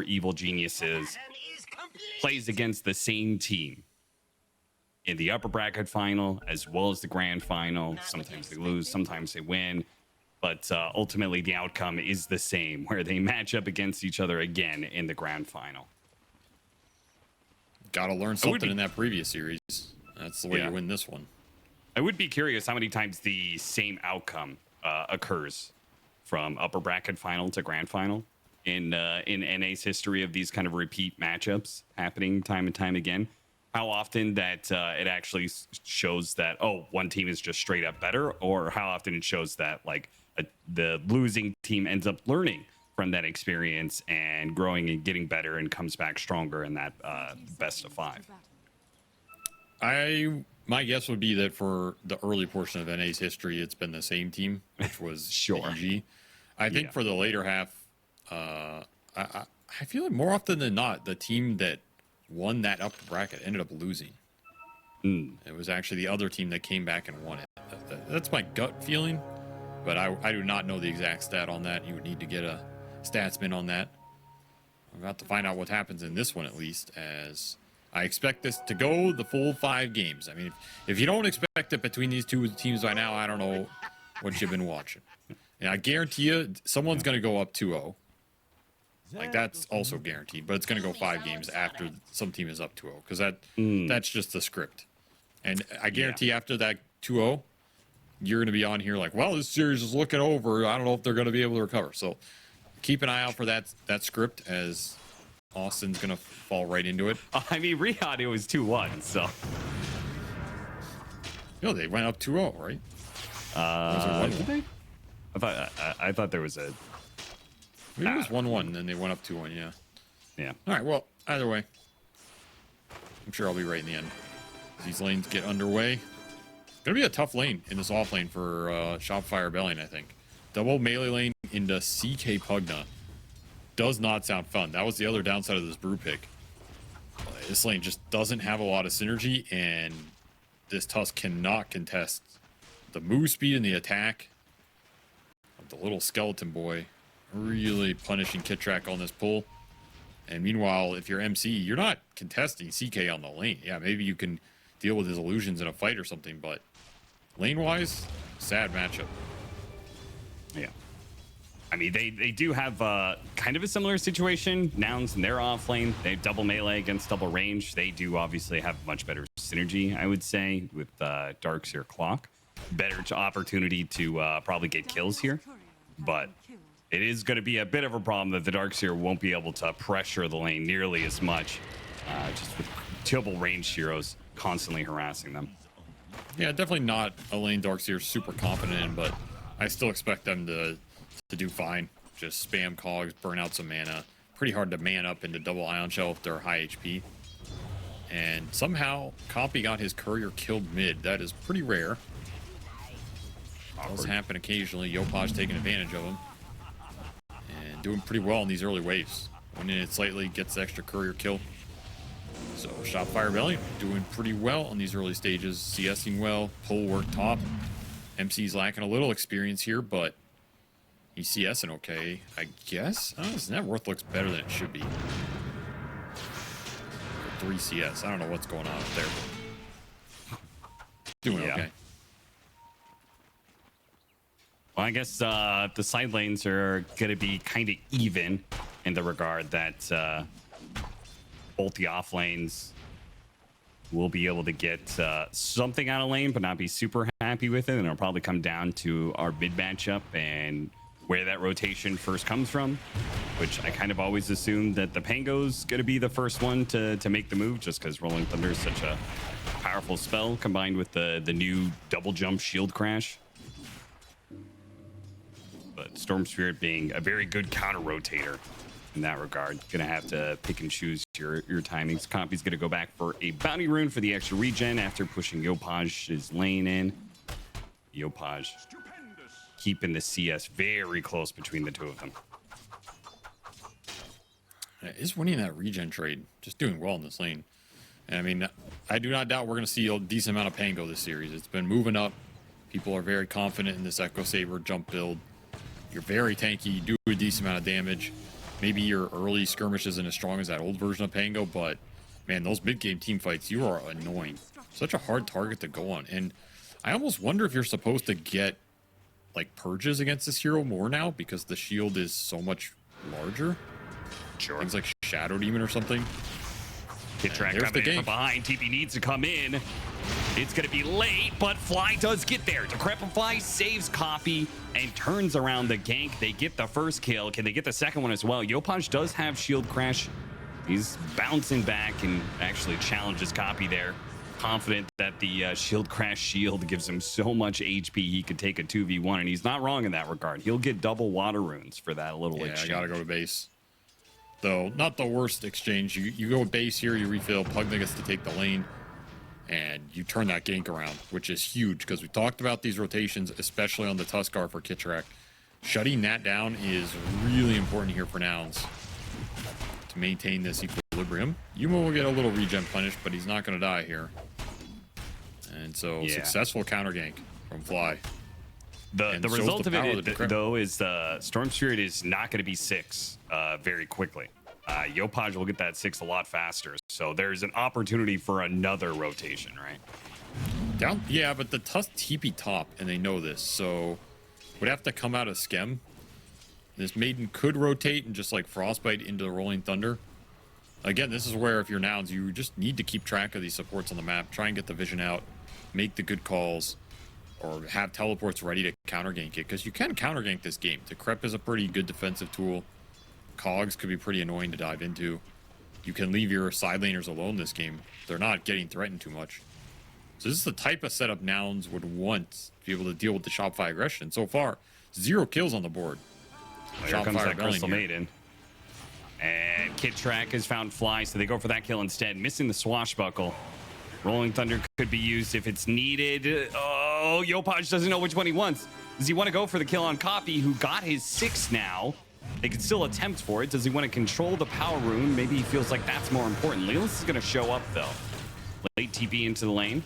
evil geniuses plays against the same team in the upper bracket final as well as the grand final. Sometimes they lose, sometimes they win, but ultimately the outcome is the same, where they match up against each other again in the grand final. Gotta learn something in that previous series. That's the way you win this one. I would be curious how many times the same outcome occurs from upper bracket final to grand final in NA's history of these kind of repeat matchups happening time and time again. How often that it actually shows that, oh, one team is just straight up better, or how often it shows that like the losing team ends up learning from that experience and growing and getting better and comes back stronger in that best of 5. My guess would be that for the early portion of NA's history, it's been the same team, which was EG. I think for the later half, I feel like more often than not, the team that won that upper bracket ended up losing. It was actually the other team that came back and won it. That's my gut feeling, but I do not know the exact stat on that. You would need to get a statsman on that. I'm about to find out what happens in this one, at least, as I expect this to go the full 5 games. I mean, if you don't expect it between these two teams by now, I don't know what you've been watching. And I guarantee you, someone's going to go up 2-0. Like, that's also guaranteed. But it's going to go 5 games after some team is up 2-0. Because that's just the script. And I guarantee after that 2-0, you're going to be on here like, well, this series is looking over. I don't know if they're going to be able to recover. So keep an eye out for that script, as Austin's going to fall right into it. I mean, Riyadh, it was 2-1, so. No, they went up 2-0, right? Did they? I thought there was a... Maybe it was 1-1, and then they went up 2-1, yeah. Yeah. All right, well, either way, I'm sure I'll be right in the end. These lanes get underway. Going to be a tough lane in this off lane for Shopify Rebellion, I think. Double melee lane into CK Pugna. Does not sound fun. That was the other downside of this brew pick. This lane just doesn't have a lot of synergy, and this Tusk cannot contest the move speed and the attack of the little skeleton boy. Really punishing Kittrack on this pull. And meanwhile, if you're MC, you're not contesting CK on the lane. Yeah, maybe you can deal with his illusions in a fight or something, but lane-wise, sad matchup. Yeah. I mean, they do have kind of a similar situation. Nouns in their off lane, they have double melee against double range. They do obviously have much better synergy, I would say, with Darkseer Clock. Better opportunity to probably get kills here. But it is going to be a bit of a problem that the Darkseer won't be able to pressure the lane nearly as much, just with double range heroes constantly harassing them. Yeah, definitely not a lane Darkseer super confident in, but I still expect them to do fine. Just spam cogs, burn out some mana. Pretty hard to man up into double Ion Shell if they're high HP. And somehow, Compy got his courier killed mid. That is pretty rare. Does happen occasionally. Yopaj taking advantage of him. And doing pretty well in these early waves. Winning it slightly, gets the extra courier kill. So Shopify Rebellion doing pretty well on these early stages. CSing well, pull work top. MC's lacking a little experience here, but he's CSing okay, I guess. Oh, his net worth looks better than it should be. 3 CS. I don't know what's going on up there, but doing okay. Well, I guess the side lanes are going to be kind of even in the regard that both the off lanes will be able to get something out of lane, but not be super happy with it. And it'll probably come down to our mid matchup and where that rotation first comes from, which I kind of always assumed that the Pango's going to be the first one to make the move, just because Rolling Thunder is such a powerful spell combined with the new double jump shield crash. But Storm Spirit being a very good counter rotator in that regard. Gonna have to pick and choose your timings. Compy's gonna go back for a bounty rune for the extra regen after pushing Yopaj's lane in. Yopaj keeping the CS very close between the two of them. Is winning that regen trade, just doing well in this lane. And I mean, I do not doubt we're gonna see a decent amount of Pango this series. It's been moving up. People are very confident in this Echo Saber jump build. You're very tanky, you do a decent amount of damage. maybe your early skirmish isn't as strong as that old version of Pango, but man, those mid-game team fights, you are annoying. Such a hard target to go on. And I almost wonder if you're supposed to get like purges against this hero more now because the shield is so much larger. Sure. Things like Shadow Demon or something. KitTrack coming in from behind. TP needs to come in. It's going to be late, but Fly does get there. Decrepify saves Copy and turns around the gank. They get the first kill. Can they get the second one as well? Yopaj does have shield crash. He's bouncing back and actually challenges Copy there. Confident that the shield crash shield gives him so much HP he could take a 2v1, and he's not wrong in that regard. He'll get double water runes for that little exchange. I gotta go to base. Though, not the worst exchange. You go base here, you refill, Pugna gets to take the lane, and you turn that gank around, which is huge, because we talked about these rotations, especially on the Tuskar for KitTrack. Shutting that down is really important here for Nouns to maintain this equilibrium. Yuma will get a little regen punish, but he's not going to die here. And so, successful counter gank from Fly. The result of it, though, is Storm Spirit is not going to be 6 very quickly. Yopaj will get that 6 a lot faster. So there's an opportunity for another rotation, right? Down, yeah, but the Tusk TP top, and they know this, so would have to come out of Skem. This Maiden could rotate and just like Frostbite into the Rolling Thunder. Again, this is where if you're Nouns, you just need to keep track of these supports on the map. Try and get the vision out, make the good calls, or have teleports ready to counter gank it, because you can counter gank this game. The Crep is a pretty good defensive tool. Cogs could be pretty annoying to dive into. You can leave your side laners alone this game. They're not getting threatened too much. So this is the type of setup Nouns would want to be able to deal with the Shopify aggression. So far, 0 kills on the board. Here comes that Crystal Maiden. And KitTrack has found Fly, so they go for that kill instead, missing the swashbuckle. Rolling Thunder could be used if it's needed. Oh, Yopaj doesn't know which one he wants. Does he want to go for the kill on Copy, who got his 6 now? They could still attempt for it. Does he want to control the power rune? Maybe he feels like that's more important. Lelis is going to show up, though. Late TP into the lane.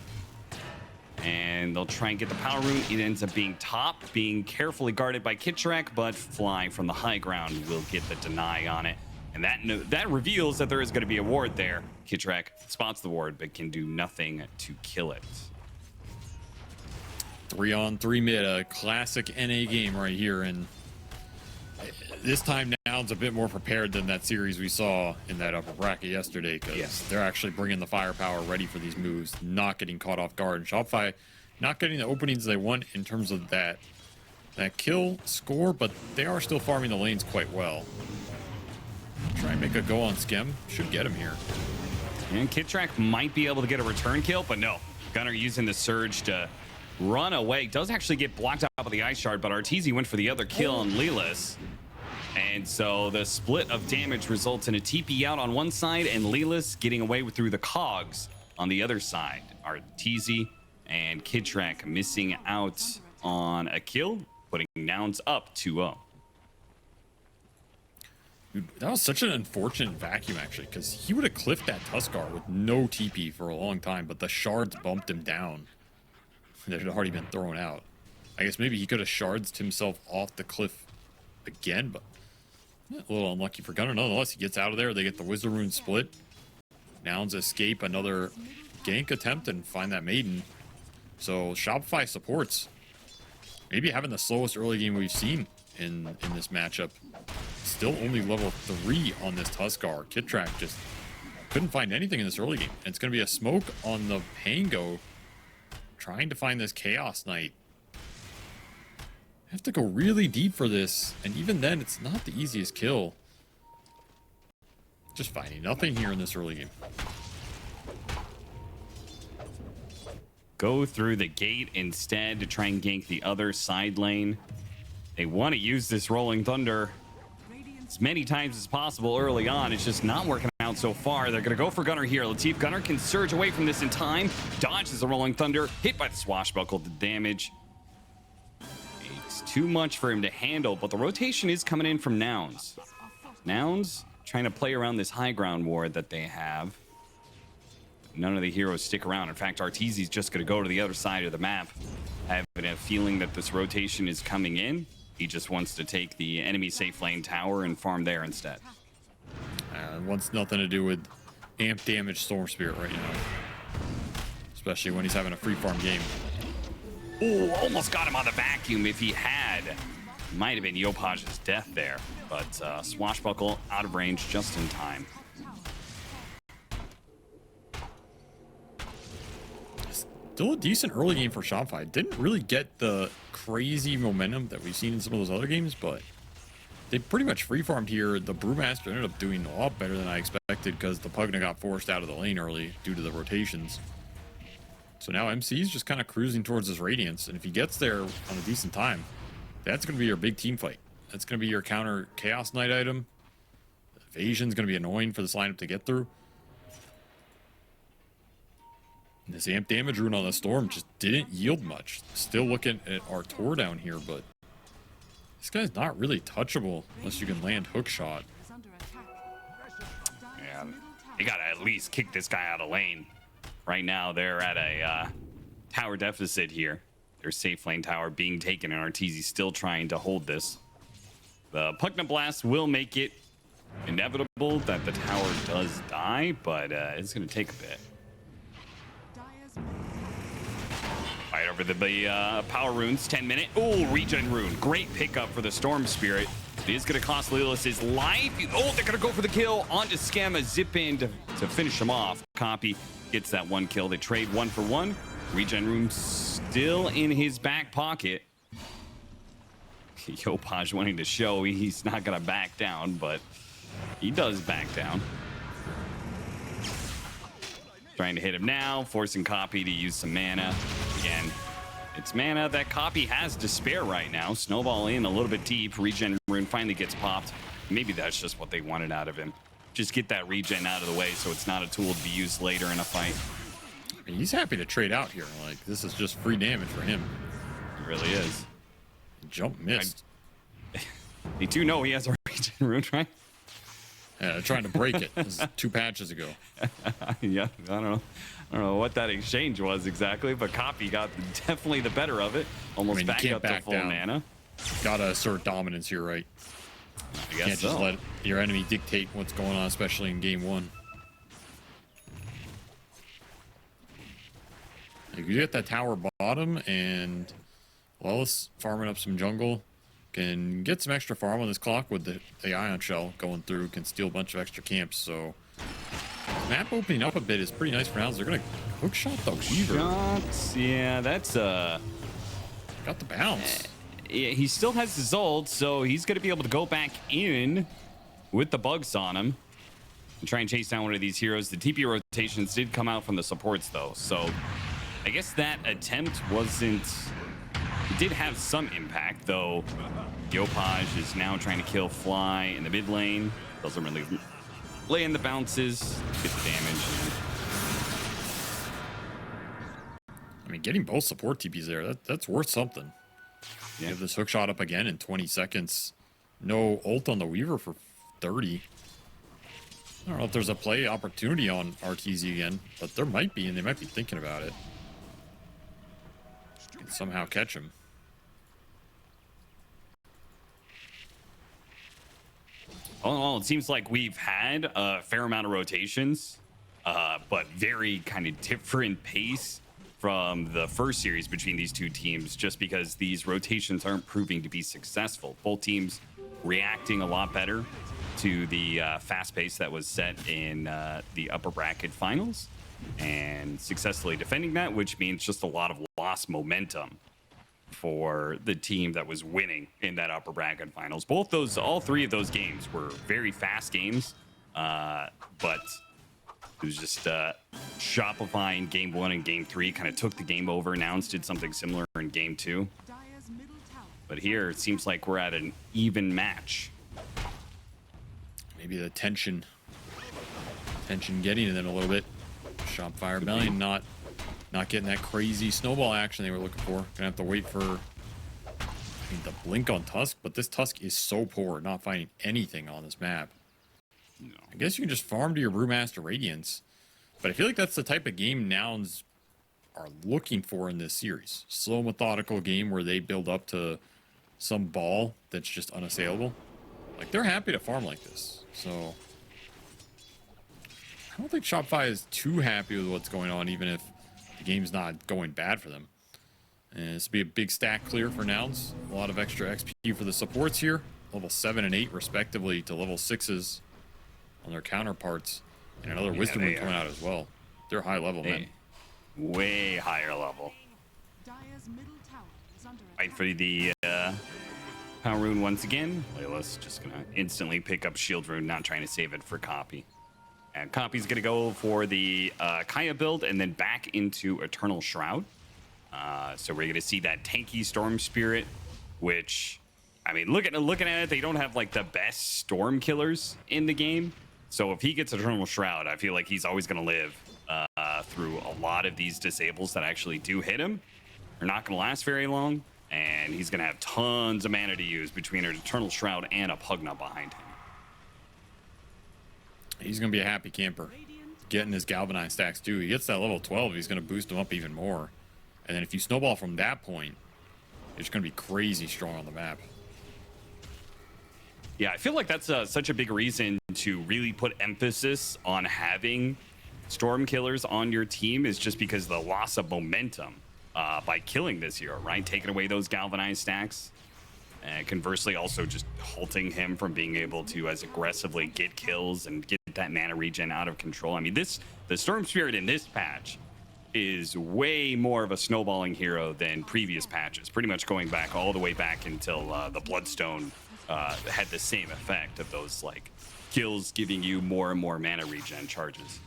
And they'll try and get the power rune. It ends up being top, being carefully guarded by KitTrack, but Fly from the high ground will get the deny on it. And that reveals that there is going to be a ward there. KitTrack spots the ward, but can do nothing to kill it. 3-on-3 mid, a classic NA game right here. And this time Nouns a bit more prepared than that series we saw in that upper bracket yesterday, because they're actually bringing the firepower ready for these moves, not getting caught off guard. And Shopify not getting the openings they want in terms of that kill score, but they are still farming the lanes quite well. Try and make a go on Skem. Should get him here. And KitTrack might be able to get a return kill, but no. Gunnar using the surge to run away. Does actually get blocked out of the ice shard, but Arteezy went for the other kill on Lelis. And so the split of damage results in a TP out on one side and Lelis getting away through the cogs on the other side. Arteezy and KitTrack missing out on a kill, putting Nouns up 2-0. Dude, that was such an unfortunate vacuum, actually, because he would have cliffed that Tuskar with no TP for a long time, but the shards bumped him down. That had already been thrown out. I guess maybe he could have shards himself off the cliff again, but a little unlucky for Gunnar. Nonetheless, he gets out of there. They get the Wizard Rune split. Nouns escape another gank attempt and find that Maiden. So Shopify supports. Maybe having the slowest early game we've seen in this matchup. Still only level 3 on this Tuskar. KitTrack just couldn't find anything in this early game. And it's going to be a smoke on the Pango, trying to find this Chaos Knight. Have to go really deep for this, and even then, it's not the easiest kill. Just finding nothing here in this early game. Go through the gate instead to try and gank the other side lane. They want to use this Rolling Thunder as many times as possible early on. It's just not working out so far. They're going to go for Gunnar here. Latif Gunnar can surge away from this in time. Dodges the Rolling Thunder. Hit by the swashbuckle. The damage. It's too much for him to handle, but the rotation is coming in from Nouns. Nouns trying to play around this high ground ward that they have. None of the heroes stick around. In fact, Arteezy's just going to go to the other side of the map. Having a feeling that this rotation is coming in. He just wants to take the enemy safe lane tower and farm there instead. Wants nothing to do with amp damage Storm Spirit right now. Especially when he's having a free farm game. Oh, almost got him on the vacuum. If he had, might have been Yopaj's death there. But Swashbuckle out of range just in time. Still a decent early game for Shopify. Didn't really get the crazy momentum that we've seen in some of those other games, but they pretty much free farmed here. The Brewmaster ended up doing a lot better than I expected because the Pugna got forced out of the lane early due to the rotations. So now MC's just kind of cruising towards his Radiance, and if he gets there on a decent time, that's going to be your big team fight. That's going to be your counter Chaos Knight item. Evasion's going to be annoying for this lineup to get through. And this amp damage rune on the Storm just didn't yield much. Still looking at our Tor down here, but this guy's not really touchable unless you can land hook shot. Yeah, you got to at least kick this guy out of lane. Right now, they're at a tower deficit here. Their safe lane tower being taken, and Arteezy still trying to hold this. The Pugna Blast will make it inevitable that the tower does die, but it's going to take a bit. Fight over the power runes, 10-minute. Oh, regen rune. Great pickup for the Storm Spirit. It is going to cost Lelis his life. Oh, they're going to go for the kill. Onto Scam, a zip in to finish him off. Copy gets that one kill. They trade 1 for 1. Regen rune still in his back pocket. Yopaj wanting to show he's not going to back down, but he does back down. Trying to hit him now, forcing Copy to use some mana. Again, it's mana that Copy has to spare right now. Snowball in a little bit deep. Regen rune finally gets popped. Maybe that's just what they wanted out of him. Just get that regen out of the way so it's not a tool to be used later in a fight. I mean, he's happy to trade out here. Like, this is just free damage for him. It really is. Jump missed. They do know he has a regen rune, right? Yeah, they're trying to break it. This is 2 patches ago. Yeah, I don't know what that exchange was exactly, but Copy got definitely the better of it. Almost back up to full mana. Gotta assert dominance here, right? I guess can't just let your enemy dictate what's going on, especially in game 1. You get that tower bottom, and Lelis farming up some jungle. Can get some extra farm on this clock with the Ion Shell going through. Can steal a bunch of extra camps. So map opening up a bit is pretty nice for now. They're gonna hook shot the Weaver. Shots, yeah, that's got the bounce. Yeah, he still has his ult, so he's gonna be able to go back in with the bugs on him and try and chase down one of these heroes. The TP rotations did come out from the supports though, so I guess that attempt wasn't. It did have some impact, though. Yopaj is now trying to kill Fly in the mid lane. Doesn't really lay in the bounces, get the damage. I mean, getting both support TPs there, that's worth something. Yeah. You have this hook shot up again in 20 seconds. No ult on the Weaver for 30. I don't know if there's a play opportunity on RTZ again, but there might be, and they might be thinking about it. Can somehow catch him. All in all, it seems like we've had a fair amount of rotations, but very kind of different pace from the first series between these two teams, just because these rotations aren't proving to be successful. Both teams reacting a lot better to the fast pace that was set in the upper bracket finals and successfully defending that, which means just a lot of lost momentum for the team that was winning in that upper bracket finals. All 3 of those games were very fast games, but it was just Shopify in game 1 and game 3 kind of took the game over. Nouns did something similar in game 2. But here it seems like we're at an even match. Maybe the tension getting to them a little bit. Shopify Rebellion not getting that crazy snowball action they were looking for. Gonna have to wait for the blink on Tusk, but this Tusk is so poor, not finding anything on this map. No. I guess you can just farm to your Brewmaster Radiance, but I feel like that's the type of game Nouns are looking for in this series. Slow, methodical game where they build up to some ball that's just unassailable. Like, they're happy to farm like this. So I don't think Shopify is too happy with what's going on, even if the game's not going bad for them. And this will be a big stack clear for nouns. A lot of extra XP for the supports here. Level 7 and 8 respectively to level 6s on their counterparts. And another wisdom room coming out as well. They're high level, man. Way higher level. Fight for the power rune once again. Layla's just gonna instantly pick up shield rune, not trying to save it for copy. And copy's gonna go for the Kaya build and then back into Eternal Shroud. So we're gonna see that tanky Storm Spirit, which, I mean, looking at it, they don't have like the best Storm killers in the game. So if he gets Eternal Shroud, I feel like he's always gonna live through a lot of these disables that actually do hit him. They're not gonna last very long, and he's gonna have tons of mana to use between an Eternal Shroud and a Pugna behind him. He's gonna be a happy camper, getting his Galvanized stacks too. He gets that level 12, he's gonna boost him up even more. And then if you snowball from that point, it's gonna be crazy strong on the map. Yeah, I feel like that's such a big reason to really put emphasis on having Storm killers on your team, is just because the loss of momentum by killing this hero, right? Taking away those Galvanized stacks. And conversely, also just halting him from being able to as aggressively get kills and get that mana regen out of control. I mean, the Storm Spirit in this patch is way more of a snowballing hero than previous patches, pretty much going back all the way back until the Bloodstone had the same effect of those like kills giving you more and more mana regen charges.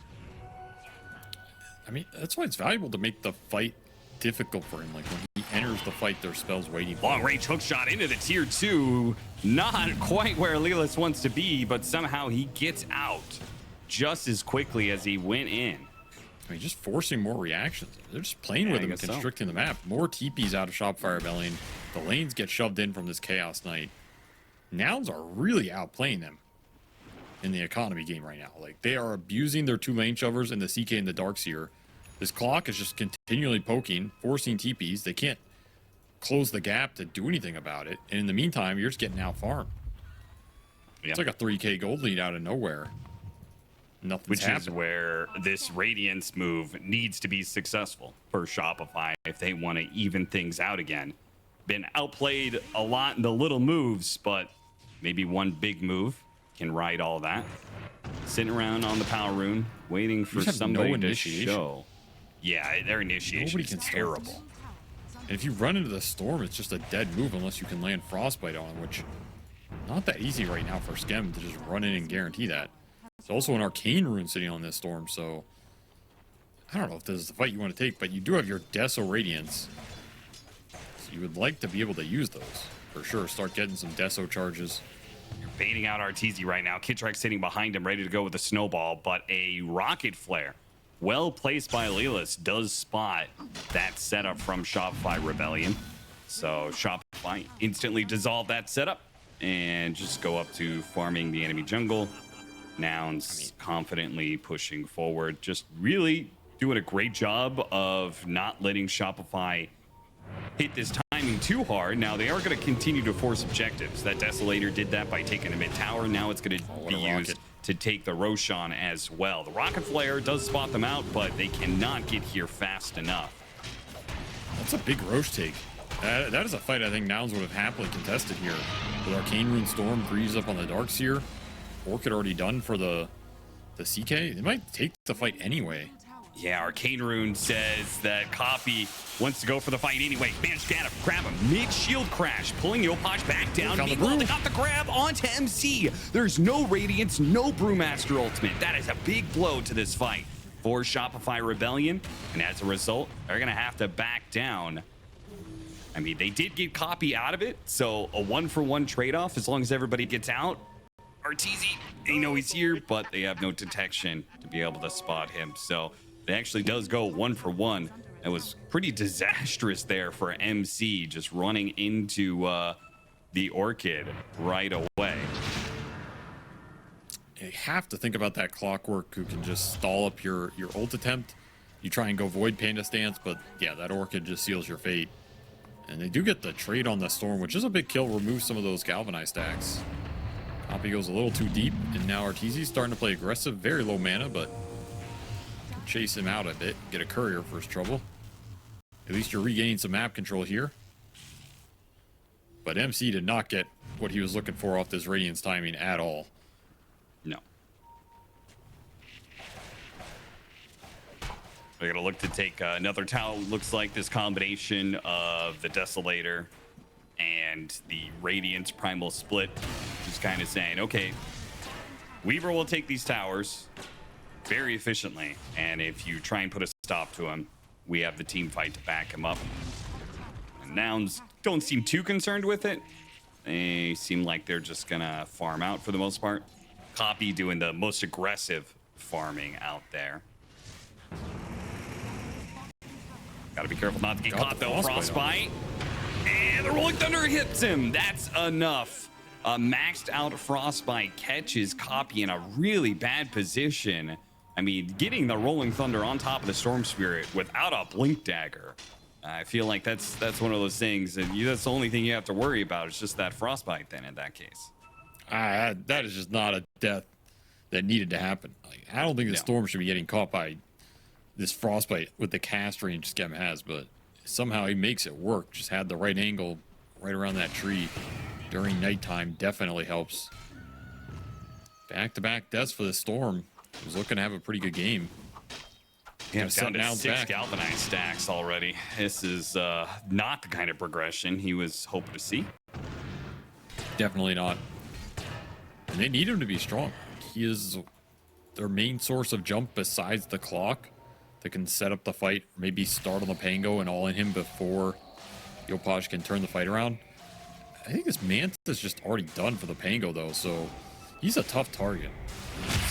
I mean, that's why it's valuable to make the fight difficult for him. Like when he enters the fight, there's spells waiting for him. Long range hook shot into the tier 2. Not quite where Lelis wants to be, but somehow he gets out just as quickly as he went in. I mean, just forcing more reactions. They're just playing with him and constricting the map. More TPs out of Shopify Rebellion. The lanes get shoved in from this Chaos Knight. Nouns are really outplaying them in the economy game right now. Like, they are abusing their 2 lane shovers and the CK and the Darkseer. This clock is just continually poking, forcing TPs. They can't close the gap to do anything about it. And in the meantime, you're just getting out farmed. Yeah. It's like a 3k gold lead out of nowhere. Nothing's happening. Is where this Radiance move needs to be successful for Shopify if they want to even things out again. Been outplayed a lot in the little moves, but maybe one big move can ride all that. Sitting around on the power rune, waiting for somebody to show. Yeah, their initiation is terrible. And if you run into the storm, it's just a dead move unless you can land Frostbite on him, which not that easy right now for Skem to just run in and guarantee that. There's also an arcane rune sitting on this storm, so I don't know if this is the fight you want to take, but you do have your Deso Radiance. So you would like to be able to use those for sure. Start getting some Deso charges. You're baiting out Arteezy right now. Kitrak sitting behind him, ready to go with a snowball, but a rocket flare, well placed by Lelis, does spot that setup from Shopify Rebellion. So Shopify instantly dissolve that setup and just go up to farming the enemy jungle. Nouns confidently pushing forward, just really doing a great job of not letting Shopify hit this timing too hard. Now they are going to continue to force objectives. That Desolator did that by taking a mid tower. Now it's going to be used to take the Roshan as well. The rocket flare does spot them out, but they cannot get here fast enough. That's a big Roche take. That is a fight I think Nouns would have happily contested here. With Arcane Rune Storm, Greaves up on the Darkseer. Orchid already done for the CK. They might take the fight anyway. Yeah, Arcane Rune says that Coffee wants to go for the fight anyway. Managed to grab him mid-shield crash, pulling Yopaj back down. Meanwhile, they got the grab onto MC. There's no Radiance, no Brewmaster ultimate. That is a big blow to this fight for Shopify Rebellion. And as a result, they're going to have to back down. I mean, they did get Copy out of it, so a 1-for-1 trade-off as long as everybody gets out. Arteezy, they know he's here, but they have no detection to be able to spot him. So it actually does go 1-for-1. It was pretty disastrous there for MC, just running into the Orchid right away. You have to think about that Clockwork who can just stall up your ult attempt. You try and go Void Panda stance, but yeah, that Orchid just seals your fate. And they do get the trade on the Storm, which is a big kill. Remove some of those galvanized stacks. Copy goes a little too deep, and now Arteezy's starting to play aggressive. Very low mana, but can chase him out a bit. Get a courier for his trouble. At least you're regaining some map control here. But MC did not get what he was looking for off this Radiance timing at all. No. We're going to look to take another tower. Looks like this combination of the Desolator and the Radiance Primal Split is kind of saying, okay, Weaver will take these towers very efficiently. And if you try and put a stop to him, we have the team fight to back him up. And Nouns don't seem too concerned with it. They seem like they're just going to farm out for the most part. Copy doing the most aggressive farming out there. Gotta be careful not to get caught though. Frostbite. And the Rolling Thunder hits him. That's enough. A maxed out Frostbite catches Copy in a really bad position. I mean, getting the Rolling Thunder on top of the Storm Spirit without a Blink Dagger. I feel like that's one of those things, and that's the only thing you have to worry about. It's just that Frostbite then in that case. That is just not a death that needed to happen. Like, I don't think the Storm should be getting caught by this Frostbite with the cast range Skem has, but somehow he makes it work. Just had the right angle right around that tree during nighttime. Definitely helps. Back-to-back deaths for the Storm. He was looking to have a pretty good game. Yeah, down to 6 galvanized stacks already. This is not the kind of progression he was hoping to see. Definitely not. And they need him to be strong. He is their main source of jump besides the clock that can set up the fight, maybe start on the Pango and all in him before Yopaj can turn the fight around. I think this Manta's just already done for the Pango though, so he's a tough target.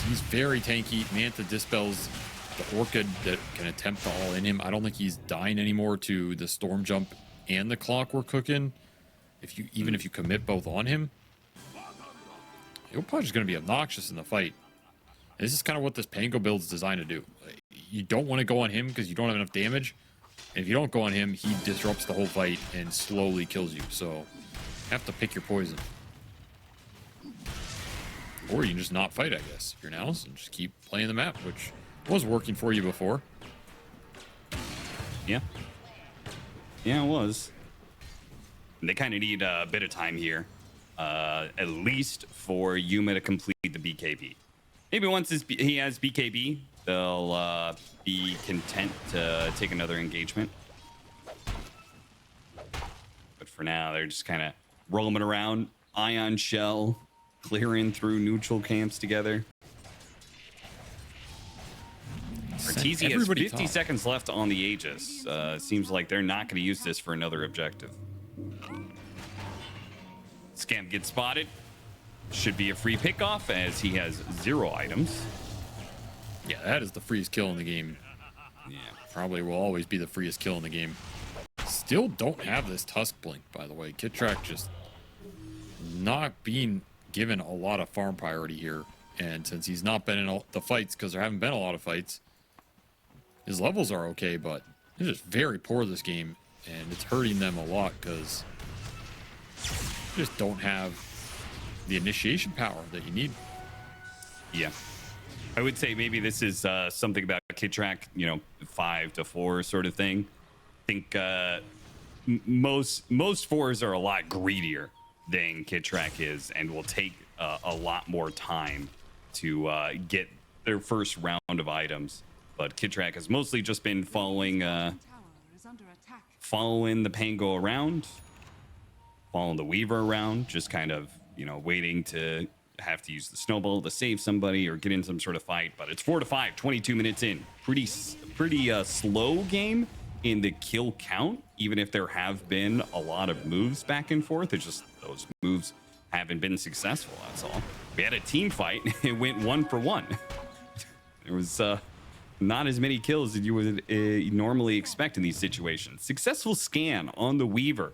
He's very tanky. Manta dispels the Orchid that can attempt to all in him. I don't think he's dying anymore to the Storm Jump and the clock we're cooking. Even if you commit both on him, Yopaj is going to be obnoxious in the fight. And this is kind of what this Pango build is designed to do. You don't want to go on him because you don't have enough damage. And if you don't go on him, he disrupts the whole fight and slowly kills you. So you have to pick your poison. Or you can just not fight, I guess, if you're Nouns, and just keep playing the map, which was working for you before. Yeah. Yeah, it was. They kind of need a bit of time here, at least for Yuma to complete the BKB. Maybe once he has BKB, they'll be content to take another engagement. But for now, they're just kind of roaming around, Ion Shell, clearing through neutral camps together. Arteezy has 50 seconds left on the Aegis. Seems like they're not going to use this for another objective. Scam gets spotted. Should be a free pickoff as he has 0 items. Yeah, that is the freest kill in the game. Yeah, probably will always be the freest kill in the game. Still don't have this Tusk Blink, by the way. Kitrak just not being given a lot of farm priority here. And since he's not been in all the fights, because there haven't been a lot of fights, his levels are okay, but they're just very poor this game. And it's hurting them a lot because they just don't have the initiation power that you need. Yeah. I would say maybe this is something about Kitrak, 5 to 4 sort of thing. I think most 4s are a lot greedier than Kitrak is and will take a lot more time to get their first round of items. But Kitrak has mostly just been following the Pango around, following the Weaver around, just kind of, waiting to have to use the snowball to save somebody or get in some sort of fight. But it's 4-5, 22 minutes in. Pretty slow game in the kill count, even if there have been a lot of moves back and forth. It's just those moves haven't been successful, that's all. We had a team fight. It went 1 for 1. There was not as many kills as you would normally expect in these situations. Successful scan on the Weaver.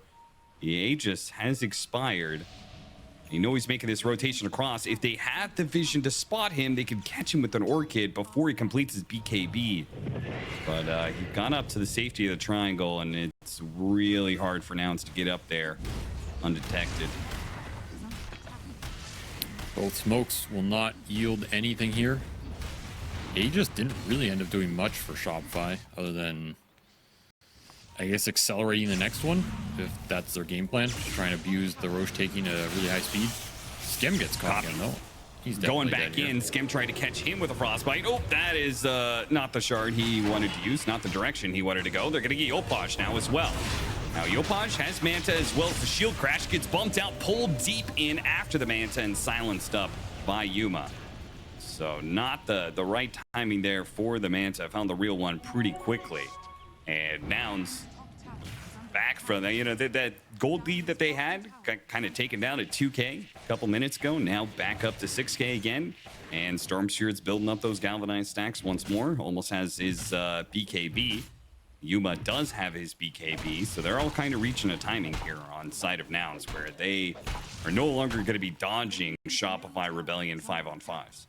The Aegis has expired. You know he's making this rotation across. If they had the vision to spot him, they could catch him with an orchid before he completes his BKB. But he got up to the safety of the triangle, and it's really hard for Nouns to get up there undetected. Both smokes will not yield anything here. He just didn't really end up doing much for Shopify other than, I guess, accelerating the next one, if that's their game plan. Trying to abuse the Roche taking at a really high speed. Skim gets caught again, though. He's going back in. Skim tried to catch him with a frostbite. Oh, that is not the shard he wanted to use, not the direction he wanted to go. They're going to get Yopaj now as well. Now, Yopaj has Manta as well as the shield crash. Gets bumped out, pulled deep in after the Manta, and silenced up by Yuma. So not the right timing there for the Manta. Found the real one pretty quickly. And Nouns back from that, you know, that gold lead that they had got kind of taken down at 2K a couple minutes ago. Now back up to 6K again. And Stormshire's building up those galvanized stacks once more. Almost has his BKB. Yuma does have his BKB, so they're all kind of reaching a timing here on side of Nouns where they are no longer going to be dodging Shopify Rebellion 5-on-5s.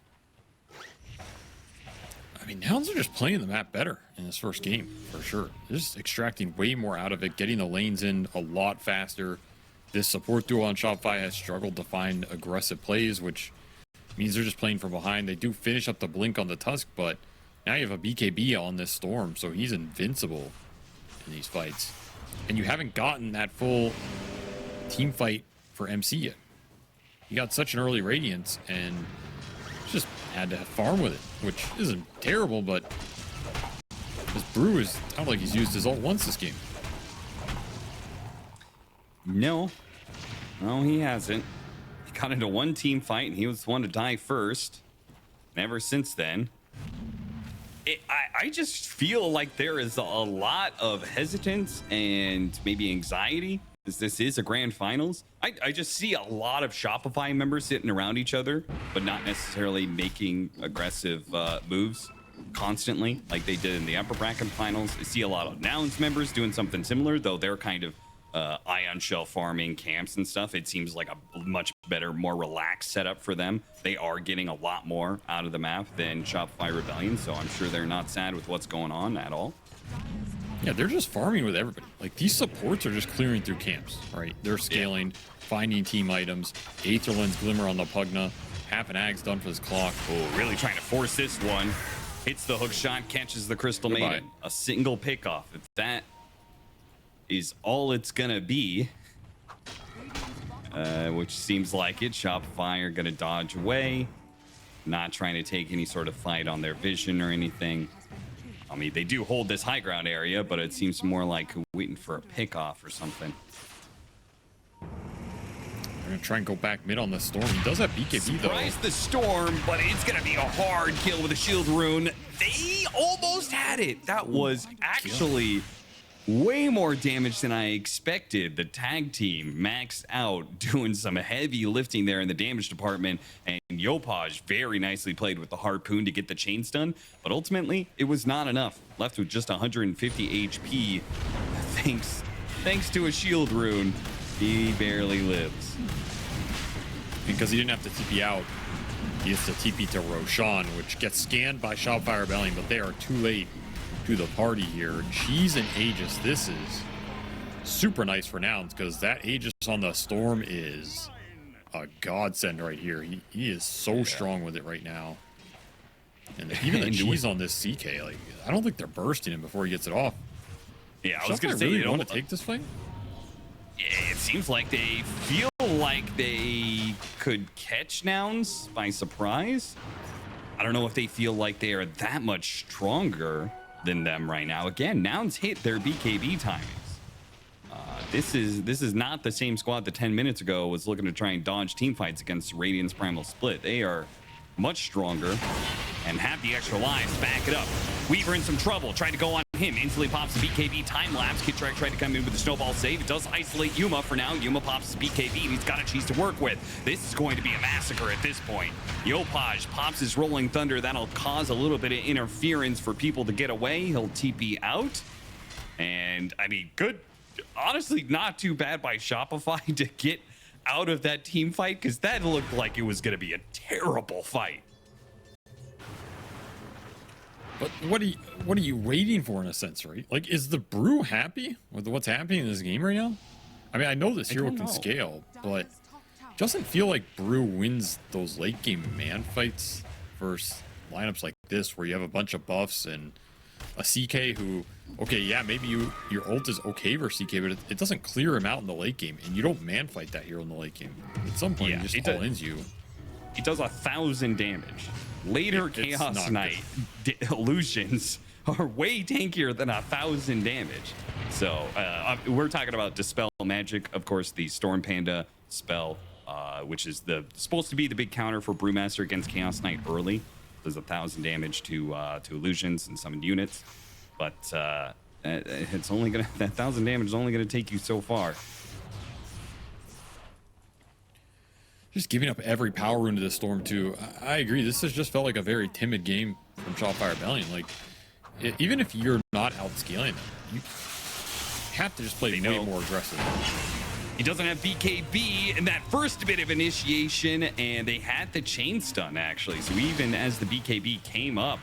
I mean, Nouns are just playing the map better in this first game, for sure. They're just extracting way more out of it, getting the lanes in a lot faster. This support duo on Shopify has struggled to find aggressive plays, which means they're just playing from behind. They do finish up the blink on the Tusk, but now you have a BKB on this Storm, so he's invincible in these fights. And you haven't gotten that full team fight for MC yet. You got such an early Radiance, and just had to have farm with it, which isn't terrible, but this Brew is, I don't think he's used his ult once this game. No, he hasn't. He got into one team fight, and he was the one to die first. And ever since then, I just feel like there is a lot of hesitance and maybe anxiety, as this is a grand finals. I just see a lot of Shopify members sitting around each other, but not necessarily making aggressive moves constantly like they did in the upper bracket finals. I see a lot of Nouns members doing something similar, though they're kind of ion shell farming camps and stuff. It seems like a much better, more relaxed setup for them. They are getting a lot more out of the map than Shopify Rebellion, so I'm sure they're not sad with what's going on at all. Yeah, they're just farming with everybody. Like, these supports are just clearing through camps, right? They're scaling, finding team items. Aetherland's Glimmer on the Pugna. Half an Ag's done for this clock. Oh, really trying to force this one. Hits the hook shot, catches the Crystal Maiden. A single pickoff. If that is all it's gonna be, which seems like it. Shopify are gonna dodge away, not trying to take any sort of fight on their vision or anything. I mean, they do hold this high ground area, but it seems more like waiting for a pickoff or something. They're gonna try and go back mid on the Storm. He does have BKB though. Surprise the Storm, but it's gonna be a hard kill with a shield rune. They almost had it. That was actually way more damage than I expected. The tag team maxed out, doing some heavy lifting there in the damage department, and Yopaj very nicely played with the harpoon to get the chain stun, but ultimately it was not enough. Left with just 150 HP. Thanks to a shield rune, he barely lives. Because he didn't have to TP out, he has to TP to Roshan, which gets scanned by Shopify Rebellion, but they are too late to the party here. Cheese and Aegis, this is super nice for Nouns, because that Aegis on the Storm is a godsend right here. He is so strong with it right now. And even the Cheese on this CK, like, I don't think they're bursting him before he gets it off. Yeah, I was going to say, really you want to take this fight? Yeah, it seems like they feel like they could catch Nouns by surprise. I don't know if they feel like they are that much stronger than them right now. Again, Nouns hit their BKB timings. This is not the same squad that 10 minutes ago was looking to try and dodge team fights against Radiant's Primal Split. They are much stronger and have the extra lives to back it up. Weaver in some trouble, tried to go on him, instantly pops the BKB time lapse. Kid tried to come in with the snowball save. It does isolate Yuma for now. Yuma pops his BKB and he's got a cheese to work with. This is going to be a massacre at this point. Yopaj pops his rolling thunder. That'll cause a little bit of interference for people to get away. He'll TP out. And I mean, good, honestly, not too bad by Shopify to get out of that team fight? Because that looked like it was going to be a terrible fight. But what are you waiting for in a sense, right? Like, is the Brew happy with what's happening in this game right now? I mean, I know this hero can scale, but it doesn't feel like Brew wins those late game man fights versus lineups like this where you have a bunch of buffs and a CK who, okay, yeah, maybe your ult is okay versus CK, but it doesn't clear him out in the late game, and you don't man fight that hero in the late game. At some point, he just all-ins you. He does 1,000 damage. Later Chaos Knight illusions are way tankier than 1,000 damage. So we're talking about Dispel Magic, of course, the Storm Panda spell, which is supposed to be the big counter for Brewmaster against Chaos Knight early. Does 1,000 damage to illusions and summoned units, but it's only gonna that 1,000 damage is only gonna take you so far. Just giving up every power rune to the Storm too. I agree. This has just felt like a very timid game from Shopify Rebellion. Like, even if you're not outscaling them, you have to just play way more aggressive. He doesn't have BKB in that first bit of initiation, and they had the chain stun actually. So even as the BKB came up,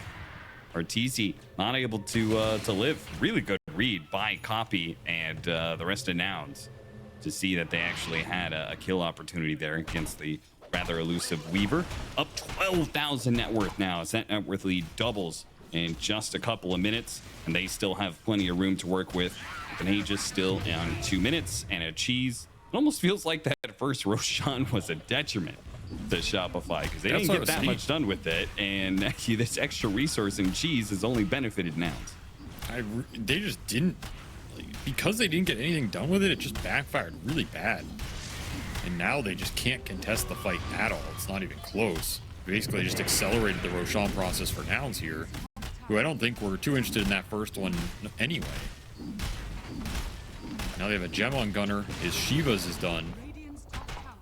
Arteezy not able to live. Really good read by Copy and the rest of Nouns to see that they actually had a kill opportunity there against the rather elusive Weaver. Up 12,000 net worth now as that net worth lead doubles in just a couple of minutes, and they still have plenty of room to work with. An Aegis still on 2 minutes and a cheese. It almost feels like that first Roshan was a detriment to Shopify because they didn't get that much done with it, and this extra resource in cheese has only benefited Nouns. They just didn't, because they didn't get anything done with it. It just backfired really bad, and now they just can't contest the fight at all. It's not even close. Basically, just accelerated the Roshan process for Nouns here, who I don't think were too interested in that first one anyway. Now they have a gem on Gunner. His Shiva's is done.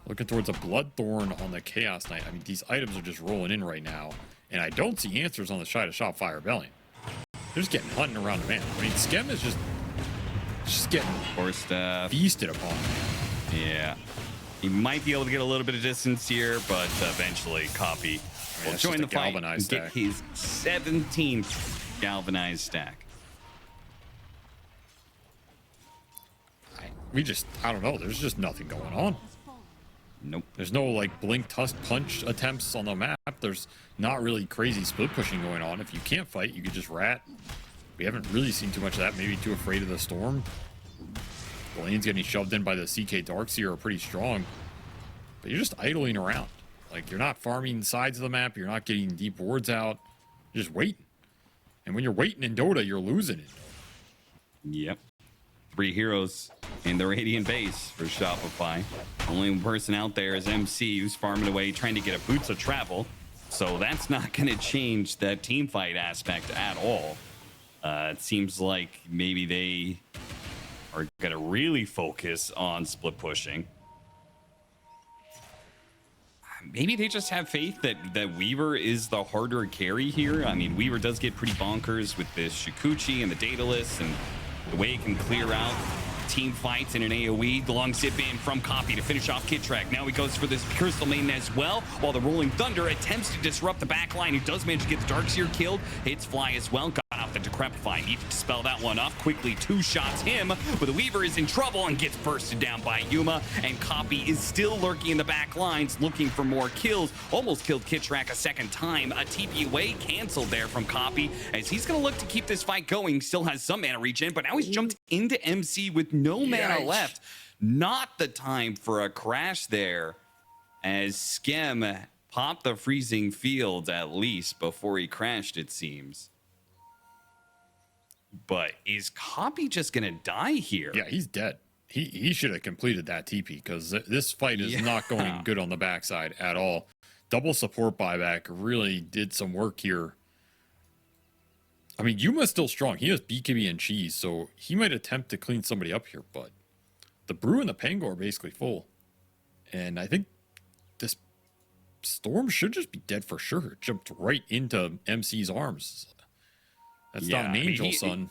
Looking towards a Bloodthorn on the Chaos Knight. I mean, these items are just rolling in right now, and I don't see answers on the side of Shopify Rebellion. They're just getting hunting around the man. I mean, Skem is just getting feasted upon. Yeah. He might be able to get a little bit of distance here, but eventually Copy will join the fight and get his 17th galvanized stack. I don't know. There's just nothing going on. Nope. There's no like blink tusk punch attempts on the map. There's not really crazy split pushing going on. If you can't fight, you could just rat. We haven't really seen too much of that. Maybe too afraid of the Storm. The lanes getting shoved in by the CK Darkseer are pretty strong. But you're just idling around. Like, you're not farming sides of the map. You're not getting deep wards out. You're just waiting. And when you're waiting in Dota, you're losing it. Yep. 3 heroes in the Radiant base for Shopify. Only person out there is MC, who's farming away, trying to get a boots of travel. So that's not going to change that team fight aspect at all. It seems like maybe they are going to really focus on split pushing. Maybe they just have faith that Weaver is the harder carry here. I mean, Weaver does get pretty bonkers with this Shikuchi and the Daedalus and the way it can clear out team fights in an AoE. The long zip in from Copy to finish off Kidtrack. Now he goes for this Crystal Maiden as well, while the Rolling Thunder attempts to disrupt the back line. He does manage to get the Darkseer killed. Hits Fly as well. Got off the Decrepify. Need to dispel that one off quickly. 2 shots him, but the Weaver is in trouble and gets bursted down by Yuma. And Copy is still lurking in the back lines, looking for more kills. Almost killed Kidtrack a second time. A TP away canceled there from Copy, as he's going to look to keep this fight going. Still has some mana regen, but now he's jumped into MC with no mana left. Not the time for a crash there, as Skem popped the freezing field at least before he crashed, it seems. But is Copy just gonna die here? Yeah, he's dead. He should have completed that TP, because this fight is not going good on the backside at all. Double support buyback really did some work here. I mean, Yuma's still strong. He has BKB and cheese, so he might attempt to clean somebody up here, but the Brew and the Pango are basically full. And I think this Storm should just be dead for sure. It jumped right into MC's arms. That's not an angel, son.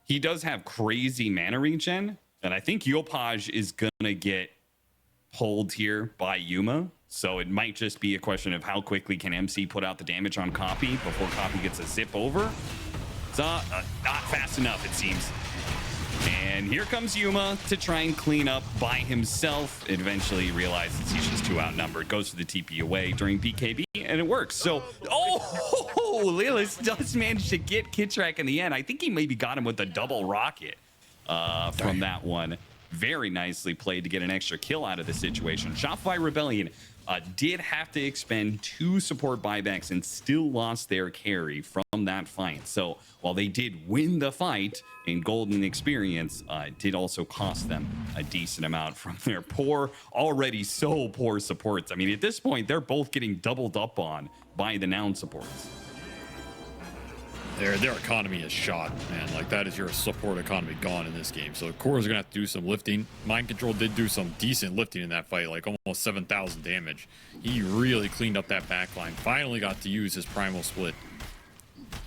He does have crazy mana regen, and I think Yopaj is gonna get hold here by Yuma. So it might just be a question of how quickly can MC put out the damage on Copy before Copy gets a zip over. It's not fast enough, it seems. And here comes Yuma to try and clean up by himself. It eventually realizes he's just too outnumbered, goes for the TP away during BKB, and it works. So, oh, Lilis does manage to get Kitrak in the end. I think he maybe got him with a double rocket from that one. Very nicely played to get an extra kill out of the situation. Shopify Rebellion did have to expend 2 support buybacks and still lost their carry from that fight. So while they did win the fight in golden experience, it did also cost them a decent amount from their already so poor supports. I mean, at this point, they're both getting doubled up on by the noun supports. Their economy is shot, man. Like, that is your support economy gone in this game. So Core is gonna have to do some lifting. Mind Control did do some decent lifting in that fight, like almost 7,000 damage. He really cleaned up that backline. Finally got to use his primal split,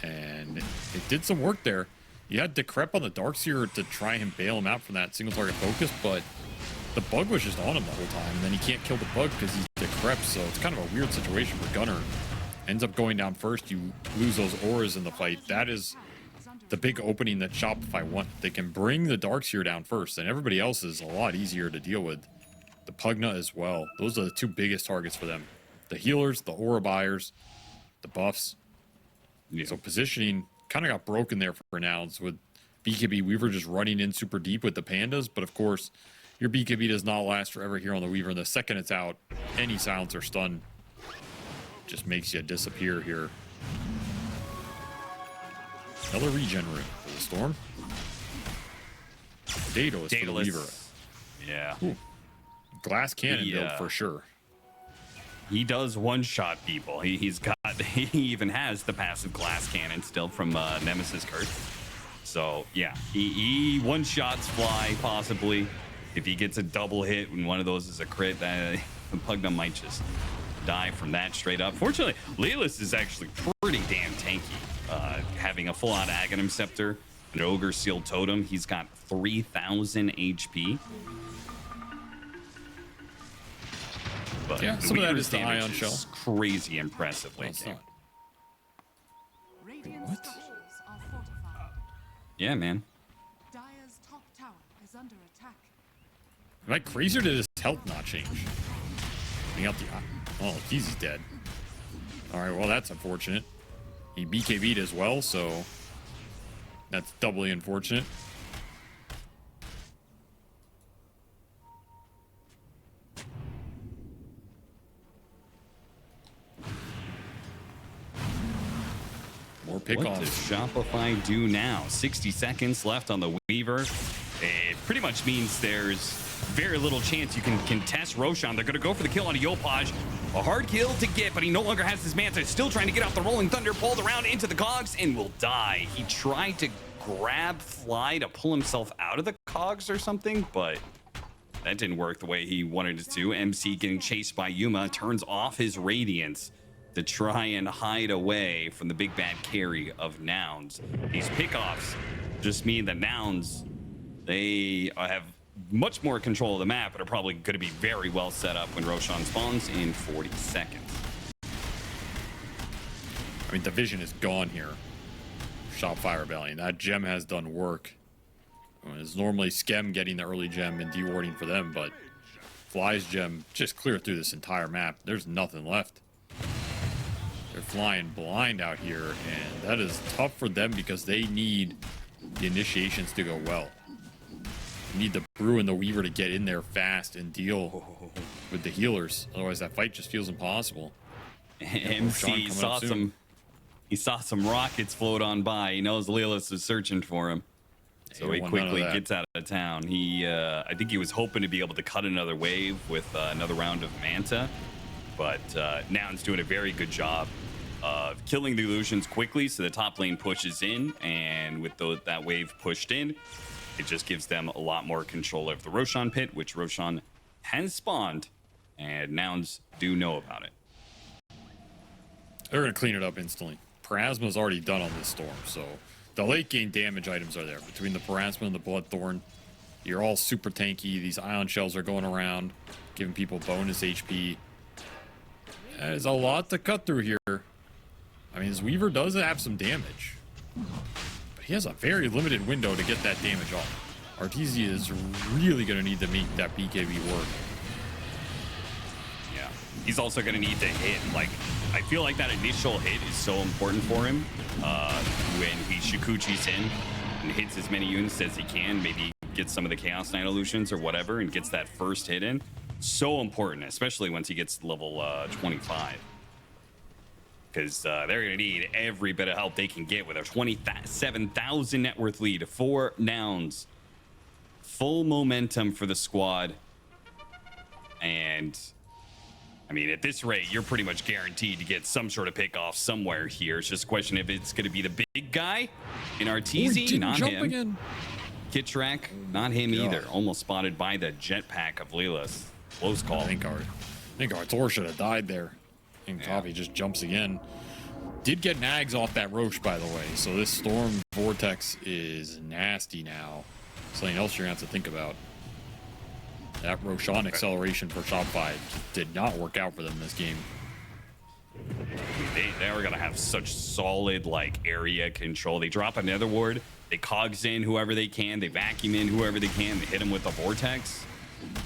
and it did some work there. You had Decrep on the Darkseer to try and bail him out from that single target focus, but the bug was just on him the whole time, and then he can't kill the bug because he's Decrep. So it's kind of a weird situation for Gunner. Ends up going down first. You lose those auras in the fight. That is the big opening that Shopify want. They can bring the Darkseer down first, and everybody else is a lot easier to deal with. The Pugna as well. Those are the 2 biggest targets for them. The healers, the aura buyers, the buffs. Yeah. So positioning kind of got broken there for Nouns with BKB Weaver just running in super deep with the pandas. But of course, your BKB does not last forever here on the Weaver. And the second it's out, any silence or stun just makes you disappear here. Another regen room for the Storm. Daedalus for the Weaver. Yeah. Ooh. Glass cannon build for sure. He does one-shot people. He even has the passive glass cannon still from Nemesis Curse. So yeah, he one-shots Fly possibly. If he gets a double hit and one of those is a crit, the Pugna might just die from that straight up. Fortunately, Lelis is actually pretty damn tanky. Having a full-on Aghanim Scepter, an Ogre Sealed Totem, he's got 3,000 HP. But yeah, some of that is the Ion Shell. Crazy impressive late game. What? Yeah, man. Dire's top tower is under attack. Am I crazy or did his health not change? Oh, he's dead. All right, well, that's unfortunate. He BKB'd as well, so that's doubly unfortunate. More pickoffs. What does Shopify do now? 60 seconds left on the Weaver. It pretty much means there's very little chance you can contest Roshan. They're going to go for the kill on a Yopaj. A hard kill to get, but he no longer has his Manta. Still trying to get out the Rolling Thunder, pulled around into the cogs, and will die. He tried to grab Fly to pull himself out of the cogs or something, but that didn't work the way he wanted it to. MC getting chased by Yuma turns off his Radiance to try and hide away from the big bad carry of Nouns. These pickoffs just mean that Nouns, they have much more control of the map, but are probably going to be very well set up when Roshan spawns in 40 seconds. I mean, the vision is gone here. Shopify Rebellion. That gem has done work. It's normally Skem getting the early gem and dewarding for them, but Fly's gem just clear through this entire map. There's nothing left. They're flying blind out here, and that is tough for them because they need the initiations to go well. You need the Brew and the Weaver to get in there fast and deal with the healers. Otherwise, that fight just feels impossible. MC saw some rockets float on by. He knows Lelis is searching for him. So he quickly gets out of town. I think he was hoping to be able to cut another wave with another round of Manta. But Noun's doing a very good job of killing the illusions quickly so the top lane pushes in. And with that wave pushed in, it just gives them a lot more control over the Roshan pit, which Roshan has spawned. And Nouns do know about it. They're going to clean it up instantly. Parasma's already done on this Storm, so the late game damage items are there. Between the Parasma and the Bloodthorn, You're all super tanky. These ion shells are going around, giving people bonus HP. There's a lot to cut through here. I mean, his Weaver does have some damage, but he has a very limited window to get that damage off. Arteezy is really going to need to make that BKB work. Yeah, he's also going to need to hit. Like, I feel like that initial hit is so important for him when he Shikuchi's in and hits as many units as he can. Maybe gets some of the Chaos Knight illusions or whatever and gets that first hit in. So important, especially once he gets level 25. Because they're going to need every bit of help they can get with a 27,000 net worth lead. 4 nouns. Full momentum for the squad. And, I mean, at this rate, you're pretty much guaranteed to get some sort of pick off somewhere here. It's just a question if it's going to be the big guy in Arteezy. Not him. Again. Kitrak, not him either. Almost spotted by the jetpack of Leela's. Close call. I think our Thor should have died there. And Coffee just jumps again. Did get nags off that Roche, by the way. So this Storm Vortex is nasty now. Something else you're going to have to think about. That Roshan acceleration for Shopify did not work out for them this game. They are going to have such solid like area control. They drop another ward. They cogs in whoever they can. They vacuum in whoever they can. They hit them with the Vortex.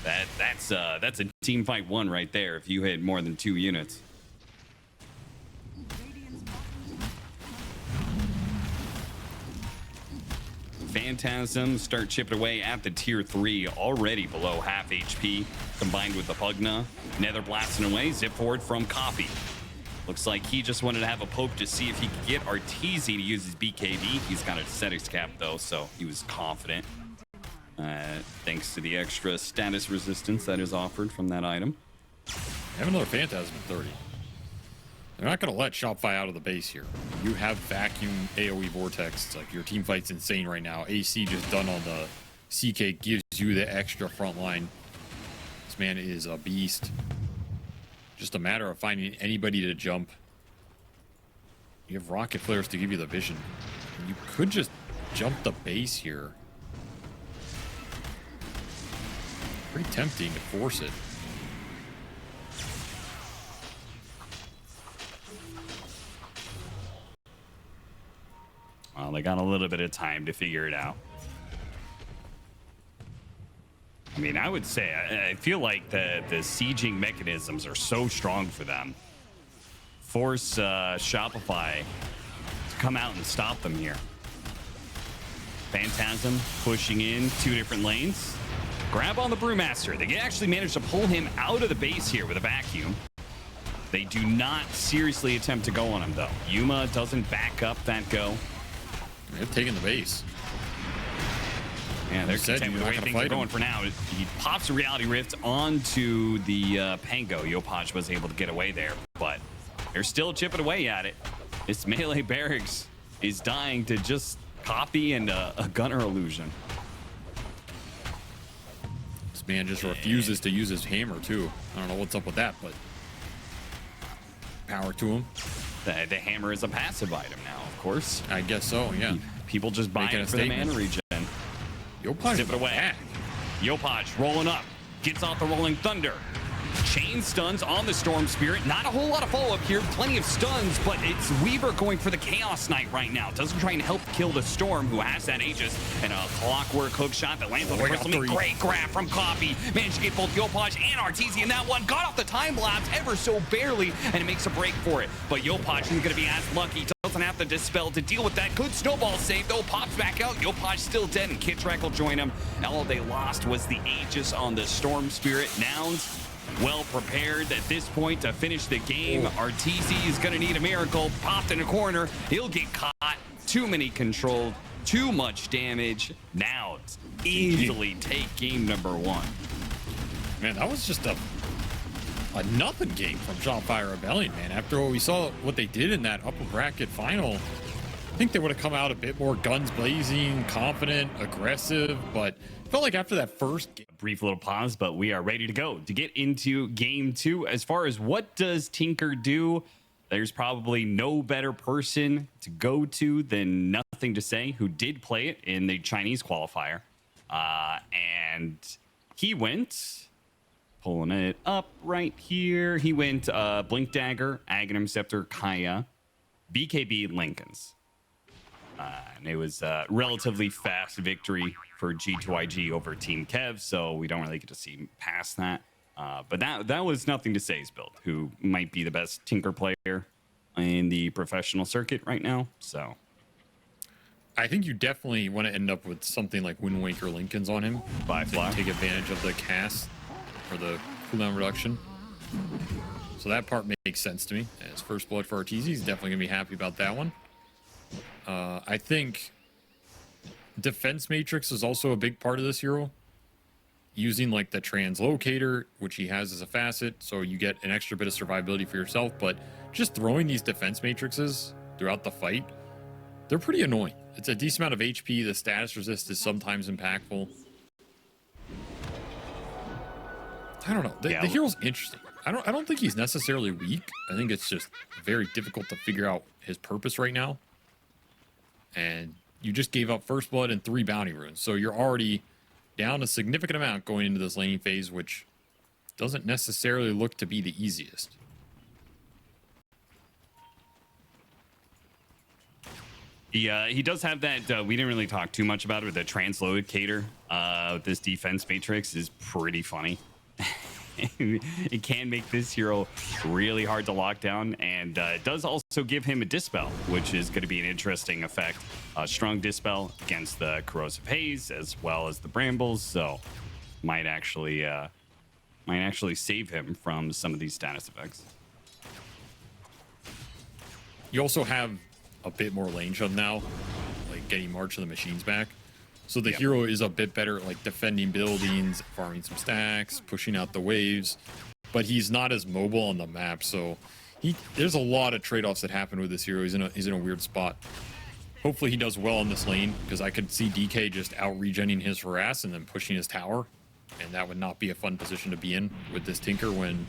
That's a team fight one right there if you hit more than 2 units. Phantasm start chipping away at the tier 3, already below half HP, combined with the Pugna. Nether blasting away, zip forward from Coffee. Looks like he just wanted to have a poke to see if he could get Arteezy to use his BKB. He's got a Ascetics cap though, so he was confident. Thanks to the extra status resistance that is offered from that item. Have another Phantasm at 30. They're not going to let Shopify out of the base here. You have vacuum AoE Vortex. It's like your team fight's insane right now. AC just done on the CK gives you the extra front line. This man is a beast. Just a matter of finding anybody to jump. You have rocket flares to give you the vision. You could just jump the base here. Pretty tempting to force it. Well, they got a little bit of time to figure it out. I mean, I would say, I feel like the sieging mechanisms are so strong for them. Force Shopify to come out and stop them here. Phantasm pushing in 2 different lanes. Grab on the Brewmaster. They actually managed to pull him out of the base here with a vacuum. They do not seriously attempt to go on him, though. Yuma doesn't back up that go. They're taking the base. Yeah, they're content with the way things are going for now. He pops a Reality Rift onto the Pango. Yopaj was able to get away there, but they're still chipping away at it. This melee barracks is dying to just copy and a gunner illusion. This man just refuses to use his hammer, too. I don't know what's up with that, but power to him. The hammer is a passive item now, of course. I guess so, yeah. People just buy it for the mana regen. Yopaj zip it away. Yopaj rolling up. Gets off the Rolling Thunder. Chain stuns on the Storm Spirit. Not a whole lot of follow-up here. Plenty of stuns, but it's Weaver going for the Chaos Knight right now. Doesn't try and help kill the Storm, who has that Aegis. And a clockwork hook shot that lands on the crystal. Great grab from Coffee. Managed to get both Yopaj and Arteezy in that one. Got off the time lapse ever so barely, and it makes a break for it. But Yopaj isn't going to be as lucky. Doesn't have the Dispel to deal with that. Good snowball save, though. Pops back out. Yopaj still dead, and Kitrak will join him. All they lost was the Aegis on the Storm Spirit. Nouns well prepared at this point to finish the game. Arteezy is going to need a miracle. Popped in a corner. He'll get caught. Too many controlled. Too much damage. Now easily take game number 1. Man, that was just a nothing game from Shopify Rebellion, man. After what we saw, what they did in that upper bracket final, I think they would have come out a bit more guns blazing, confident, aggressive, but felt like after that first game. Brief little pause, but we are ready to go to get into game 2. As far as what does Tinker do, there's probably no better person to go to than Nothing to Say, who did play it in the Chinese qualifier. And he went, pulling it up right here. He went Blink Dagger, Aghanim Scepter, Kaya, BKB, Lincolns. And it was a relatively fast victory for G2IG over Team Kev, so we don't really get to see past that. But that was nothing to Say's build, who might be the best Tinker player in the professional circuit right now. So I think you definitely want to end up with something like Wind Waker Lincolns on him By to far. take advantage of the cast or the cooldown reduction. So that part makes sense to me. As first blood for Arteezy, he's definitely gonna be happy about that one. I think defense matrix is also a big part of this hero. Using like the translocator, which he has as a facet, so you get an extra bit of survivability for yourself. But just throwing these defense matrices throughout the fight, they're pretty annoying. It's a decent amount of HP. The status resist is sometimes impactful. I don't know. The hero's interesting. I don't think he's necessarily weak. I think it's just very difficult to figure out his purpose right now. And you just gave up first blood and 3 bounty runes, so you're already down a significant amount going into this laning phase, which doesn't necessarily look to be the easiest. He does have that. We didn't really talk too much about it, but the translocator, this defense matrix is pretty funny. It can make this hero really hard to lock down, and it does also give him a dispel, which is going to be an interesting effect. Strong dispel against the corrosive haze as well as the brambles, so might actually save him from some of these status effects. You also have a bit more lane shove now, like getting March of the Machines back. So the hero is a bit better at like defending buildings, farming some stacks, pushing out the waves, but he's not as mobile on the map. So there's a lot of trade-offs that happen with this hero. He's in a weird spot. Hopefully he does well in this lane, because I could see DK just out regenning his harass and then pushing his tower, and that would not be a fun position to be in with this Tinker when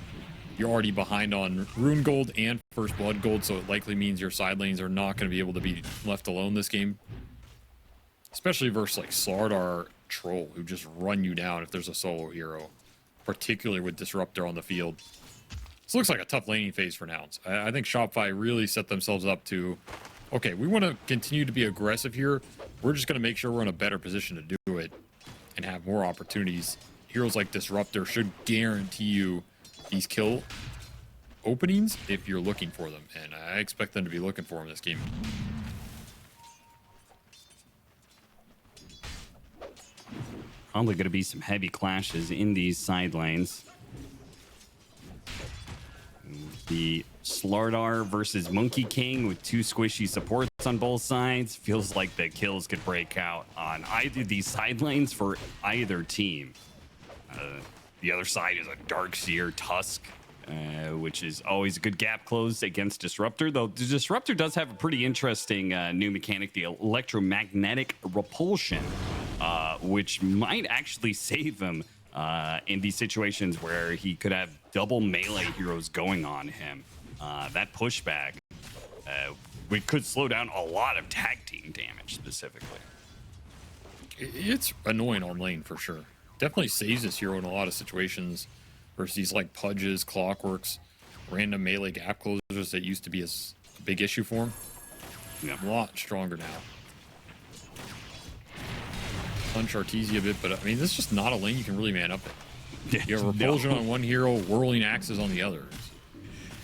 you're already behind on rune gold and first blood gold. So it likely means your side lanes are not going to be able to be left alone this game. Especially versus like Slardar Troll, who just run you down if there's a solo hero, particularly with Disruptor on the field. This looks like a tough laning phase for Nouns. I think Shopify really set themselves up to, okay, we want to continue to be aggressive here. We're just going to make sure we're in a better position to do it and have more opportunities. Heroes like Disruptor should guarantee you these kill openings if you're looking for them, and I expect them to be looking for them this game. Probably going to be some heavy clashes in these side lanes. The Slardar versus Monkey King with 2 squishy supports on both sides. Feels like the kills could break out on either these side lanes for either team. The other side is a Darkseer Tusk, which is always a good gap close against Disruptor, though the Disruptor does have a pretty interesting new mechanic, the electromagnetic repulsion, which might actually save him in these situations where he could have double melee heroes going on him. That pushback we could slow down a lot of tag team damage specifically. It's annoying on lane for sure. Definitely saves this hero in a lot of situations versus these like Pudges, Clockworks, random melee gap closers that used to be a big issue for him. Yeah. A lot stronger now. Punch Arteezy a bit, but I mean, this is just not a lane you can really man up in. You have Repulsion on one hero, Whirling Axes on the other.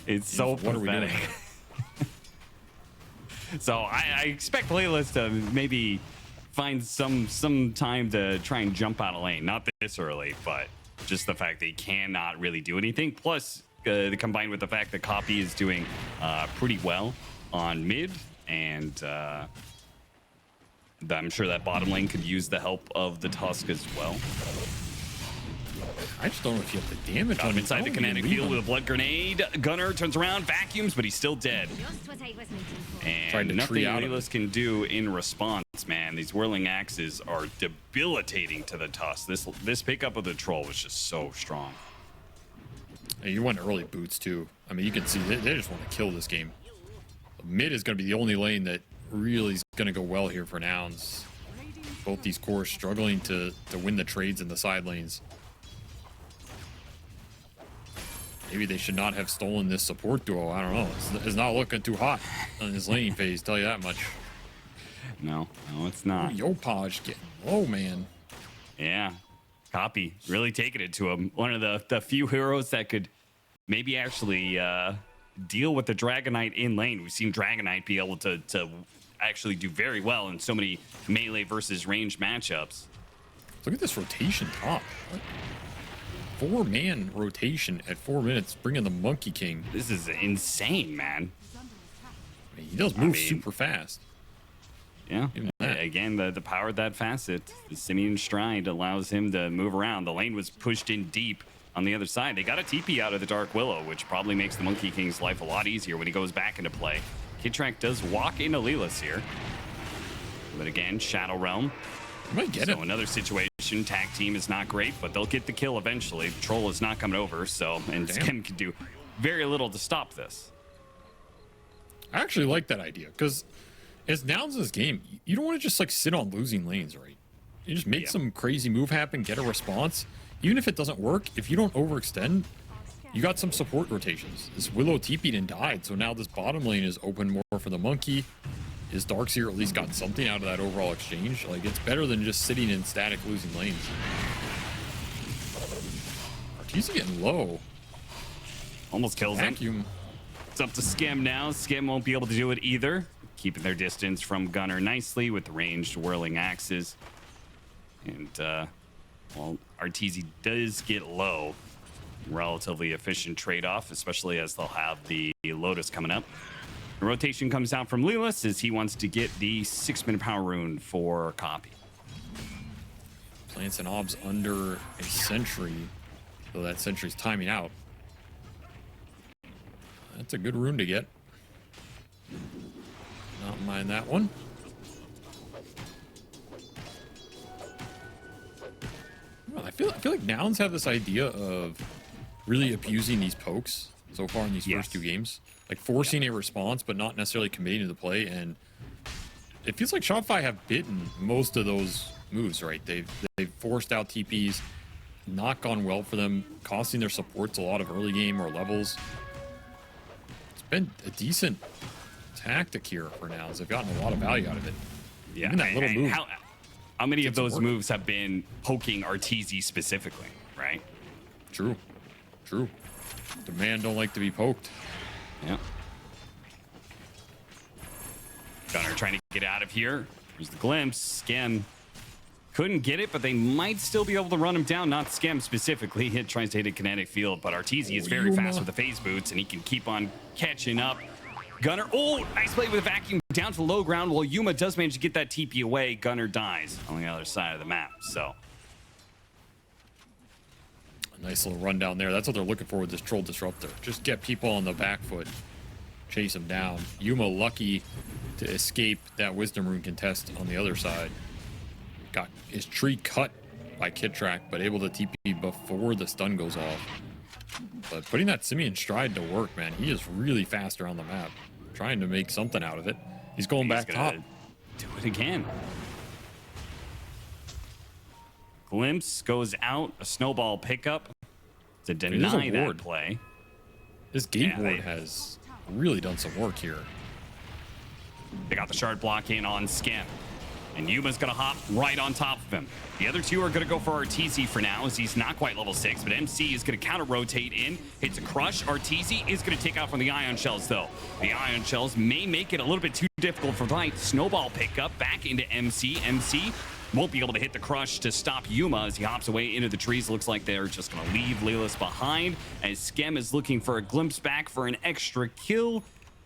It's so what are we doing? So I expect Playlist to maybe find some time to try and jump out of lane. Not this early, but just the fact that he cannot really do anything. Plus, combined with the fact that Copy is doing pretty well on mid, and I'm sure that bottom lane could use the help of the Tusk as well. I just don't know if you have the damage on him. Inside the kinetic field with a blood grenade. Gunner turns around, vacuums, but he's still dead. And nothing Playlist can do in response, man. These Whirling Axes are debilitating to the Tusk. This pickup of the Troll was just so strong. And you want early boots too. I mean, you can see they just want to kill this game. Mid is going to be the only lane that really is going to go well here for Nouns. Both these cores struggling to win the trades in the side lanes. Maybe they should not have stolen this support duo. I don't know. It's not looking too hot on his laning phase, tell you that much. No, it's not. Yopaj getting low, man. Yeah. Copy. Really taking it to him. One of the few heroes that could maybe actually deal with the Dragonite in lane. We've seen Dragonite be able to actually do very well in so many melee versus range matchups. Look at this rotation top. What? 4-man rotation at 4 minutes, bringing the Monkey King. This is insane, man. I mean, he does move super fast. Yeah. Again, the power of that facet, the Simeon Stride allows him to move around. The lane was pushed in deep on the other side. They got a TP out of the Dark Willow, which probably makes the Monkey King's life a lot easier when he goes back into play. Kidtrack does walk into Lelis here. But again, Shadow Realm. You might get it. So another situation, tag team is not great, but they'll get the kill eventually. Troll is not coming over, so, and Skim can do very little to stop this. I actually like that idea, because as Nouns in this game, you don't want to just like sit on losing lanes, right? You just make some crazy move happen, get a response. Even if it doesn't work, if you don't overextend, you got some support rotations. This Willow TP'd and died, so now this bottom lane is open more for the Monkey. His Darkseer at least got something out of that overall exchange. Like, it's better than just sitting in static losing lanes. Arteezy getting low. Almost kills Vacuum. him. It's up to Skim now. Skim won't be able to do it either. Keeping their distance from Gunnar nicely with the ranged whirling axes. And, well, Arteezy does get low. Relatively efficient trade-off, especially as they'll have the Lotus coming up. The rotation comes out from Lelis as he wants to get the 6-minute power rune for Copy. Plants and Obs under a sentry, though that sentry's timing out. That's a good rune to get. Not mind that one. I feel like Nouns have this idea of really abusing these pokes so far in these first two games. Like forcing a response, but not necessarily committing to the play. And it feels like Shopify have bitten most of those moves, right? They've forced out TPs, not gone well for them, costing their supports a lot of early game or levels. It's been a decent tactic here for Nouns. They've gotten a lot of value out of it. Yeah, even that little move. How many of those moves have been poking Arteezy specifically, right? True. The man don't like to be poked. Yeah. Gunnar trying to get out of here. Here's the glimpse. Skim couldn't get it, but they might still be able to run him down. Not Skim specifically. He tries to hit a kinetic field, but Arteezy is very fast with the phase boots, and he can keep on catching up. Gunnar, nice play with a vacuum down to the low ground. While Yuma does manage to get that TP away, Gunnar dies on the other side of the map. So a nice little run down there. That's what they're looking for with this Troll Disruptor. Just get people on the back foot, chase them down. Yuma lucky to escape that Wisdom Rune contest on the other side. Got his tree cut by Kidtrack, but able to TP before the stun goes off. But putting that Simeon Stride to work, man, he is really fast around the map. Trying to make something out of it. He's going back top. Do it again. Glimpse goes out. A snowball pickup to deny that play. This gate ward has really done some work here. They got the shard block in on Skim. And Yuma's going to hop right on top of him. The other two are going to go for Arteezy for now, as he's not quite level 6, but MC is going to counter-rotate in. Hits a crush. Arteezy is going to take out from the Ion Shells, though. The Ion Shells may make it a little bit too difficult for Light. Snowball pickup back into MC. MC won't be able to hit the crush to stop Yuma as he hops away into the trees. Looks like they're just going to leave Lelis behind, as Skem is looking for a glimpse back for an extra kill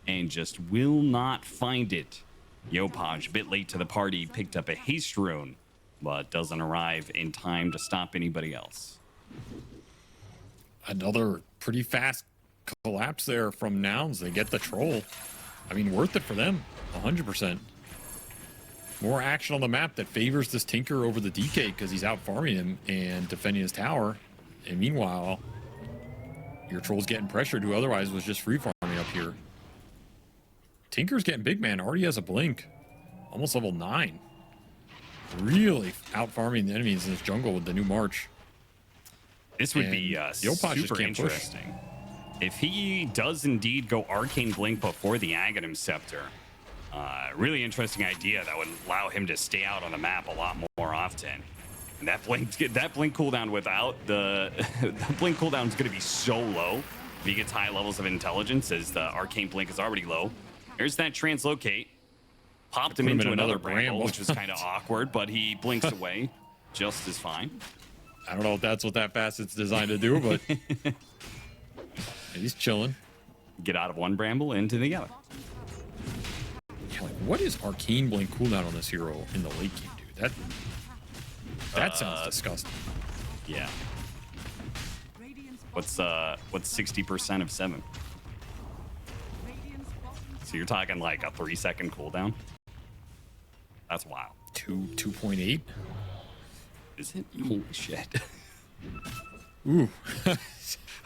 and just will not find it. Yopaj, a bit late to the party, picked up a haste rune, but doesn't arrive in time to stop anybody else. Another pretty fast collapse there from Nouns. They get the troll. I mean, worth it for them, 100%. More action on the map that favors this Tinker over the DK because he's out farming him and defending his tower. And meanwhile, your troll's getting pressured, who otherwise was just free farming up here. Tinker's getting big, man. Already has a blink. Almost level 9. really out farming the enemies in this jungle with the new March. This would be Yopaj just super can't push. interesting. If he does indeed go Arcane Blink before the Aghanim Scepter, really interesting idea that would allow him to stay out on the map a lot more often. And that blink cooldown without the blink cooldown is going to be so low if he gets high levels of intelligence, as the Arcane Blink is already low. There's that translocate. Popped him into another bramble, which was kind of awkward, but he blinks away just as fine. I don't know if that's what that facet's designed to do, but he's chilling. Get out of one bramble into the other. Yeah, like, what is Arcane Blink cooldown on this hero in the late game, dude? That sounds disgusting. Yeah. What's 60% of 7? So you're talking like a 3-second cooldown? That's wild. 2.8? Is it? Holy shit. Ooh.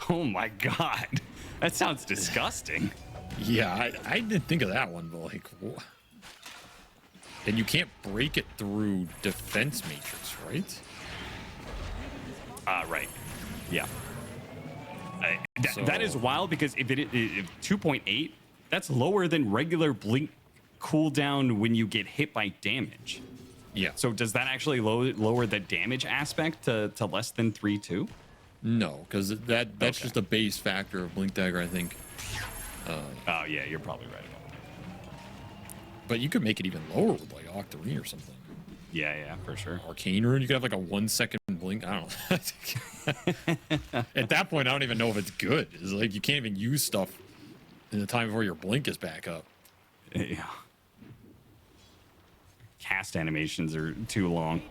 Oh my god. That sounds disgusting. Yeah, I didn't think of that one, but like, what? And you can't break it through defense matrix, right? Right. Yeah. So- That is wild, because if 2.8, that's lower than regular blink cooldown when you get hit by damage. Yeah. So does that actually lower the damage aspect to less than 3.2? No, because that's Okay. just a base factor of Blink Dagger, I think. Oh yeah, you're probably right about that. But you could make it even lower with like Octarine or something. Yeah, for sure. Arcane Rune, you could have like a 1-second blink. I don't know. At that point, I don't even know if it's good. It's like you can't even use stuff in the time before your blink is back up. Yeah. Cast animations are too long.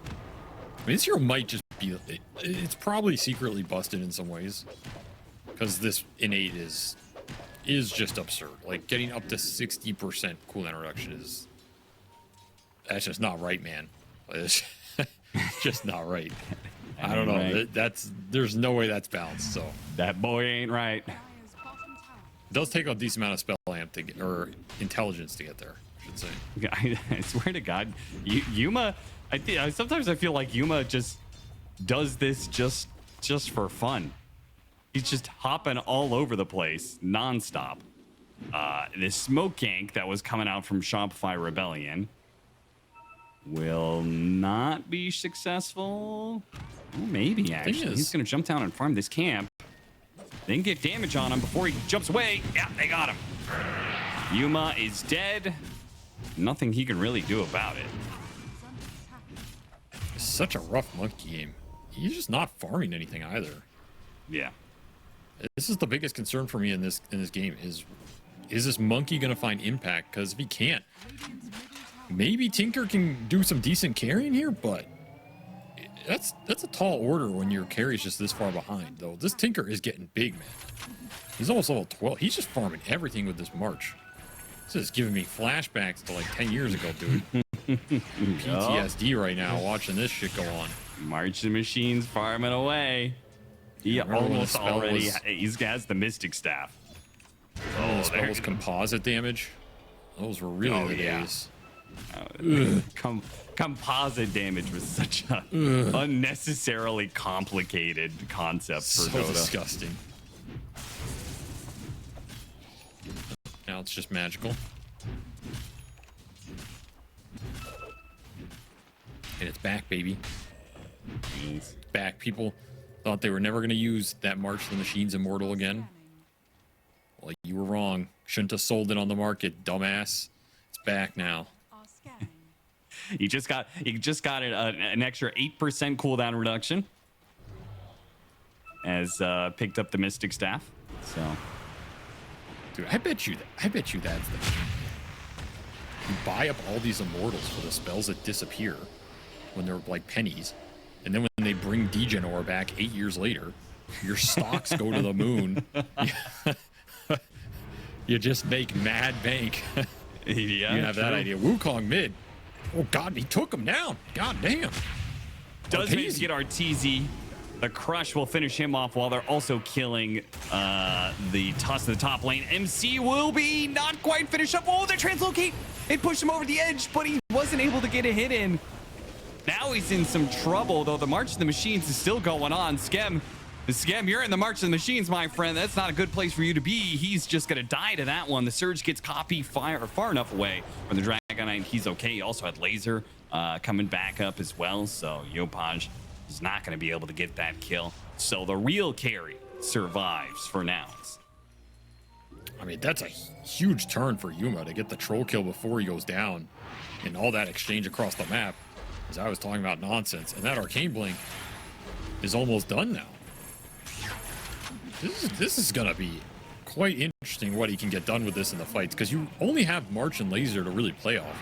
I mean, this hero might just be... It's probably secretly busted in some ways. Because this innate is just absurd. Like, getting up to 60% cooldown reduction is... That's just not right, man. It's just not right. I don't know. Right. There's no way that's balanced, so... That boy ain't right. It does take a decent amount of spell amp to get... Or intelligence to get there, I should say. I swear to God, Yuma. Sometimes I feel like Yuma just does this just for fun. He's just hopping all over the place nonstop. This smoke gank that was coming out from Shopify Rebellion will not be successful. Well, maybe actually. He's gonna jump down and farm this camp. Then get damage on him before he jumps away. Yeah, they got him. Yuma is dead. Nothing he can really do about it. It's such a rough monkey game. He's just not farming anything either. Yeah. This is the biggest concern for me in this game is this monkey gonna find impact? Because if he can't, maybe Tinker can do some decent carrying here, but that's a tall order when your carry's just this far behind. Though this Tinker is getting big, man. He's almost level 12. He's just farming everything with this March. This is giving me flashbacks to like 10 years ago, dude. PTSD right now watching this shit go on. March the Machines farming away. He Remember when the almost spell already was- he has the Mystic Staff. Oh, the spell there- was composite damage. Those were really Oh, the yeah. days. Composite damage was such a unnecessarily complicated concept for So Dota. disgusting. Now it's just magical. And it's back, baby. Jeez. Back. People thought they were never going to use that March the Machines Immortal again. Well, you were wrong. Shouldn't have sold it on the market, dumbass. It's back now. You just got an extra 8% cooldown reduction as picked up the Mystic Staff. So Dude, I bet you that's the thing. You buy up all these immortals for the spells that disappear when they're like pennies, and then when they bring Degenor back 8 years later, your stocks go to the moon. You just make mad bank. yeah, You have that idea. Wukong mid. Oh god, he took him down. God damn. Does maybe Arteezy. get Arteezy The crush will finish him off while they're also killing the toss to the top lane. MC will be not quite finished up. Oh, the translocate! It pushed him over the edge, but he wasn't able to get a hit in. Now he's in some trouble, though. The March of the Machines is still going on. Skem, you're in the March of the Machines, my friend. That's not a good place for you to be. He's just going to die to that one. The Surge gets copy far enough away from the Dragon Knight. He's okay. He also had Laser coming back up as well, so Yopaj is not going to be able to get that kill. So the real carry survives for nouns. I mean, that's a huge turn for Yuma to get the troll kill before he goes down, and all that exchange across the map, as I was talking about nonsense. And that Arcane Blink is almost done now. This is gonna be quite interesting what he can get done with this in the fights, because you only have March and Laser to really play off of.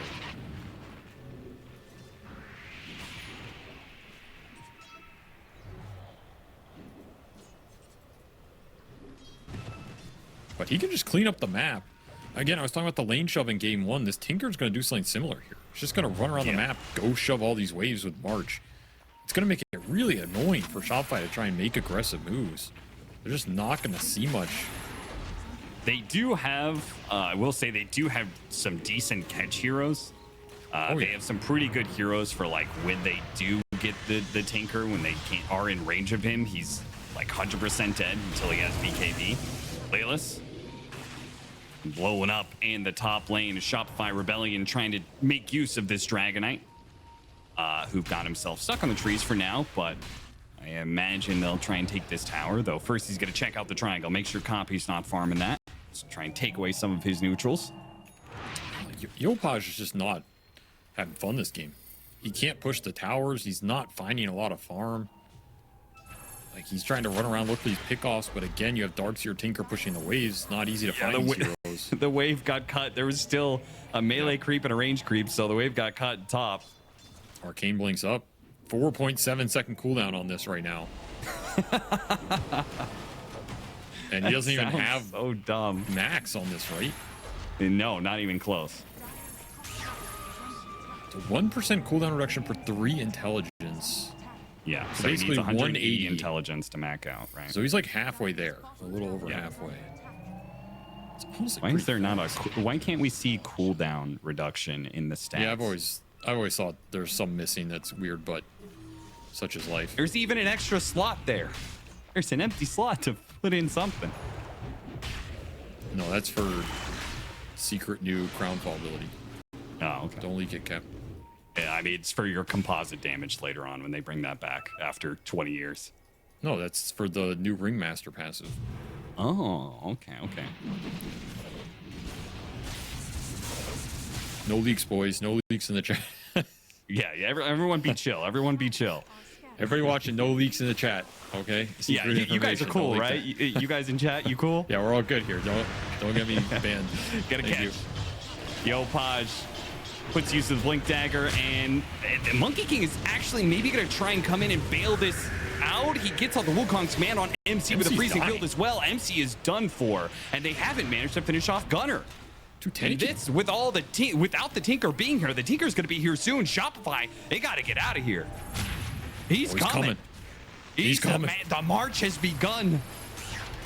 But he can just clean up the map. Again, I was talking about the lane shove in game 1. This Tinker's going to do something similar here. He's just going to run around the map, go shove all these waves with March. It's going to make it really annoying for Shopify to try and make aggressive moves. They're just not going to see much. They do have, I will say, they do have some decent catch heroes. They have some pretty good heroes for like when they do get the Tinker, when they are in range of him. He's like 100% dead until he has BKB. Laylas blowing up in the top lane. Shopify Rebellion trying to make use of this Dragonite, who got himself stuck on the trees for now, but I imagine they'll try and take this tower, though first he's going to check out the triangle, make sure Copy's not farming that. Just try and take away some of his neutrals. Yopaj is just not having fun this game. He can't push the towers. He's not finding a lot of farm. Like, he's trying to run around, look for these pickoffs, but again, you have Darkseer Tinker pushing the waves. Not easy to find these heroes. The wave got cut. There was still a melee creep and a range creep, so the wave got cut top. Arcane Blink's up. 4.7 second cooldown on this right now. And he doesn't even have so dumb max on this, right? No, not even close. It's a 1% cooldown reduction per 3 intelligence. Yeah, so so he basically needs 180 180 intelligence to max out, right? So he's like halfway there, a little over halfway. Why is there not a? Why can't we see cooldown reduction in the stats? Yeah, I've always thought there's some missing that's weird, but such is life. There's even an extra slot there. There's an empty slot to put in something. No, that's for secret new Crownfall ability. Oh, okay. Don't leak it, Cap. Yeah, I mean, it's for your composite damage later on when they bring that back after 20 years. No, that's for the new Ringmaster passive. Oh, okay, okay. No leaks, boys. No leaks in the chat. Yeah, everyone be chill. Everyone be chill. Everybody watching, no leaks in the chat, okay? Yeah, you guys are cool, right? You guys in chat, you cool? Yeah, we're all good here. Don't get me banned. Get a catch. Yopaj puts use of the Blink Dagger, and Monkey King is actually maybe going to try and come in and bail this out. He gets out the Wukong's command on MC with a freezing build as well. MC is done for, and they haven't managed to finish off Gunner. And this, with all the without the Tinker being here, the Tinker's going to be here soon. Shopify, they got to get out of here. He's coming. He's coming. The march has begun.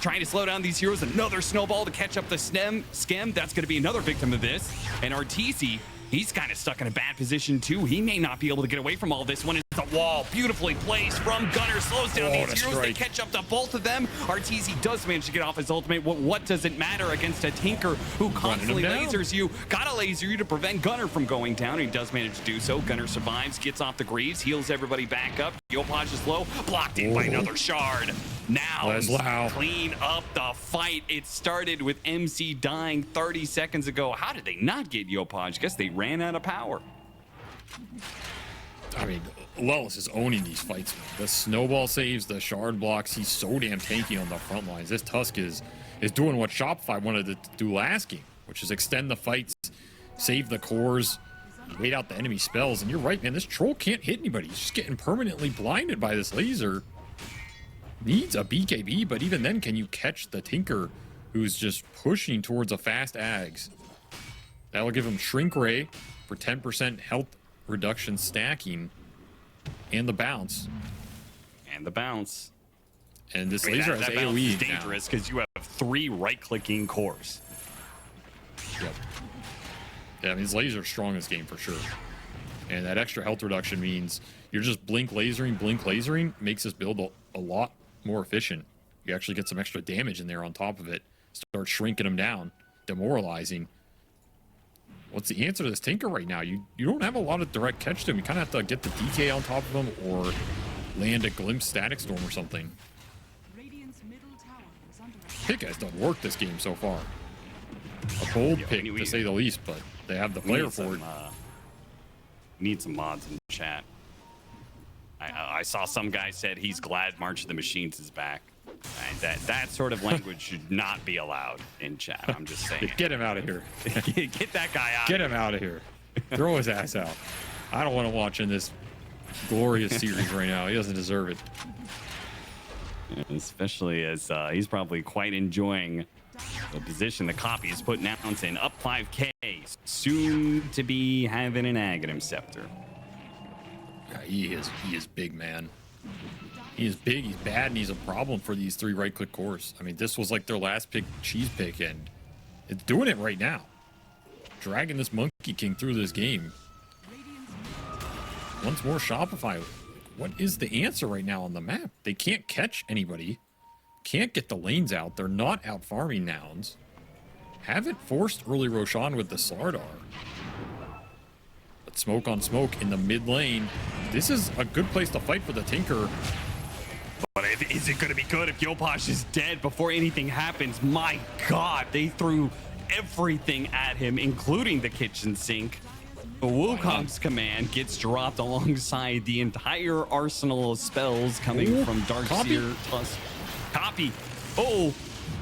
Trying to slow down these heroes. Another snowball to catch up the Skem. That's going to be another victim of this. And Arteezy, he's kind of stuck in a bad position too. He may not be able to get away from all this one. It's a wall beautifully placed from Gunner. Slows down these heroes. They catch up to both of them. Arteezy does manage to get off his ultimate. What does it matter against a Tinker who constantly lasers you? Gotta laser you to prevent Gunner from going down. He does manage to do so. Gunner survives, gets off the Greaves, heals everybody back up. Yopaj is low, blocked in by another shard. Now clean up the fight. It started with MC dying 30 seconds ago. How did they not get Yopaj? Guess they ran out of power. I mean, Lawless is owning these fights. The snowball saves, the shard blocks. He's so damn tanky on the front lines. This Tusk is doing what Shopify wanted to do last game, which is extend the fights, save the cores, wait out the enemy spells. And you're right, man. This troll can't hit anybody. He's just getting permanently blinded by this laser. Needs a BKB, but even then, can you catch the Tinker who's just pushing towards a fast Ags? That'll give him Shrink Ray for 10% health reduction stacking and the bounce. And the bounce. And this I mean, laser that has bounce AoE is dangerous because you have 3 right-clicking cores. Yep. Yeah, I mean, this laser's strong in this game for sure. And that extra health reduction means you're just blink lasering, makes this build a lot more efficient. You actually get some extra damage in there on top of it. Start shrinking them down, demoralizing. What's the answer to this Tinker right now? You don't have a lot of direct catch to him. You kind of have to get the DK on top of him or land a glimpse static storm or something. Radiant's middle tower is under Pick has done work this game so far. A bold pick, to say the least, but they have the player for it. Need some mods in chat. I saw some guy said he's glad March of the Machines is back. And that sort of language should not be allowed in chat. I'm just saying. Get him out of here. Get that guy out. Get him out of here. Throw his ass out. I don't want to watch in this glorious series right now. He doesn't deserve it. Especially as he's probably quite enjoying the position the copy is putting nouns in. Up 5K. Soon to be having an Aghanim Scepter. Yeah, he is big, man. He is big, he's bad, and he's a problem for these 3 right-click cores. I mean, this was like their last pick, cheese pick, and it's doing it right now. Dragging this Monkey King through this game. Once more Shopify. What is the answer right now on the map? They can't catch anybody. Can't get the lanes out. They're not out farming nouns. Haven't forced early Roshan with the Slardar. But smoke on smoke in the mid lane. This is a good place to fight for the Tinker. But is it going to be good if Yopash is dead before anything happens? My God, they threw everything at him, including the kitchen sink. Wukong's command gets dropped alongside the entire arsenal of spells coming from Darkseer plus Copy. Oh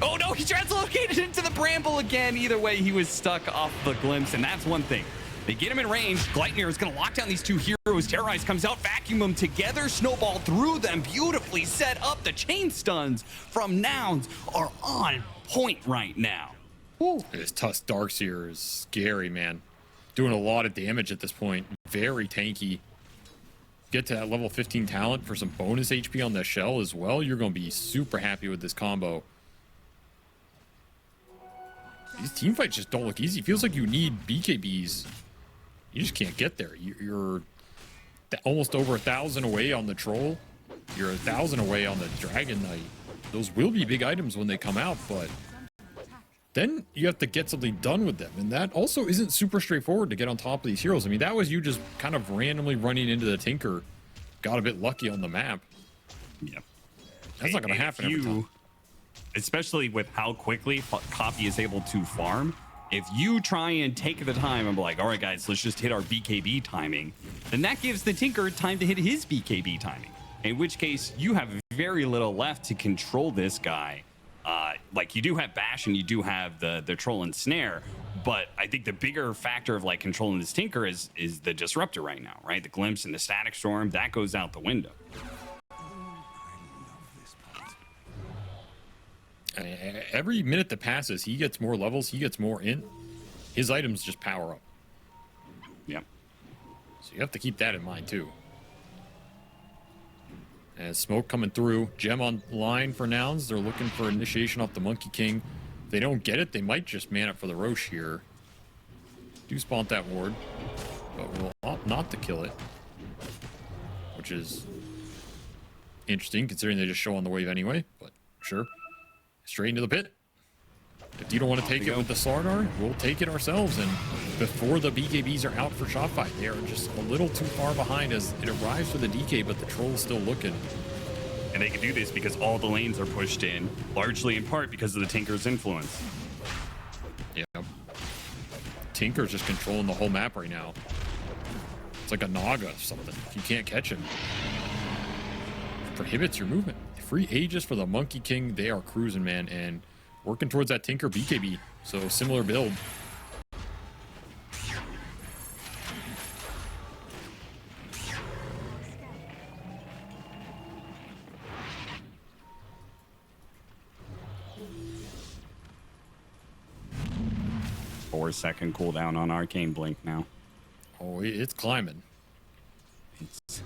no, he translocated into the bramble again. Either way, he was stuck off the glimpse, and that's one thing. They get him in range. Gleitnir is going to lock down these 2 heroes. Terrorize comes out, vacuum them together, snowball through them, beautifully set up. The chain stuns from nouns are on point right now. Woo. This Tusk Darkseer is scary, man. Doing a lot of damage at this point. Very tanky. Get to that level 15 talent for some bonus HP on the shell as well. You're going to be super happy with this combo. These team fights just don't look easy. It feels like you need BKBs. You just can't get there. You're almost over 1,000 away on the Troll. You're 1,000 away on the Dragon Knight. Those will be big items when they come out, but then you have to get something done with them. And that also isn't super straightforward to get on top of these heroes. I mean, that was you just kind of randomly running into the Tinker. Got a bit lucky on the map. Yeah. That's not going to happen every time. Especially with how quickly Copy is able to farm. If you try and take the time and be like, all right, guys, let's just hit our BKB timing, then that gives the Tinker time to hit his BKB timing. In which case, you have very little left to control this guy. Like, you do have Bash and you do have the Troll and Snare, but I think the bigger factor of, like, controlling this Tinker is the Disruptor right now, right? The Glimpse and the Static Storm, that goes out the window. Every minute that passes, he gets more levels, he gets more in. His items just power up. Yep. So you have to keep that in mind too. And smoke coming through. Gem on line for nouns. They're looking for initiation off the Monkey King. If they don't get it, they might just man up for the Roche here. Do spawn that ward, but we'll opt not to kill it. Which is interesting considering they just show on the wave anyway, but sure. Straight into the pit. If you don't want to take it with the Slardar, we'll take it ourselves. And before the BKBs are out for Shopify, they are just a little too far behind as it arrives for the DK, but the Troll's still looking. And they can do this because all the lanes are pushed in, largely in part because of the Tinker's influence. Yeah. Tinker's just controlling the whole map right now. It's like a Naga or something. If you can't catch him, it prohibits your movement. Free Aegis for the Monkey King. They are cruising, man, and working towards that Tinker BKB. So similar build. Four-second cooldown on Arcane Blink now. Oh, it's climbing. It's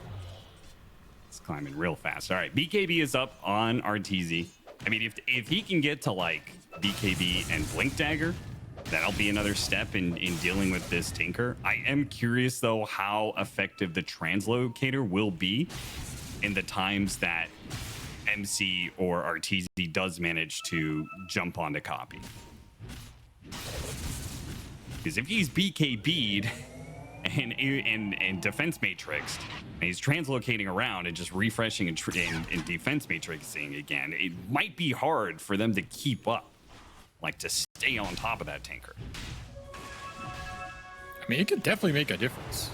climbing real fast. All right, BKB is up on RTZ. I mean, if he can get to like BKB and Blink Dagger, that'll be another step in dealing with this Tinker. I am curious though how effective the translocator will be in the times that MC or RTZ does manage to jump onto copy. Because if he's BKB'd and defense matrixed, and he's translocating around and just refreshing and defense matrixing again, it might be hard for them to keep up, like to stay on top of that Tinker. I mean, it could definitely make a difference.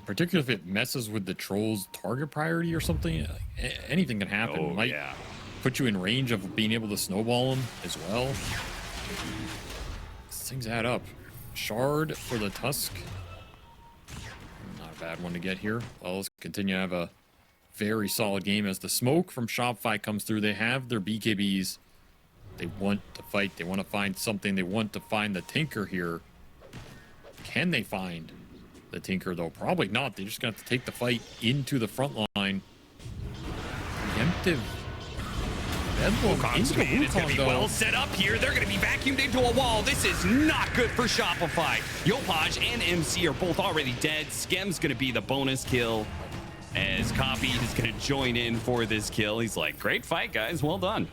Particularly if it messes with the troll's target priority or something. Like, anything can happen. Oh, Might yeah. put you in range of being able to snowball him as well. These things add up. Shard for the Tusk. Not a bad one to get here. Well, let's continue to have a very solid game as the smoke from Shopify comes through. They have their BKBs. They want to fight. They want to find something. They want to find the Tinker here. Can they find the Tinker, though? Probably not. They're just going to have to take the fight into the front line. Preemptive Bedlam into the Man, it's going to be Wukong, well though. set up here. They're going to be vacuumed into a wall. This is not good for Shopify. Yopaj and MC are both already dead. Skem's going to be the bonus kill as Copy is going to join in for this kill. He's like, great fight, guys. Well done.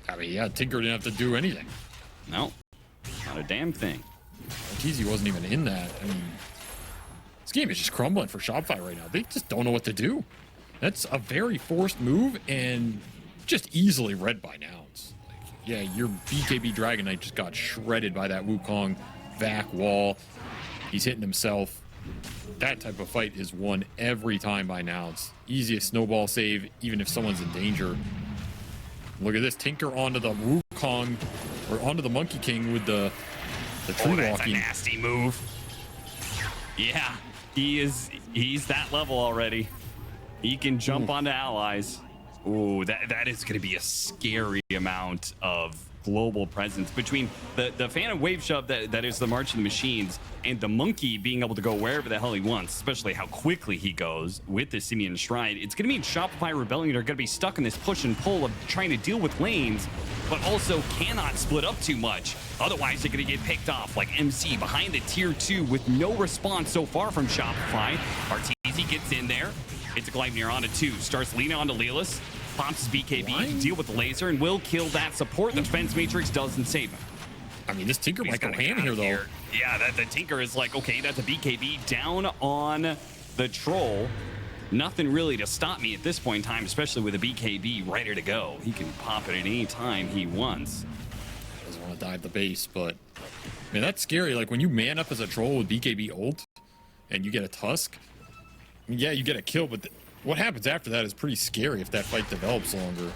I mean, yeah, Tinker didn't have to do anything. No, not a damn thing. Arteezy wasn't even in that. I mean, this game is just crumbling for Shopify right now. They just don't know what to do. That's a very forced move and just easily read by nouns. Like, yeah, your BKB Dragon Knight just got shredded by that Wukong vac wall. He's hitting himself. That type of fight is won every time by nouns. Easiest snowball save, even if someone's in danger. Look at this, Tinker onto the Wukong, or onto the Monkey King with the tree That's a walking. nasty move. Yeah, he's that level already. He can jump onto allies. Ooh, that is going to be a scary amount of global presence between the Phantom Wave Shove that is the March of the Machines and the Monkey being able to go wherever the hell he wants, especially how quickly he goes with the Simian Stride. It's going to mean Shopify Rebellion are going to be stuck in this push and pull of trying to deal with lanes, but also cannot split up too much. Otherwise, they're going to get picked off like MC behind the tier 2 with no response so far from Shopify. Arteezy gets in there. It's a Gleipnir onto 2. Starts leaning onto Lelis. Pops his BKB to deal with the laser and will kill that support. The defense matrix doesn't save him. I mean, this Tinker He's might go gonna hand get here, out though. of Yeah, the Tinker is like, okay, that's a BKB down on the Troll. Nothing really to stop me at this point in time, especially with a BKB ready to go. He can pop it at any time he wants. Doesn't want to dive the base, but man, that's scary. Like when you man up as a Troll with BKB ult and you get a Tusk, I mean, yeah, you get a kill, but what happens after that is pretty scary if that fight develops longer.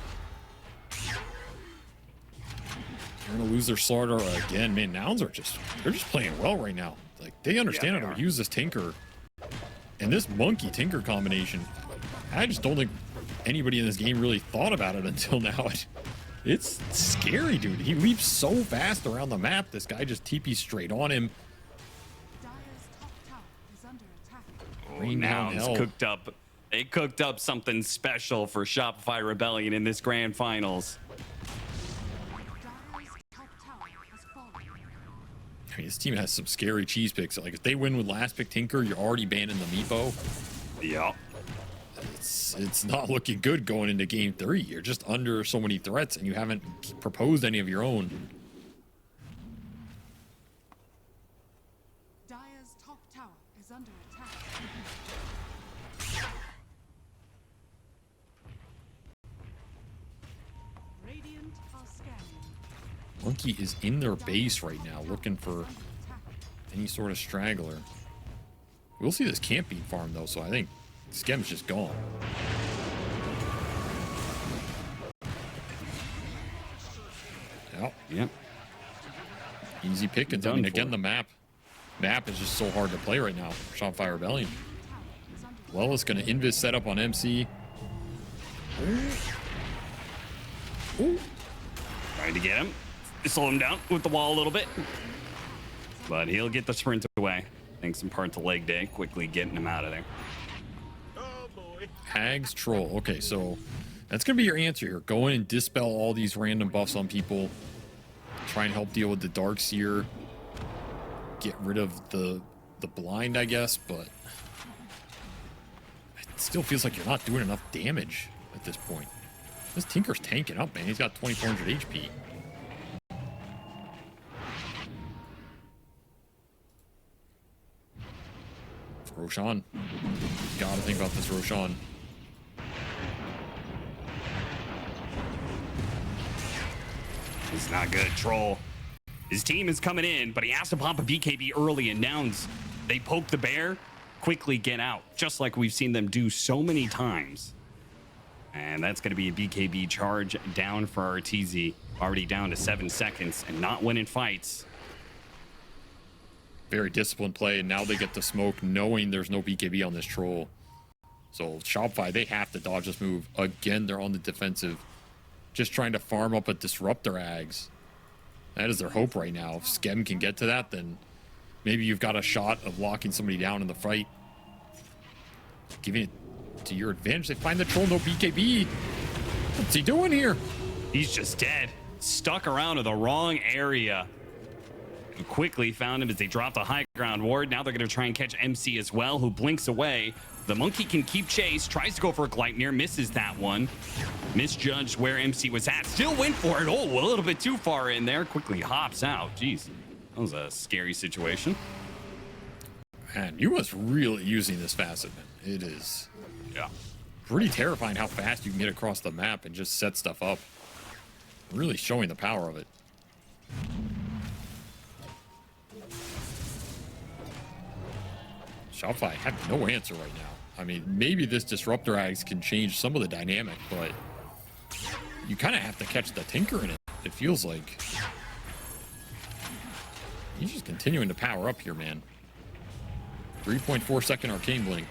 They're gonna lose their Slardar again. Man, nouns are they're just playing well right now. Like they understand how to use this Tinker. And this Monkey Tinker combination, I just don't think anybody in this game really thought about it until now. It's scary, dude. He leaps so fast around the map. This guy just TPs straight on him. Dire's top tower is under attack. Rain down Nouns hell. cooked up. They cooked up something special for Shopify Rebellion in this grand finals. Dire's top tower has fallen. I mean, this team has some scary cheese picks. Like, if they win with last pick Tinker, you're already banning the Meepo. Yeah. It's not looking good going into game 3. You're just under so many threats, and you haven't proposed any of your own. Dire's top tower is under attack. Radiant are scanning. Monkey is in their base right now, looking for Attack. any sort of straggler. We'll see this camp being farmed, though, so I think Skem's just gone. Yep. Yep. Easy pickings. I Done mean, for. again, the map is just so hard to play right now for Shopify Rebellion. Is under Well, it's going to invis setup on MC. Ooh. Trying to get him. Slow him down with the wall a little bit. But he'll get the sprint away. Thanks in part to leg day. Quickly getting him out of there. Hags Troll. Okay, so that's going to be your answer here. Go in and dispel all these random buffs on people. Try and help deal with the Darkseer. Get rid of the blind, I guess, but it still feels like you're not doing enough damage at this point. This Tinker's tanking up, man. He's got 2400 HP. Roshan. Gotta think about this Roshan. It's not good. Troll. His team is coming in, but he has to pop a BKB early, and Nouns, they poke the bear, quickly get out, just like we've seen them do so many times. And that's going to be a BKB charge down for Arteezy. Already down to 7 seconds and not winning fights. Very disciplined play, and now they get the smoke knowing there's no BKB on this troll. So Shopify, they have to dodge this move. Again, they're on the defensive. Just trying to farm up a Disruptor Ags. That is their hope right now. If Skem can get to that, then maybe you've got a shot of locking somebody down in the fight. Giving it to your advantage. They find the troll, no BKB. What's he doing here? He's just dead. Stuck around in the wrong area. Quickly found him as they dropped a high ground ward. Now they're going to try and catch MC as well, who blinks away. The monkey can keep chase, tries to go for a Gleipnir, misses that one. Misjudged where MC was at, still went for it. Oh, a little bit too far in there. Quickly hops out. Jeez, that was a scary situation. Man, you was really using this facet, man. It is pretty terrifying how fast you can get across the map and just set stuff up. Really showing the power of it. Shopify have no answer right now. I mean, maybe this Disruptor Ags can change some of the dynamic, but you kind of have to catch the Tinker in it, it feels like. He's just continuing to power up here, man. 3.4 second Arcane Blink.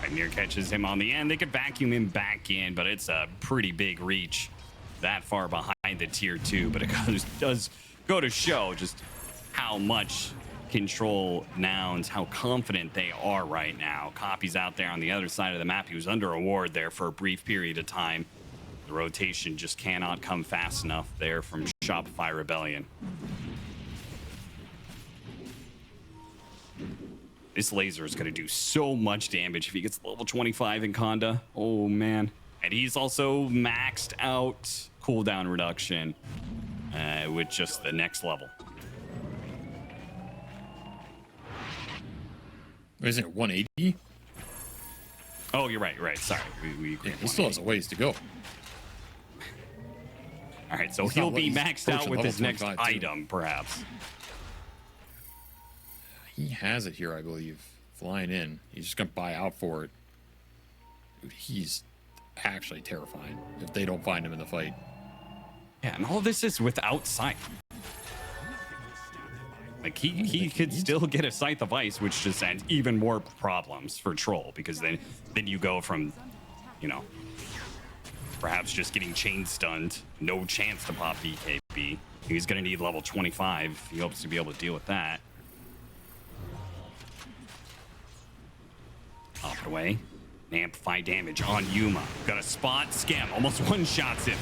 Near catches him on the end. They could vacuum him back in, but it's a pretty big reach that far behind the tier 2. But it does go to show just how much control Nouns, how confident they are right now. Copy's out there on the other side of the map. He was under a ward there for a brief period of time. The rotation just cannot come fast enough there from Shopify Rebellion. This laser is going to do so much damage if he gets level 25 in Conda. Oh, man. And he's also maxed out cooldown reduction with just the next level. Isn't it 180? Oh, you're right. Sorry. We Yeah, he still has a ways to go. All right, so he'll be maxed out with his next item, perhaps. He has it here, I believe. Flying in. He's just going to buy out for it. Dude, he's actually terrifying if they don't find him in the fight. Yeah, and all this is without sight. Like, he could still get a Scythe of Ice, which just adds even more problems for Troll, because then you go from, you know, perhaps just getting chain stunned, no chance to pop BKB. He's going to need level 25. He hopes to be able to deal with that. Pop it away. Amplify damage on Yuma. Got a spot. Skem almost one-shots him.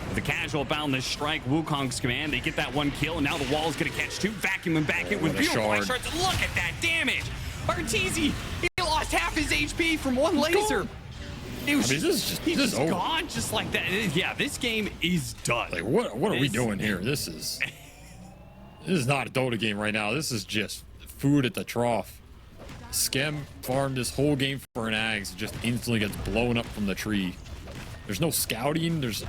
With a casual boundless strike, Wukong's command. They get that one kill, and now the wall's going to catch two. Vacuum him back in with beautiful ice shards. Look at that damage. Arteezy, he lost half his HP from one laser. He's gone just like that. Yeah, this game is done. Like, what are we doing here? This is not a Dota game right now. This is just food at the trough. Skem farmed this whole game for an Ags, just instantly gets blown up from the tree. There's no scouting. There's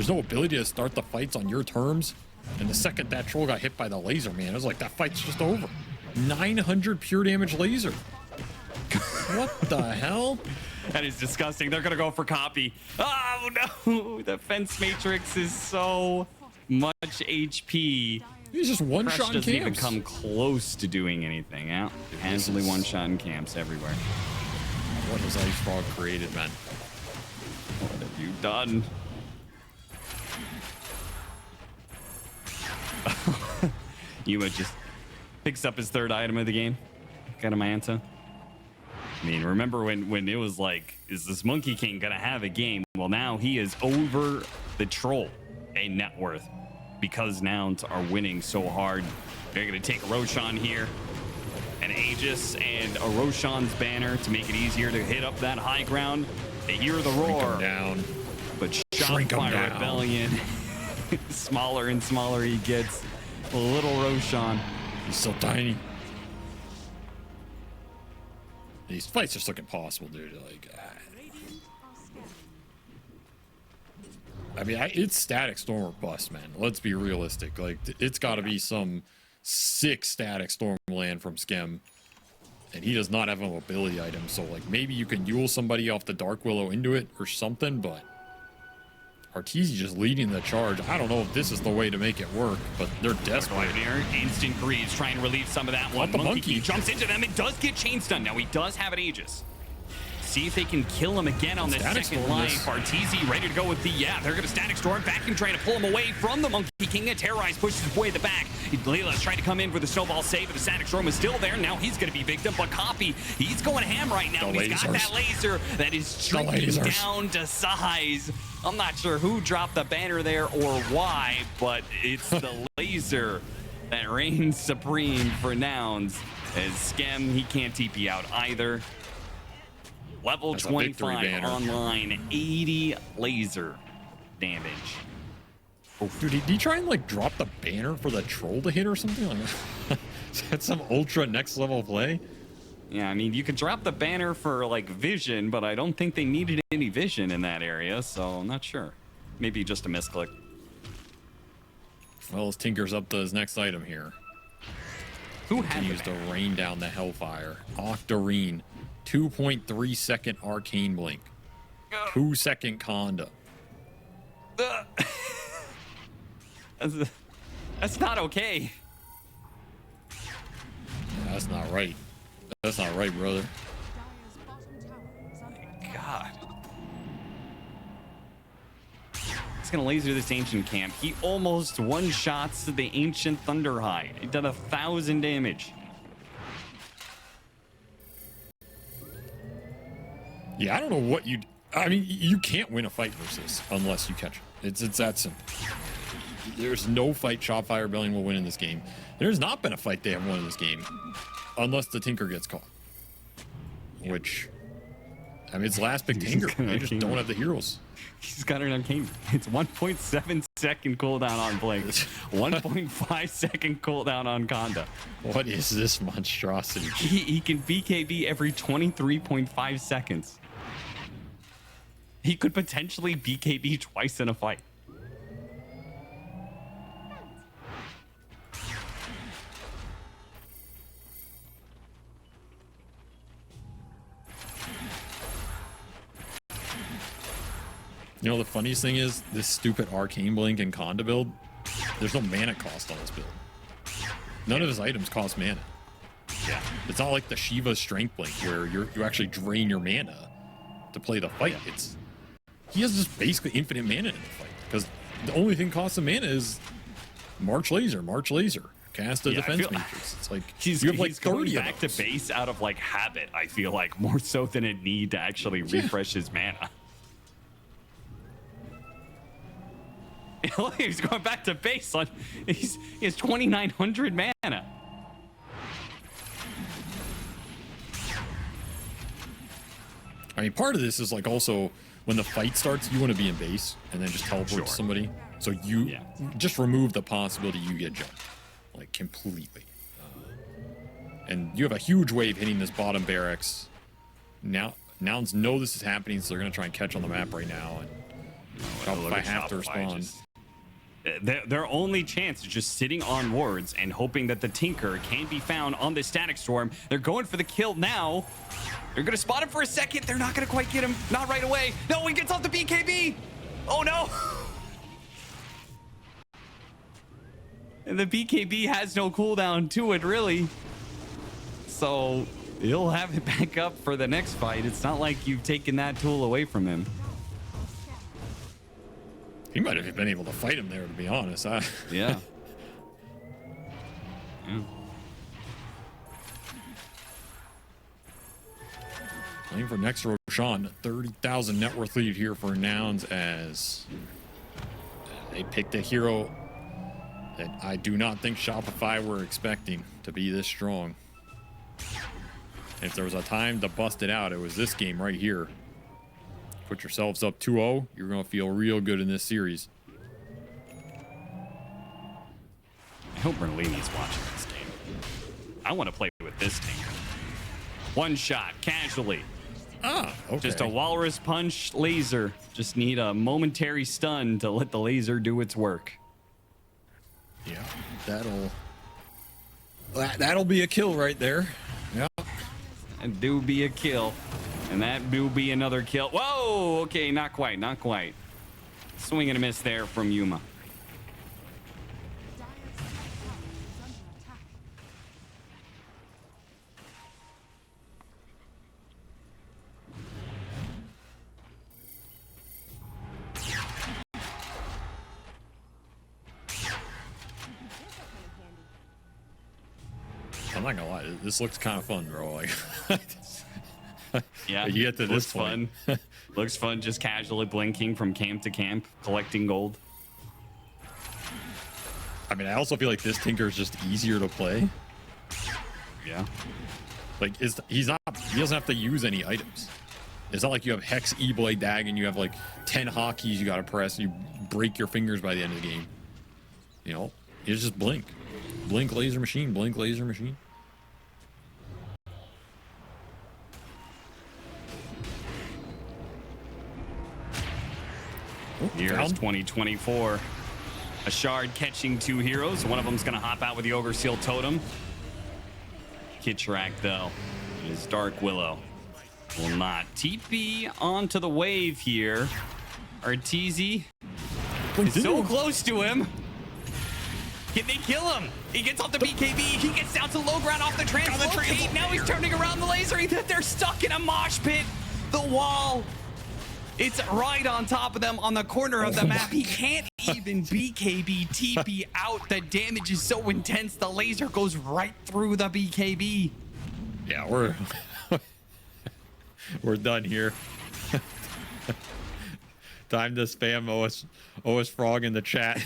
no ability to start the fights on your terms. And the second that troll got hit by the laser, man, it was like, that fight's just over. 900 pure damage laser. What the hell? That is disgusting. They're going to go for copy. Oh, no. The fence matrix is so much HP. He's just one-shot in camps. Doesn't even come close to doing anything. Yeah, casually one-shot in camps everywhere. What has Ice Frog created, man? What have you done? Yuma just picks up his third item of the game. Got a Manta. I mean, remember when it was like, is this Monkey King gonna have a game? Well, now he is over the troll in net worth because nouns are winning so hard. They're gonna take Roshan here, an Aegis and a Roshan's banner to make it easier to hit up that high ground. They hear the roar down, but Shopify Rebellion, smaller and smaller he gets. Little Roshan. He's so tiny. These fights just look impossible, dude. Like, I mean, it's static storm or bust, man. Let's be realistic. Like, it's got to be some sick static storm land from Skem, and he does not have a mobility item. So, like, maybe you can Yule somebody off the Dark Willow into it or something, but Arteezy just leading the charge. I don't know if this is the way to make it work, but they're desperate. Here, instant grease, trying to relieve some of that one. The monkey jumps into them. It does get chain stun. Now he does have an Aegis. See if they can kill him again on the second life. Arteezy ready to go with the, they're going to static storm. Vacuum trying to pull him away from the Monkey King. A Terrorize pushes his way at the back. Leila's trying to come in for the snowball save, but the static storm is still there. Now he's going to be victim, but Copy, he's going ham right now. He's got that laser that is shrinking down to size. I'm not sure who dropped the banner there or why, but it's the laser that reigns supreme for nouns. As Skem, he can't TP out either. Level 25 online, 80 laser damage. Oh, dude, did he try and like drop the banner for the troll to hit or something? Like, is that some ultra next level play? Yeah, I mean, you can drop the banner for like vision, but I don't think they needed any vision in that area, so I'm not sure. Maybe just a misclick. Well, his Tinker's up to his next item here. Who continues to rain down the hellfire? Octarine, 2.3 second arcane blink, 2 second conda. That's not okay. That's not right. That's not right, brother. God. He's gonna laser this ancient camp. He almost one-shots the ancient Thunderhide. He did 1,000 damage. Yeah, I don't know what you... I mean, you can't win a fight versus unless you catch it. It's that simple. There's no fight Shopify Rebellion will win in this game. There's not been a fight they have won in this game unless the Tinker gets caught. Which, I mean, it's last big Tinker. They just don't have the heroes. He's got an uncanny. It's 1.7 second cooldown on Blake. 1.5 second cooldown on Conda. What is this monstrosity? He can BKB every 23.5 seconds. He could potentially BKB twice in a fight. You know, the funniest thing is this stupid Arcane Blink and Conda build, there's no mana cost on this build. None of his items cost mana. Yeah. It's not like the Shiva Strength Blink where you actually drain your mana to play the fight. Yeah. He has just basically infinite mana in the fight because the only thing costing mana is March Laser, cast a defense matrix. It's like you have like 30 back to base out of like habit. I feel like more so than a need to actually refresh his mana. He's going back to base on. He has 2,900 mana. I mean, part of this is like also when the fight starts, you want to be in base and then just teleport to somebody. So you just remove the possibility you get jumped, like completely. And you have a huge wave hitting this bottom barracks. Now, nouns know this is happening, so they're going to try and catch on the map right now. And Shopify have to respond. Their only chance is just sitting on wards and hoping that the Tinker can be found on the Static Storm. They're going for the kill now. They're going to spot him for a second. They're not going to quite get him. Not right away. No, he gets off the BKB. Oh, no. And the BKB has no cooldown to it, really. So he'll have it back up for the next fight. It's not like you've taken that tool away from him. He might have been able to fight him there, to be honest. Yeah. Yeah. Playing for next row, Sean. 30,000 net worth lead here for Nouns as they picked a hero that I do not think Shopify were expecting to be this strong. If there was a time to bust it out, it was this game right here. Put yourselves up 2-0, you're going to feel real good in this series. I hope Merlini's watching this game. I want to play with this team. One shot, casually. Ah, okay. Just a walrus punch laser. Just need a momentary stun to let the laser do its work. Yeah, that'll be a kill right there. Yeah. And do be a kill. And that do be another kill. Whoa! Okay, not quite, not quite. Swing and a miss there from Yuma. Dire's top tower is under attack. I'm not gonna lie, this looks kind of fun, bro. Like, Yeah, you get to looks this point. fun. Looks fun, just casually blinking from camp to camp, collecting gold. I mean, I also feel like this Tinker is just easier to play. Yeah. Like, he doesn't have to use any items. It's not like you have Hex, E-Blade, Dag, and you have like 10 hotkeys you gotta press, and you break your fingers by the end of the game. You know, you just blink. Blink, laser machine, blink, laser machine. Year Down. is 2024. A shard catching two heroes. One of them's going to hop out with the Overseal Totem. Kitrak, though, is Dark Willow. Will not. TP onto the wave here. Arteezy is so close to him. Can they kill him? He gets off the BKB. He gets down to low ground off the translocate. Now he's turning around the laser. They're stuck in a mosh pit. The wall. It's right on top of them on the corner of the map. He can't even BKB TP out. The damage is so intense. The laser goes right through the BKB. Yeah, we're done here. Time to spam OS Frog in the chat.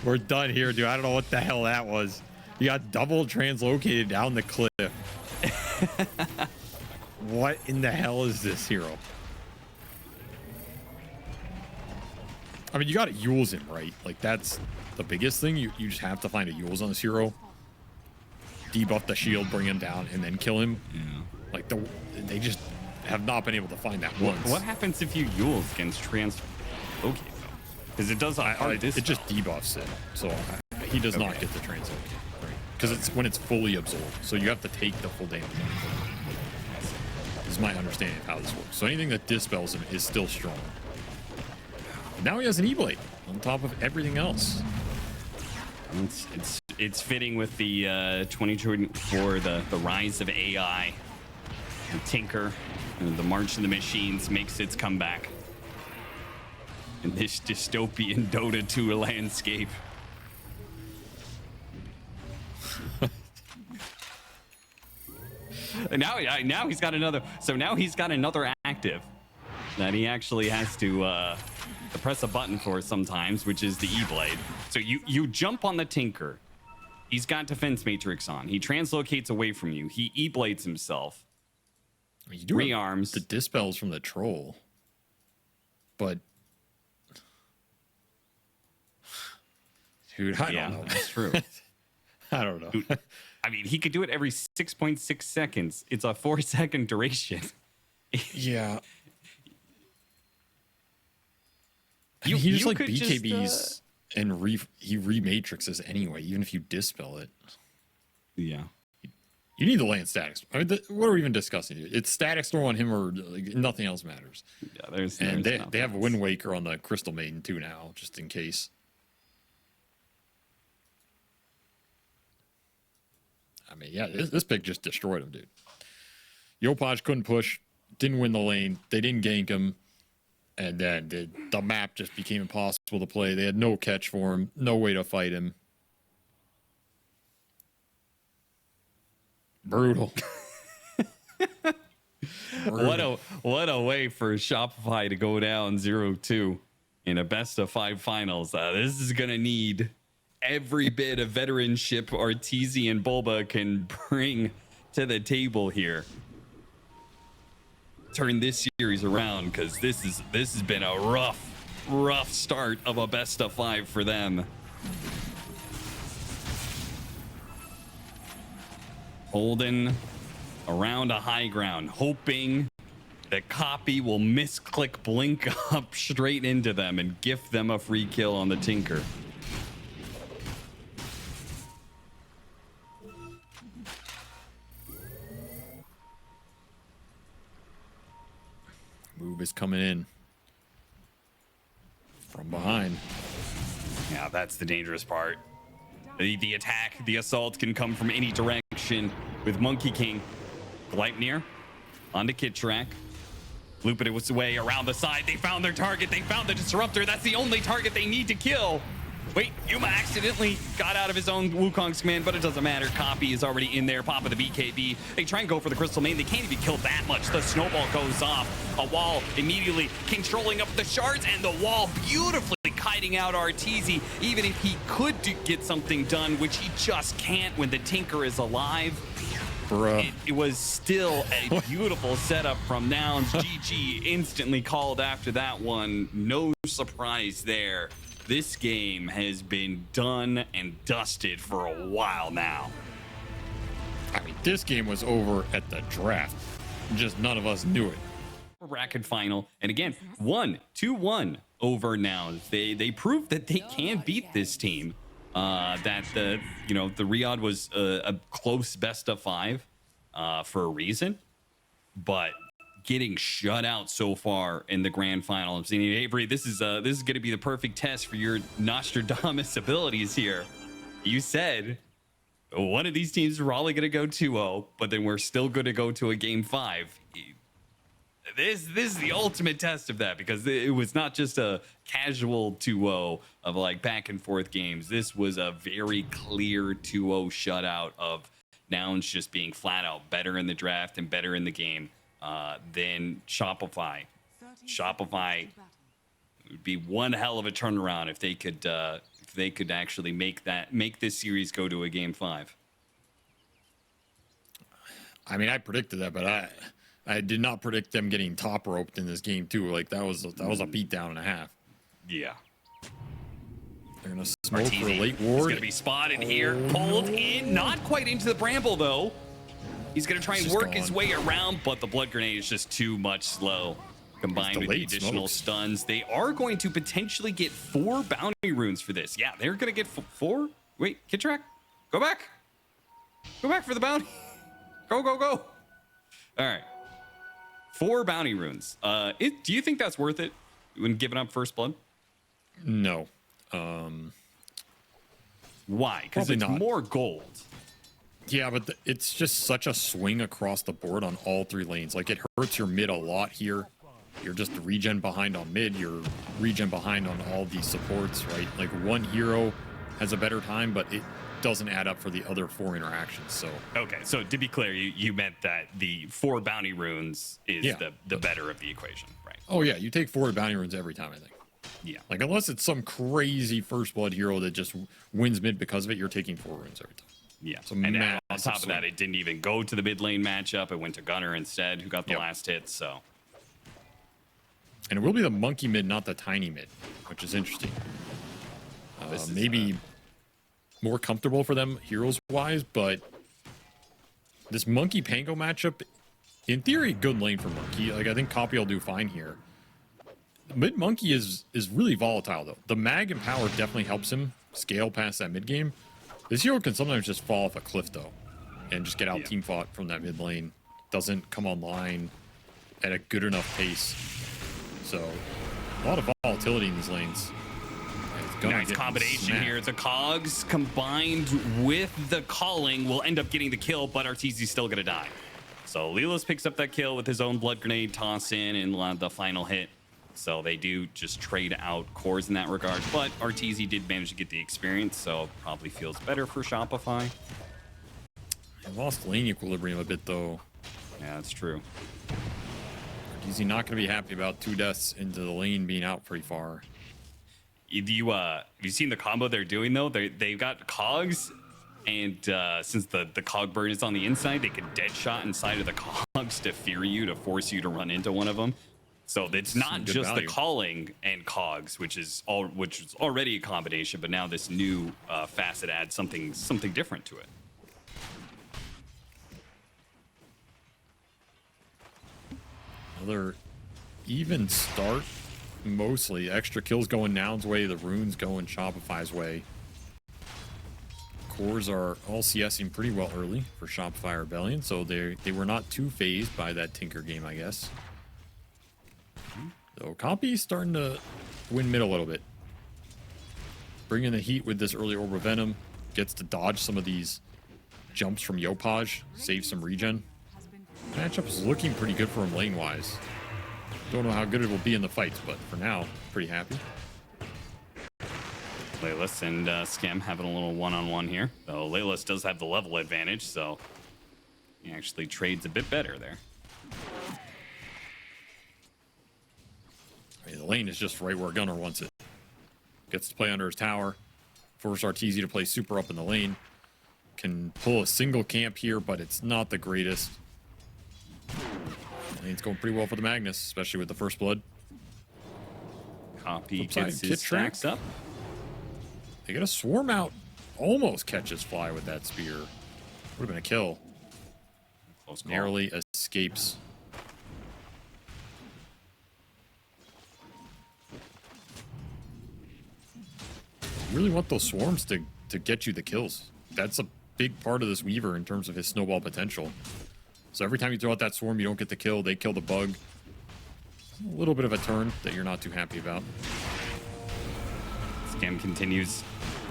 We're done here, dude. I don't know what the hell that was. You got double translocated down the cliff. What in the hell is this hero? I mean, you got to Yules him, right? Like, that's the biggest thing. You just have to find a Yules on this hero, debuff the shield, bring him down, and then kill him. Yeah. Like, they just have not been able to find that once. What happens if you Yules against translocate though? Because it does a hard it just debuffs it, so he does not get the translocate, right? Because it's when it's fully absorbed, so you have to take the full damage. This is my understanding of how this works. So anything that dispels him is still strong. Now he has an E-Blade on top of everything else. It's fitting with the 2024, the rise of AI. And Tinker, and the March of the Machines makes its comeback in this dystopian Dota 2 landscape. And now he's got another. So now he's got another active that he actually has to press a button for sometimes, which is the E-Blade. So you jump on the Tinker. He's got Defense Matrix on. He translocates away from you. He E-Blades himself. You do Rearms. the dispels from the troll, but dude, I don't know. That's true. I don't know. Dude, I mean, he could do it every 6.6 seconds. It's a 4-second duration. Yeah. You he just like could BKBs and he rematrixes anyway, even if you dispel it. Yeah. You need the land statics. I mean, what are we even discussing here? It's static store on him or like, nothing else matters. Yeah, there's They have a Wind Waker on the Crystal Maiden too now, just in case. I mean, yeah, this pick just destroyed him, dude. Yopaj couldn't push, didn't win the lane, they didn't gank him, and then the map just became impossible to play. They had no catch for him, no way to fight him. Brutal. What a way for Shopify to go down 0-2 in a best of 5 finals. This is gonna need every bit of veteranship Arteezy and Bulba can bring to the table here. Turn this series around, because this has been a rough start of a best of 5 for them. Holding around a high ground, hoping that Copy will misclick Blink up straight into them and gift them a free kill on the Tinker. Move is coming in from behind. Yeah, that's the dangerous part. The attack, the assault can come from any direction with Monkey King. Gleipnir onto Kitrak. Looping it way around the side. They found their target. They found the disruptor. That's the only target they need to kill. Wait, Yuma accidentally got out of his own Wukong's command, but it doesn't matter. Copy is already in there. Pop of the BKB. They try and go for the Crystal Main. They can't even kill that much. The snowball goes off. A wall immediately controlling up the shards, and the wall beautifully kiting out Arteezy. Even if he could get something done, which he just can't when the Tinker is alive. It was still a beautiful setup from Nouns. GG instantly called after that one. No surprise there. This game has been done and dusted for a while now. I mean, this game was over at the draft. Just none of us knew it. Bracket final, and again, 2-1 over Nouns. They proved that they can beat this team. That the Riyadh was a close best of 5 for a reason, but getting shut out so far in the grand final. I'm saying, Avery, this is going to be the perfect test for your Nostradamus abilities here. You said one of these teams is probably going to go 2-0, but then we're still going to go to a game 5. This is the ultimate test of that, because it was not just a casual 2-0 of like back and forth games. This was a very clear 2-0 shutout of Nouns just being flat out better in the draft and better in the game than Shopify. Shopify would be one hell of a turnaround if they could actually make this series go to a game 5. I mean, I predicted that, but I did not predict them getting top roped in this game too. Like that was a beatdown and a half. Yeah. They're gonna smoke Arteezy for a late ward. He's gonna be spotted here, pulled in, not quite into the bramble though. He's gonna try and work his way around, but the blood grenade is just too much slow. Combined with the additional stuns, they are going to potentially get 4 bounty runes for this. Yeah, they're gonna get 4. Wait, Kitrak, go back. Go back for the bounty. Go. All right. 4 bounty runes. Do you think that's worth it when giving up first blood? No. Why? Because it's more gold. Yeah, but it's just such a swing across the board on all 3 lanes. Like it hurts your mid a lot here. You're just regen behind on mid. You're regen behind on all these supports, right? Like one hero has a better time, but it doesn't add up for the other 4 interactions. So okay, so to be clear, you meant that the 4 bounty runes is the better of the equation, right? Oh yeah, you take 4 bounty runes every time, I think. Yeah. Like unless it's some crazy first blood hero that just wins mid because of it, you're taking 4 runes every time. Yeah. So and on top of that, it didn't even go to the mid lane matchup. It went to Gunner instead, who got the last hit. So. And it will be the monkey mid, not the tiny mid, which is interesting. Maybe more comfortable for them heroes wise, but this monkey Pango matchup, in theory, good lane for monkey. Like I think Copy will do fine here. Mid monkey is really volatile though. The mag and power definitely helps him scale past that mid game. This hero can sometimes just fall off a cliff though, and just get out team fought from that mid lane. Doesn't come online at a good enough pace. So a lot of volatility in these lanes. Nice combination here. The cogs combined with the calling will end up getting the kill, but Arteezy's still gonna die. So Lelis picks up that kill with his own blood grenade toss in and the final hit. So they do just trade out cores in that regard, but Arteezy did manage to get the experience, so probably feels better for Shopify. I lost lane equilibrium a bit, though. Yeah, that's true. Is he not going to be happy about 2 deaths into the lane being out pretty far? Have you seen the combo they're doing though? They've got cogs, and since the cog bird is on the inside, they can dead shot inside of the cogs to fear you, to force you to run into one of them. So it's not just the calling and cogs, which is already a combination, but now this new facet adds something different to it. Another even start. Mostly extra kills going Noun's way, the runes going Shopify's way. Cores are all CSing pretty well early for Shopify Rebellion, so they were not too phased by that Tinker game, I guess. So Compy's starting to win mid a little bit. Bringing the heat with this early Orb of Venom. Gets to dodge some of these jumps from Yopaj, save some regen. Matchup is looking pretty good for him lane-wise. Don't know how good it will be in the fights, but for now, pretty happy. Laylas and Skem having a little one-on-one here. Though Laylas does have the level advantage, so he actually trades a bit better there. I mean, the lane is just right where Gunnar wants it. Gets to play under his tower. Force Arteezy to play super up in the lane. Can pull a single camp here, but it's not the greatest. Lane's going pretty well for the Magnus, especially with the first blood. Copy gets his stacks up. They get a swarm out. Almost catches Fly with that spear. Would have been a kill. Narrowly escapes. You really want those swarms to get you the kills. That's a big part of this Weaver in terms of his snowball potential. So every time you throw out that swarm, you don't get the kill. They kill the bug. A little bit of a turn that you're not too happy about. Skem continues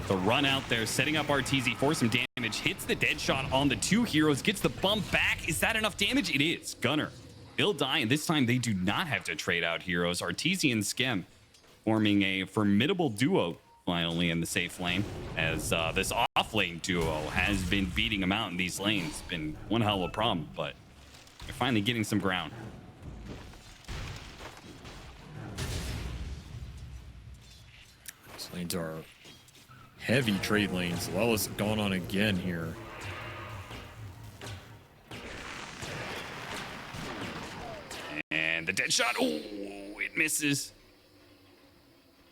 the run out there, setting up Arteezy for some damage. Hits the dead shot on the 2 heroes. Gets the bump back. Is that enough damage? It is. Gunnar. He'll die, and this time they do not have to trade out heroes. Arteezy and Skem forming a formidable duo finally in the safe lane, as this off lane duo has been beating them out in these lanes. Been one hell of a problem, but they're finally getting some ground. These lanes are heavy trade lanes. Lelis gone on again here. And the dead shot. Oh, it misses.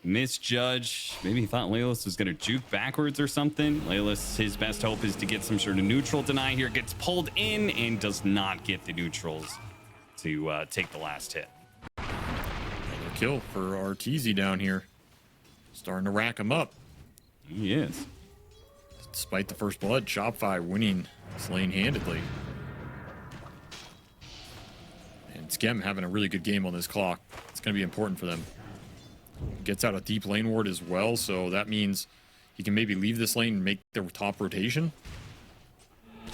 Misjudge. Maybe he thought Laylas was going to juke backwards or something. Laylas, his best hope is to get some sort of neutral deny here. Gets pulled in and does not get the neutrals to take the last hit. Another kill for Arteezy down here. Starting to rack him up. He is. Despite the first blood, Shopify winning this lane handedly. And Skem having a really good game on this clock. It's going to be important for them. Gets out a deep lane ward as well, so that means he can maybe leave this lane and make their top rotation.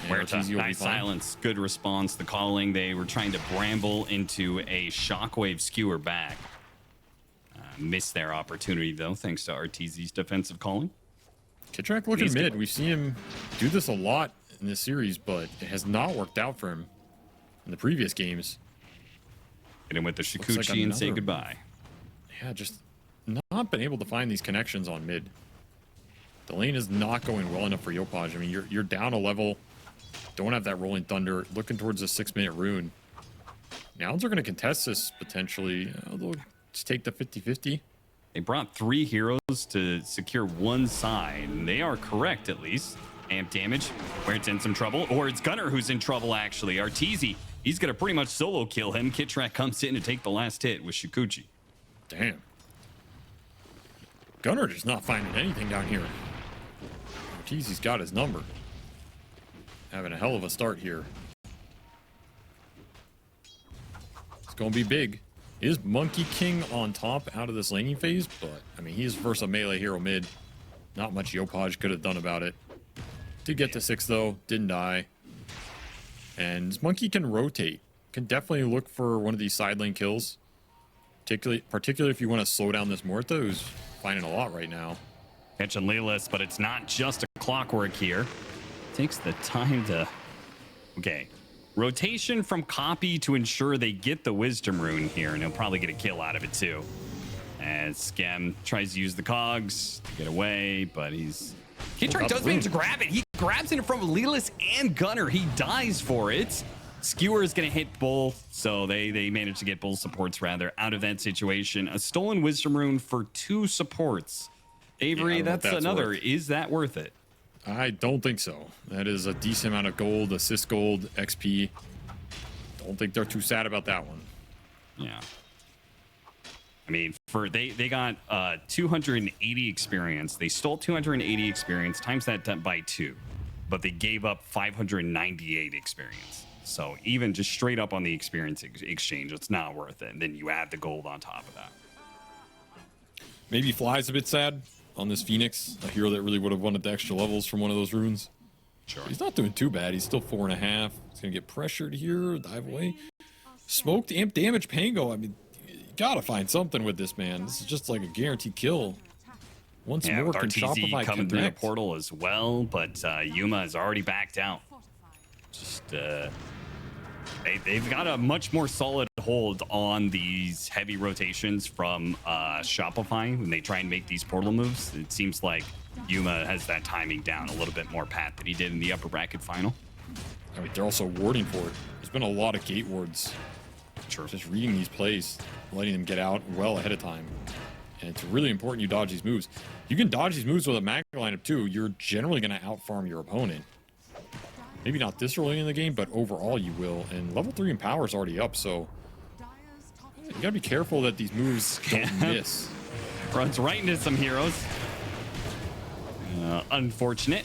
Nice silence, good response. The calling, they were trying to bramble into a shockwave skewer back. Missed their opportunity though, thanks to Arteezy's defensive calling. Kitrak looking mid. We've seen him do this a lot in this series, but it has not worked out for him in the previous games. Hit him with the Shikuchi and say goodbye. Yeah, just not been able to find these connections on mid. The lane is not going well enough for Yopaj. I mean, you're down a level. Don't have that Rolling Thunder. Looking towards a 6-minute rune. Nouns are going to contest this potentially. They'll just take the 50-50. They brought 3 heroes to secure one side, and they are correct at least. Amp damage, where it's in some trouble, or it's Gunnar who's in trouble actually. Arteezy, he's going to pretty much solo kill him. Kitrak comes in to take the last hit with Shikuchi. Damn. Gunnar just not finding anything down here. Arteezy's got his number. Having a hell of a start here. It's going to be big. Is Monkey King on top out of this laning phase? But, I mean, he's versus a melee hero mid. Not much Yopaj could have done about it. Did get to 6, though. Didn't die. And Monkey can rotate. Can definitely look for one of these side lane kills. Particularly if you want to slow down this Morta, who's finding a lot right now. Catching Laylas, but it's not just a clockwork here. Takes the time to Okay. Rotation from copy to ensure they get the wisdom rune here, and he'll probably get a kill out of it too. As Scam tries to use the cogs to get away, but K-Track does manage to grab it. He grabs it from Lelis and Gunner. He dies for it. Skewer is going to hit both, so they manage to get both supports rather out of that situation. A stolen wisdom rune for 2 supports. Avery, that's another. Worth. Is that worth it? I don't think so. That is a decent amount of gold, assist gold, XP. Don't think they're too sad about that one. Yeah. I mean, they got 280 experience. They stole 280 experience, times that by 2. But they gave up 598 experience. So even just straight up on the experience exchange, it's not worth it. And then you add the gold on top of that. Maybe Fly's a bit sad on this Phoenix, a hero that really would have wanted the extra levels from one of those runes. Sure. He's not doing too bad. He's still 4.5. He's going to get pressured here, dive away. Smoked amp damage Pango. I mean, you got to find something with this, man. This is just like a guaranteed kill. Once more, can Shopify coming connect? Through the portal as well, but Yuma is already backed out. Just they've got a much more solid hold on these heavy rotations from Shopify when they try and make these portal moves. It seems like Yuma has that timing down a little bit more pat than he did in the upper bracket final. I mean, they're also warding for it. There's been a lot of gate wards. Sure. Just reading these plays, letting them get out well ahead of time. And it's really important you dodge these moves. You can dodge these moves with a mag lineup too. You're generally going to out-farm your opponent. Maybe not this early in the game, but overall you will. And level 3 in power is already up, so you gotta be careful that these moves don't miss. Runs right into some heroes. Unfortunate.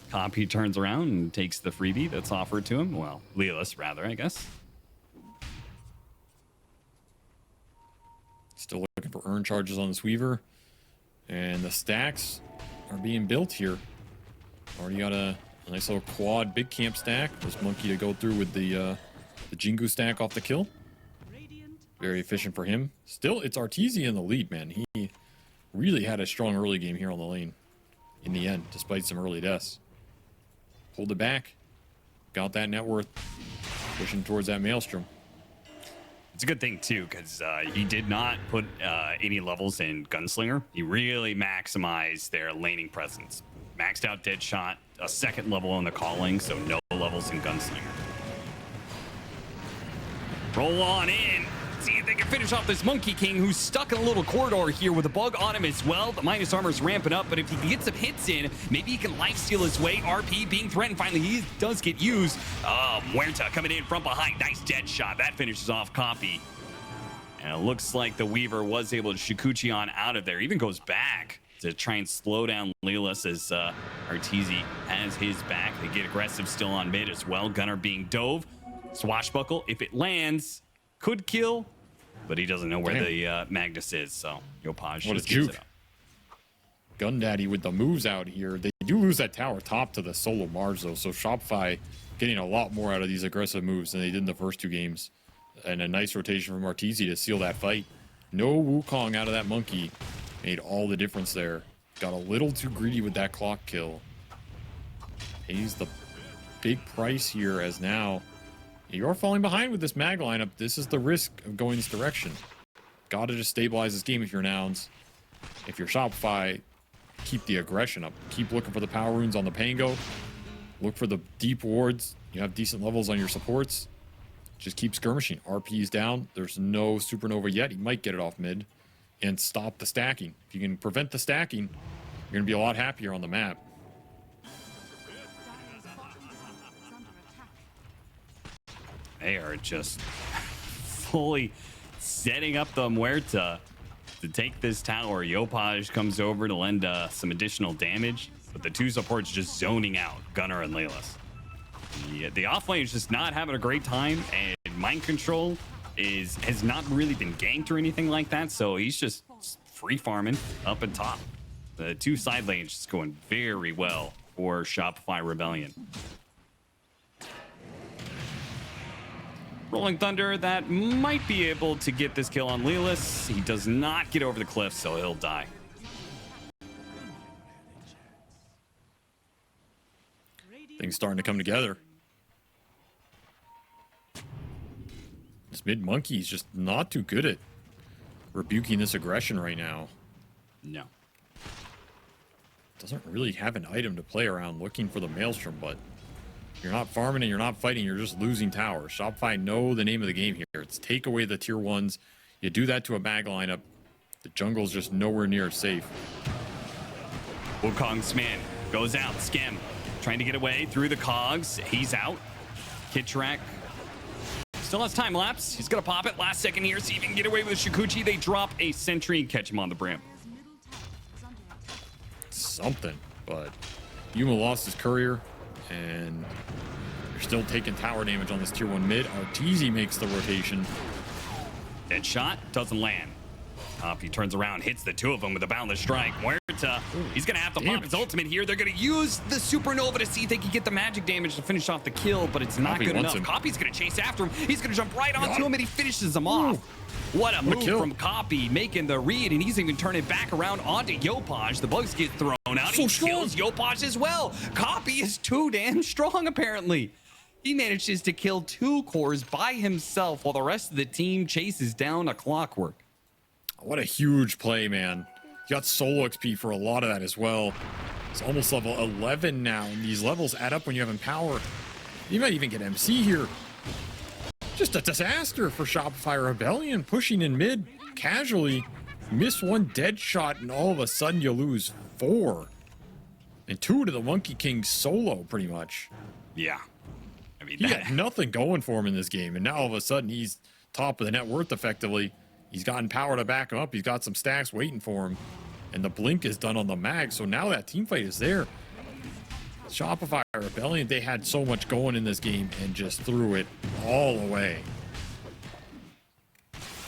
Copy turns around and takes the freebie that's offered to him. Well, Lelis, rather, I guess. Still looking for earn charges on this Weaver. And the stacks are being built here. Already got a nice little quad big camp stack. This monkey to go through with the Jingu stack off the kill. Very efficient for him. Still, it's Arteezy in the lead, man. He really had a strong early game here on the lane in the end, despite some early deaths. Pulled it back. Got that net worth. Pushing towards that Maelstrom. It's a good thing, too, because he did not put any levels in Gunslinger. He really maximized their laning presence. Maxed out Deadshot, a second level on the Calling, so no levels in Gunslinger. Roll on in. See if they can finish off this Monkey King, who's stuck in a little corridor here with a bug on him as well. The minus armor's ramping up, but if he can get some hits in, maybe he can lifesteal his way. RP being threatened. Finally, he does get used. Muerta coming in from behind. Nice dead shot. That finishes off Copy. And it looks like the Weaver was able to Shikuchi on out of there. Even goes back to try and slow down Lelis as Arteezy has his back. They get aggressive still on mid as well. Gunner being dove. Swashbuckle, if it lands, could kill, but he doesn't know where the Magnus is, so Yopaj just gives it up. Gun Daddy with the moves out here. They do lose that tower top to the solo Mars, though, so Shopify getting a lot more out of these aggressive moves than they did in the first 2 games. And a nice rotation from Arteezy to seal that fight. No Wukong out of that monkey. Made all the difference there. Got a little too greedy with that clock kill. Pays the big price here as now you're falling behind with this mag lineup. This is the risk of going this direction. Gotta just stabilize this game if you're Nouns. If you're Shopify, keep the aggression up. Keep looking for the power runes on the Pango. Look for the deep wards. You have decent levels on your supports. Just keep skirmishing. RP's down. There's no supernova yet. He might get it off mid. And stop the stacking. If you can prevent the stacking, you're going to be a lot happier on the map. They are just fully setting up the Muerta to take this tower. Yopaj comes over to lend some additional damage, but the 2 supports just zoning out, Gunner and Lelis. The offlane is just not having a great time, and Mind Control has not really been ganked or anything like that, so he's just free farming up and top. The 2 side lanes just going very well for Shopify Rebellion. Rolling Thunder, that might be able to get this kill on Lelis. He does not get over the cliff, so he'll die. Things starting to come together. This mid monkey is just not too good at rebuking this aggression right now. No. Doesn't really have an item to play around looking for the Maelstrom, but you're not farming and you're not fighting, you're just losing towers. Shopify know the name of the game here. It's take away the tier 1s. You do that to a mag lineup, the jungle's just nowhere near safe. Wukong's man goes out. Skem trying to get away through the cogs. He's out. Kitrak still has time lapse. He's going to pop it last second here. See if he can get away with Shikuchi. They drop a sentry and catch him on the brim. Something, but Yuma lost his courier, and you're still taking tower damage on this tier 1 mid. Arteezy makes the rotation. Dead shot doesn't land. He turns around, hits the two of them with a boundless strike. Muerta, he's going to have to pop his ultimate here. They're going to use the supernova to see if they can get the magic damage to finish off the kill, but it's not good enough. Copy's going to chase after him. He's going to jump right onto him, and he finishes him off. What a move from Copy, making the read, and he's even turning back around onto Yopaj. The bugs get thrown out. He kills Yopaj as well. Copy is too damn strong, apparently. He manages to kill 2 cores by himself while the rest of the team chases down a clockwork. What a huge play, man. You got solo XP for a lot of that as well. It's almost level 11 now, and these levels add up when you have Empower. You might even get MC here. Just a disaster for Shopify Rebellion, pushing in mid casually. Miss 1 dead shot, and all of a sudden you lose 4. And 2 to the Monkey King solo, pretty much. Yeah. I mean, he had nothing going for him in this game, and now all of a sudden he's top of the net worth effectively. He's gotten power to back him up. He's got some stacks waiting for him. And the blink is done on the mag, so now that team fight is there. Shopify Rebellion, they had so much going in this game and just threw it all away.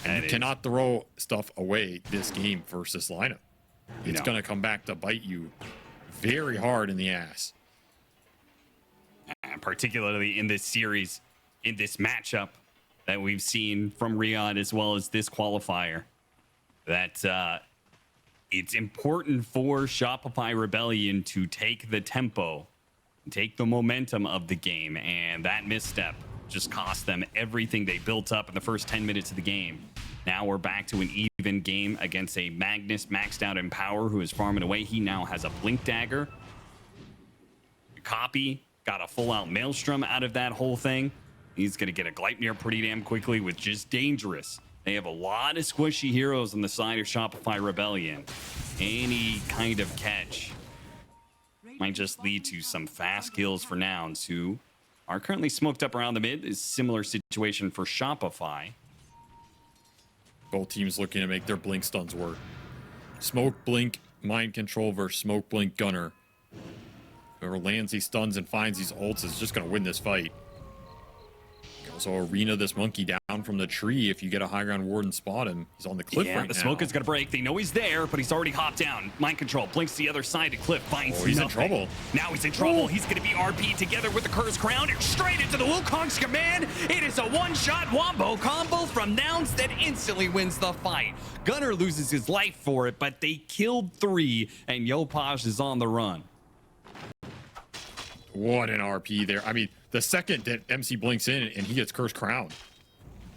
And you cannot throw stuff away this game versus this lineup. It's going to come back to bite you very hard in the ass. And particularly in this series, in this matchup that we've seen from Riyadh as well as this qualifier, that it's important for Shopify Rebellion to take the tempo, take the momentum of the game, and that misstep just cost them everything they built up in the first 10 minutes of the game. Now we're back to an even game against a Magnus maxed out in power who is farming away. He now has a blink dagger. Copy got a full-out Maelstrom out of that whole thing. He's going to get a Gleipnir pretty damn quickly with just Dangerous. They have a lot of squishy heroes on the side of Shopify Rebellion. Any kind of catch might just lead to some fast kills for Nouns, who are currently smoked up around the mid. Is similar situation for Shopify. Both teams looking to make their blink stuns work. Smoke blink mind control versus smoke blink gunner. Whoever lands these stuns and finds these ults is just going to win this fight. Also arena this monkey down from the tree if you get a high ground ward and spot him. He's on the cliff right now. Yeah, the smoke is going to break. They know he's there, but he's already hopped down. Mind control, blinks to the other side to cliff, finds he's nothing. in trouble. Now he's in trouble. He's going to be RP together with the Cursed Crown and straight into the Wukong's command. It is a one-shot wombo combo from Nouns that instantly wins the fight. Gunner loses his life for it, but they killed 3, and Yopaj is on the run. What an RP there. I mean, the second that MC blinks in and he gets Cursed Crown,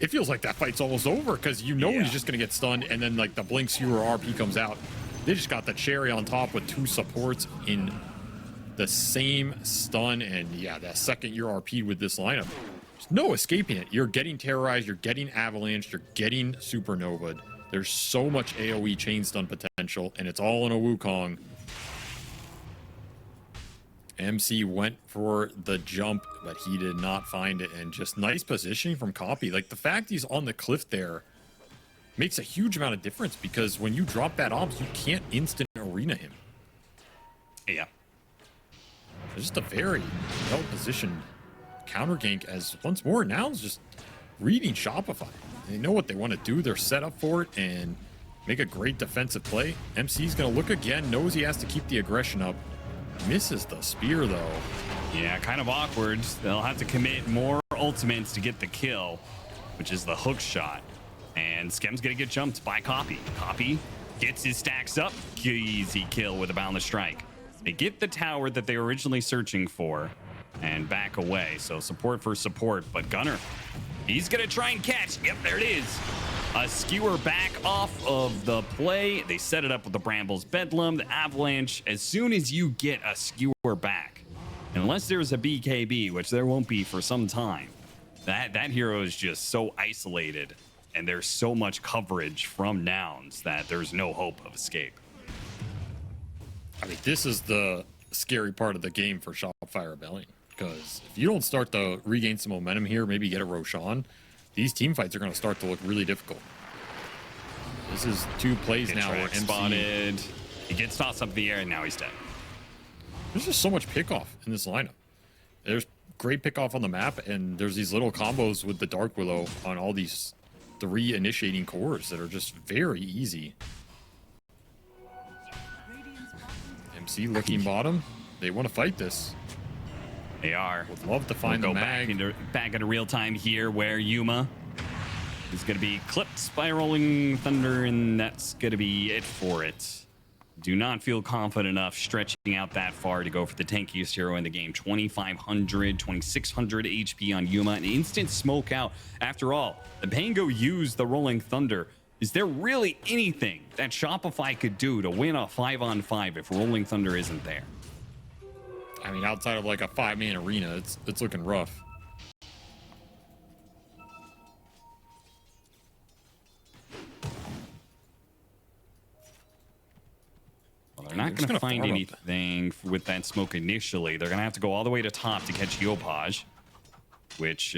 it feels like that fight's almost over because you know he's just going to get stunned, and then like the blink skewer RP comes out. They just got the cherry on top with 2 supports in the same stun, and yeah, that second year RP with this lineup. There's no escaping it. You're getting terrorized, you're getting avalanched, you're getting supernovaed. There's so much AoE chain stun potential, and it's all in a Wukong. MC went for the jump, but he did not find it, and just nice positioning from Copy. Like, the fact he's on the cliff there makes a huge amount of difference, because when you drop that obs, you can't instant arena him. Yeah. It's just a very well-positioned counter gank, as once more, Nouns just reading Shopify. They know what they want to do. They're set up for it and make a great defensive play. MC's going to look again, knows he has to keep the aggression up. Misses the spear, though. Yeah, kind of awkward. They'll have to commit more ultimates to get the kill, which is the hook shot. And Skem's going to get jumped by Copy. Copy gets his stacks up. Easy kill with a boundless strike. They get the tower that they were originally searching for and back away. So support for support. But Gunner He's going to try and catch. Yep, there it is. A skewer back off of the play. They set it up with the Brambles Bedlam, the Avalanche. As soon as you get a skewer back, unless there's a BKB, which there won't be for some time, that hero is just so isolated, and there's so much coverage from nouns that there's no hope of escape. I mean, this is the scary part of the game for Shopify Rebellion, because if you don't start to regain some momentum here, maybe get a Roshan, these team fights are going to start to look really difficult. This is 2 plays now where MC spotted. He gets tossed up in the air, and now he's dead. There's just so much pickoff in this lineup. There's great pickoff on the map, and there's these little combos with the Dark Willow on all these 3 initiating cores that are just very easy. MC looking bottom. They want to fight this. They are. Would love to find the mag. Back into real time here, where Yuma is going to be clipped by Rolling Thunder, and that's going to be it for it. Do not feel confident enough stretching out that far to go for the tankiest hero in the game. 2,500, 2,600 HP on Yuma. An instant smoke out. After all, the Pango used the Rolling Thunder. Is there really anything that Shopify could do to win a 5-on-5 if Rolling Thunder isn't there? I mean, outside of like a 5-man arena, it's looking rough. Well, they're not going to find anything with that smoke initially. They're going to have to go all the way to top to catch Yopaj, which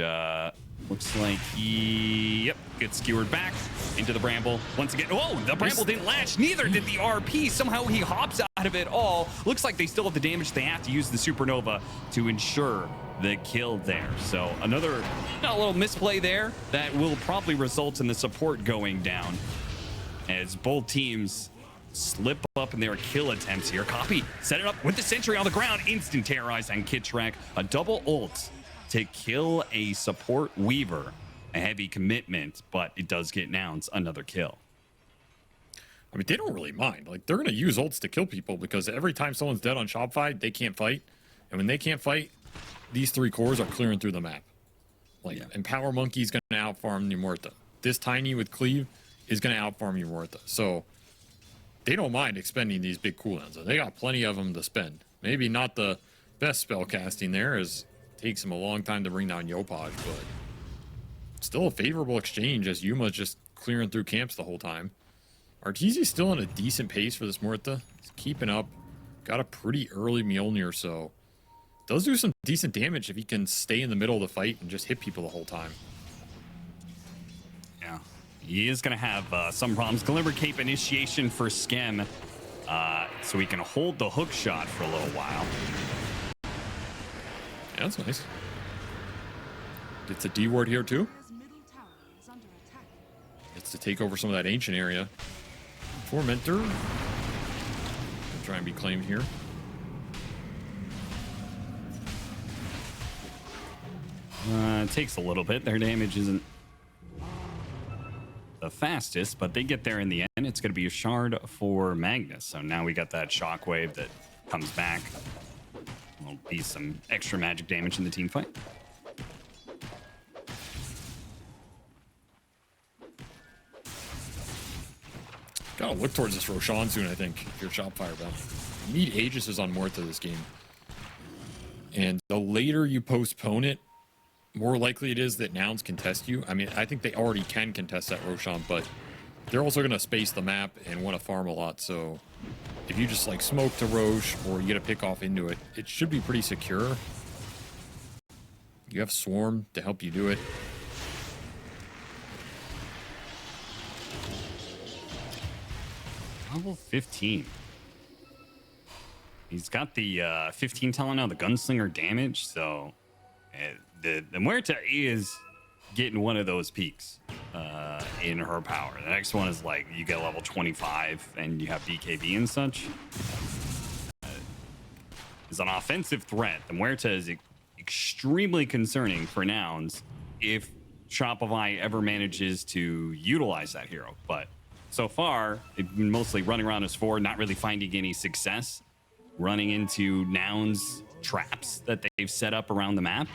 looks like he, gets skewered back into the Bramble once again. Oh, the Bramble didn't latch. Neither did the RP. Somehow he hops out of it all. Looks like they still have the damage. They have to use the Supernova to ensure the kill there. So another little misplay there that will probably result in the support going down as both teams slip up in their kill attempts here. Copy, set it up with the sentry on the ground. Instant terrorize on Kitrak. A double ult to kill a support Weaver. A heavy commitment, but it does get nouns another kill. I mean, they don't really mind. Like, they're going to use ults to kill people because every time someone's dead on Shopify, they can't fight. And when they can't fight, these 3 cores are clearing through the map. Like, and Power Monkey's going to outfarm Numorta. This Tiny with Cleave is going to outfarm Numorta. So they don't mind expending these big cooldowns. They got plenty of them to spend. Maybe not the best spell casting there, as it takes them a long time to bring down Yopaj, but still a favorable exchange as Yuma's just clearing through camps the whole time. Arteezy's still on a decent pace for this Morta. He's keeping up. Got a pretty early Mjolnir, so does do some decent damage if he can stay in the middle of the fight and just hit people the whole time. Yeah, he is going to have some problems. Glimmer Cape initiation for Skem, so he can hold the hook shot for a little while. Yeah, that's nice. It's a D ward here too. Gets to take over some of that ancient area. Tormentor. Try and be claimed here. It takes a little bit. Their damage isn't the fastest, but they get there in the end. It's going to be a shard for Magnus. So now we got that shockwave that comes back. Will be some extra magic damage in the team fight. Gotta look towards this Roshan soon, I think, if you're Shopify bound. You need Aegis on Morta this game. And the later you postpone it, more likely it is that nouns contest you. I mean, I think they already can contest that Roshan, but they're also going to space the map and want to farm a lot. So if you just like smoke to Roche or you get a pick off into it, it should be pretty secure. You have Swarm to help you do it. Level 15. He's got the 15 talent now, the gunslinger damage. So the Muerta is getting one of those peaks in her power. The next one is like you get level 25 and you have BKB and such. Is an offensive threat. The Muerta is extremely concerning for nouns if Shopify ever manages to utilize that hero. But so far, they've been mostly running around as 4, not really finding any success, running into nouns traps that they've set up around the map.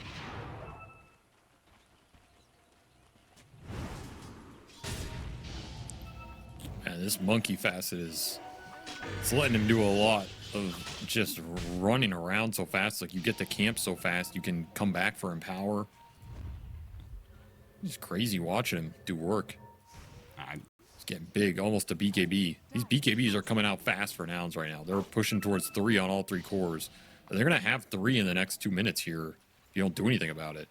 Yeah, this monkey facet is, it's letting him do a lot of just running around so fast. Like, you get to camp so fast, you can come back for Empower. It's crazy watching him do work. It's getting big, almost a BKB. These BKBs are coming out fast for Nouns right now. They're pushing towards 3 on all 3 cores. They're going to have 3 in the next 2 minutes here if you don't do anything about it.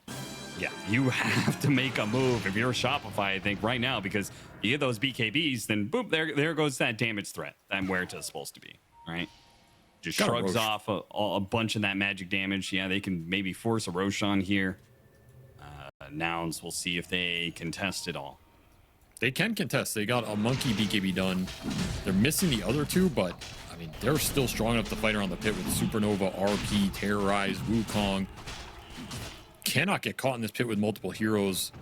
Yeah, you have to make a move if you're Shopify, I think, right now, because you get those BKBs, then boom, there goes that damage threat and where it's supposed to be, right? Just shrugs off a bunch of that magic damage. Yeah, they can maybe force a Roshan here. Nouns, we'll see if they contest it all. They can contest. They got a monkey BKB done. They're missing the other 2, but, I mean, they're still strong enough to fight around the pit with Supernova, RP, Terrorize, Wukong. Cannot get caught in this pit with multiple heroes.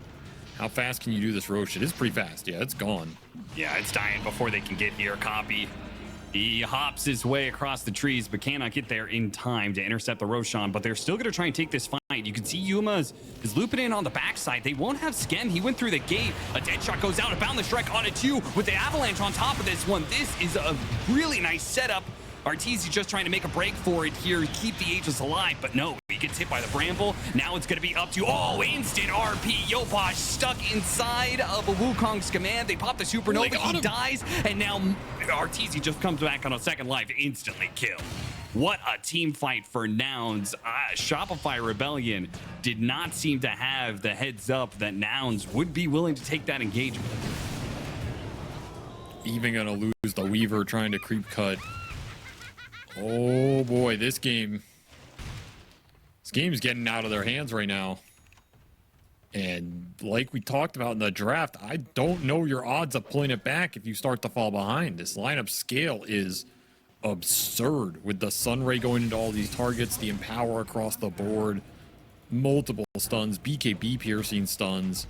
How fast can you do this Rosh? It is pretty fast. Yeah, it's gone. Yeah, it's dying before they can get here. Copy. He hops his way across the trees, but cannot get there in time to intercept the Roshan. But they're still going to try and take this fight. You can see Yuma is looping in on the backside. They won't have Skem. He went through the gate. A dead shot goes out. A boundless strike on it too with the avalanche on top of this one. This is a really nice setup. Arteezy just trying to make a break for it here, keep the Aegis alive, but no, he gets hit by the Bramble. Now it's going to be up to, instant RP. Yopaj stuck inside of a Wukong's command. They pop the Supernova, he dies, and now Arteezy just comes back on a second life, instantly killed. What a team fight for Nouns. Shopify Rebellion did not seem to have the heads up that Nouns would be willing to take that engagement. Even going to lose the Weaver trying to creep cut. Oh boy, this game's getting out of their hands right now. And like we talked about in the draft, I don't know your odds of pulling it back if you start to fall behind. This lineup scale is absurd with the Sunray going into all these targets, the Empower across the board, multiple stuns, BKB piercing stuns.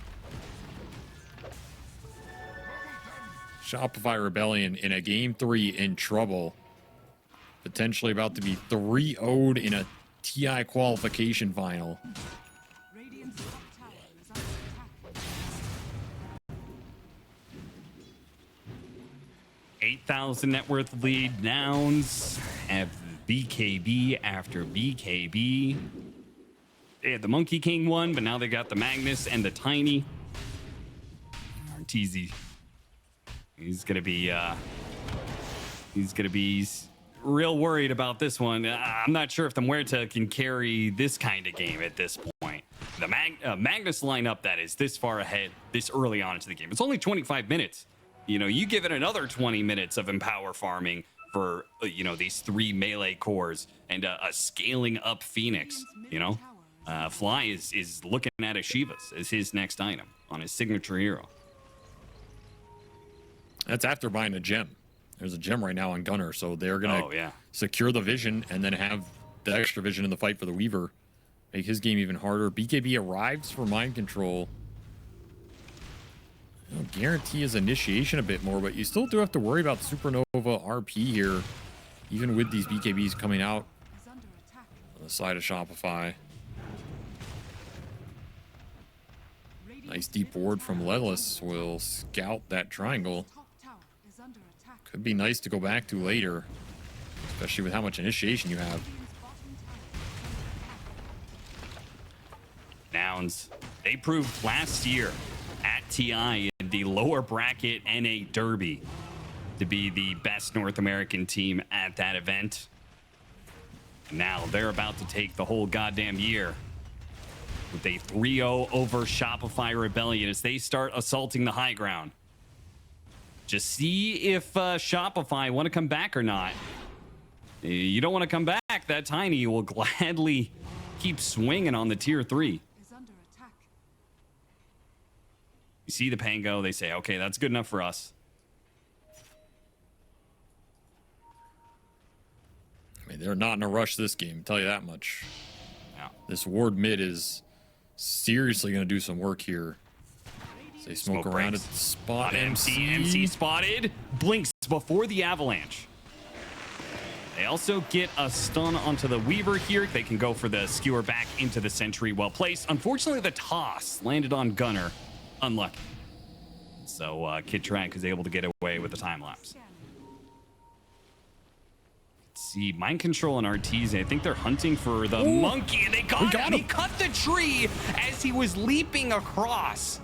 Shopify Rebellion in a game 3 in trouble. Potentially about to be 3-0'd in a TI qualification final. Radiant's top tower is under attack. 8,000 net worth lead. Nouns have BKB after BKB. They had the Monkey King one, but now they got the Magnus and the Tiny. Arteezy. He's gonna be real worried about this one. I'm not sure if the Muerta can carry this kind of game at this point. The Magnus lineup that is this far ahead, this early on into the game. It's only 25 minutes. You know, you give it another 20 minutes of Empower farming for, these 3 melee cores and a scaling up Phoenix, Fly is looking at Ashivas as his next item on his signature hero. That's after buying a gem. There's a gem right now on Gunner, so they're going to secure the vision and then have the extra vision in the fight for the Weaver. Make his game even harder. BKB arrives for mind control. Guarantee his initiation a bit more, but you still do have to worry about Supernova RP here, even with these BKBs coming out on the side of Shopify. Nice deep ward from Lelis will scout that triangle. Could be nice to go back to later, especially with how much initiation you have. Nouns, they proved last year at TI in the lower bracket NA Derby to be the best North American team at that event. Now they're about to take the whole goddamn year with a 3-0 over Shopify Rebellion as they start assaulting the high ground. Just see if Shopify want to come back or not. You don't want to come back. That Tiny will gladly keep swinging on the tier 3. You see the Pango, they say, okay, that's good enough for us. I mean, they're not in a rush this game, I'll tell you that much. No. This ward mid is seriously going to do some work here. They smoke around at the spot. MC spotted. Blinks before the avalanche. They also get a stun onto the Weaver here. They can go for the skewer back into the sentry, well placed. Unfortunately, the toss landed on Gunner. Unlucky. So Kid Trank is able to get away with the time lapse. See, mind control and Arteezy. I think they're hunting for the monkey, and they got him. He cut the tree as he was leaping across,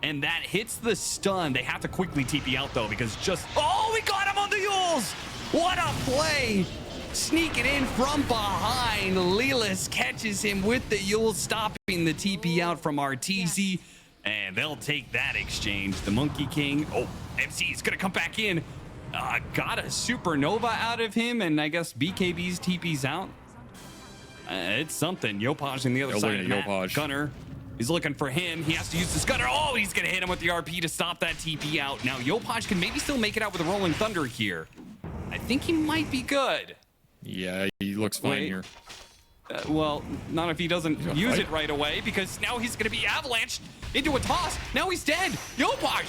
and that hits the stun. They have to quickly TP out though, because we got him on the Yules. What a play! Sneaking in from behind, Lelis catches him with the Yule, stopping the TP out from Arteezy, and they'll take that exchange. The Monkey King, MC is gonna come back in. Got a supernova out of him, and I guess BKB's TP's out. It's something. Yopaj on the other side of the map. Gunner is looking for him. He has to use this Gunner. Oh, he's going to hit him with the RP to stop that TP out. Now, Yopaj can maybe still make it out with a Rolling Thunder here. I think he might be good. Yeah, he looks fine here. Well, not if he doesn't use it right away, because now he's going to be avalanched into a toss. Now he's dead. Yopaj!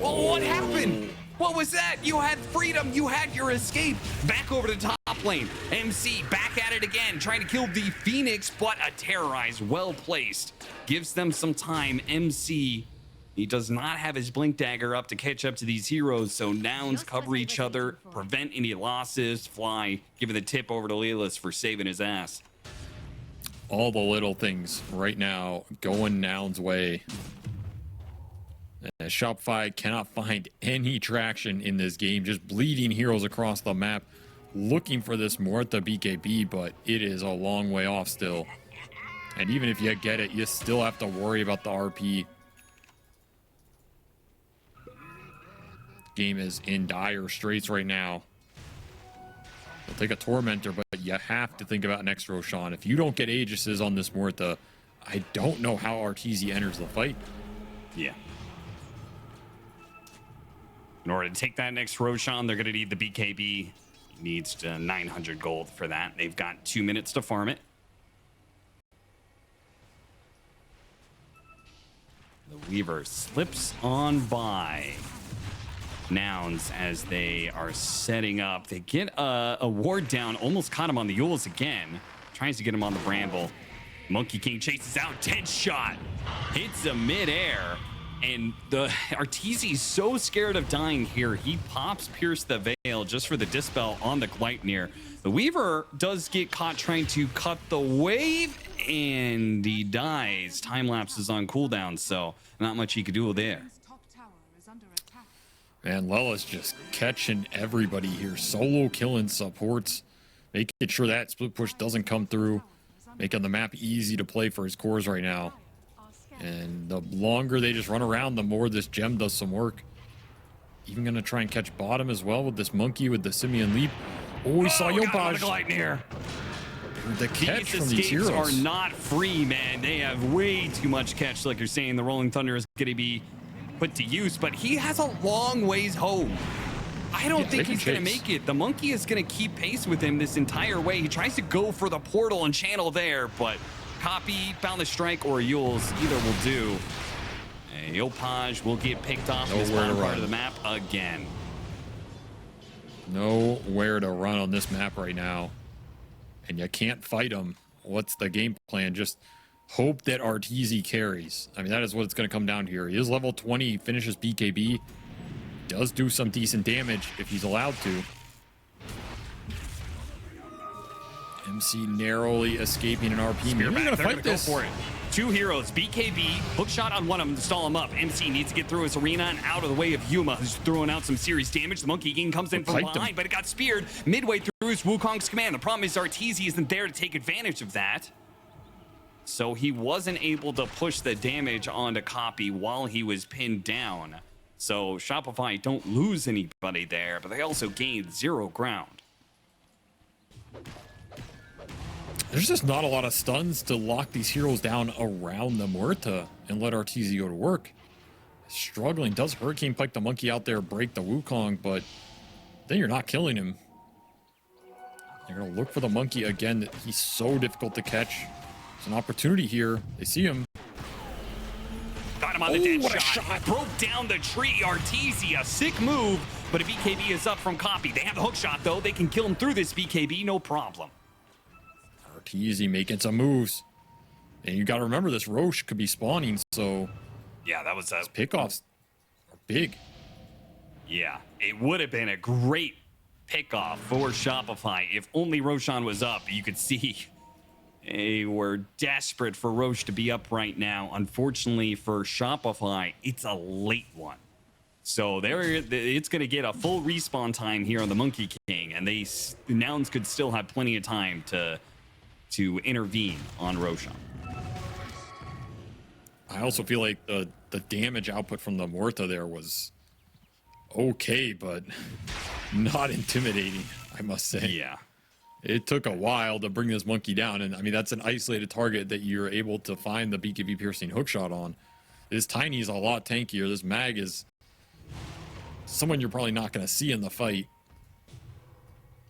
Oh, what happened? What was that? You had freedom. You had your escape. Back over to top lane. MC back at it again, trying to kill the Phoenix, but a terrorize, well placed. Gives them some time. MC, he does not have his Blink Dagger up to catch up to these heroes, so nouns cover each other, prevent any losses. Fly giving the tip over to Lelis for saving his ass. All the little things right now going nouns' way. Shopify cannot find any traction in this game, just bleeding heroes across the map, looking for this Muerta BKB, but it is a long way off still. And even if you get it, you still have to worry about the RP. Game is in dire straits right now. They'll take a Tormentor, but you have to think about next Roshan. If you don't get Aegises on this Muerta, I don't know how Arteezy enters the fight. Yeah. In order to take that next Roshan, they're going to need the BKB. He needs 900 gold for that. They've got 2 minutes to farm it. The Weaver slips on by nouns as they are setting up. They get a ward down, almost caught him on the Yules again. Tries to get him on the Bramble. Monkey King chases out, 10 shot. Hits him midair. And the Arteezy's so scared of dying here, he pops Pierce the Veil just for the Dispel on the Gleipnir. The Weaver does get caught trying to cut the wave, and he dies. Time lapse is on cooldown, so not much he could do there. Man, Lelis just catching everybody here. Solo killing supports, making sure that split push doesn't come through, making the map easy to play for his cores right now. And the longer they just run around, the more this gem does some work. Even gonna try and catch bottom as well with this monkey with the Simian leap. Oh, we saw Yopaj. The catch from these heroes are not free, man. They have way too much catch, like you're saying. The Rolling Thunder is gonna be put to use, but he has a long ways home. I don't think he's gonna make it. The monkey is gonna keep pace with him this entire way. He tries to go for the portal and channel there, but Copy, Bound the Strike, or Yules, either will do. And Yopaj will get picked off in this bottom part of the map again. Nowhere to run on this map right now. And you can't fight him. What's the game plan? Just hope that Arteezy carries. I mean, that is what it's going to come down to here. He is level 20, he finishes BKB. Does do some decent damage if he's allowed to. MC narrowly escaping an RP. Maybe we're gonna fight this. Go for it. Two heroes, BKB, hook shot on one of them to stall him up. MC needs to get through his arena and out of the way of Yuma, who's throwing out some serious damage. The Monkey King comes in from behind, but it got speared midway through his Wukong's command. The problem is Arteezy isn't there to take advantage of that. So he wasn't able to push the damage onto Copy while he was pinned down. So Shopify don't lose anybody there, but they also gained 0 ground. There's just not a lot of stuns to lock these heroes down around the Muerta and let Arteezy go to work. Struggling. Does Hurricane Pike the monkey out there break the Wukong, but then you're not killing him. They're going to look for the monkey again. He's so difficult to catch. It's an opportunity here. They see him. Got him on the dead shot. Broke down the tree. Arteezy, a sick move, but a BKB is up from Copy. They have the hook shot, though. They can kill him through this BKB, no problem. Arteezy making some moves. And you got to remember this Roche could be spawning, so yeah, that was pickoffs are big. Yeah, it would have been a great pickoff for Shopify if only Roshan was up. You could see they were desperate for Roche to be up right now. Unfortunately for Shopify, it's a late one. So it's going to get a full respawn time here on the Monkey King, and the Nouns could still have plenty of time to intervene on Roshan. I also feel like the damage output from the Morta there was okay, but not intimidating, I must say. Yeah. It took a while to bring this monkey down, and I mean, that's an isolated target that you're able to find the BKB piercing hookshot on. This Tiny is a lot tankier. This Mag is someone you're probably not going to see in the fight.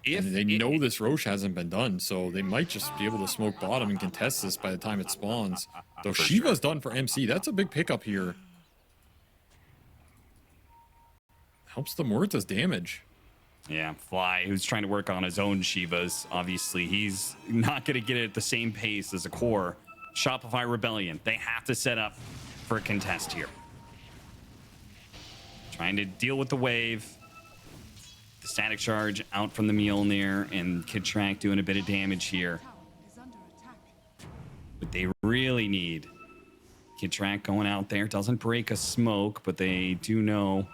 And they know this Roche hasn't been done, so they might just be able to smoke bottom and contest this by the time it spawns. Though Shiva's done for MC. That's a big pickup here. Helps the Morta's damage. Yeah, Fly, who's trying to work on his own Shivas. Obviously, he's not going to get it at the same pace as a core. Shopify Rebellion, they have to set up for a contest here. Trying to deal with the wave. The static charge out from the Mjolnir, and Kidtrack doing a bit of damage here. Is under attack. But they really need Kidtrack going out there. Doesn't break a smoke, but they do know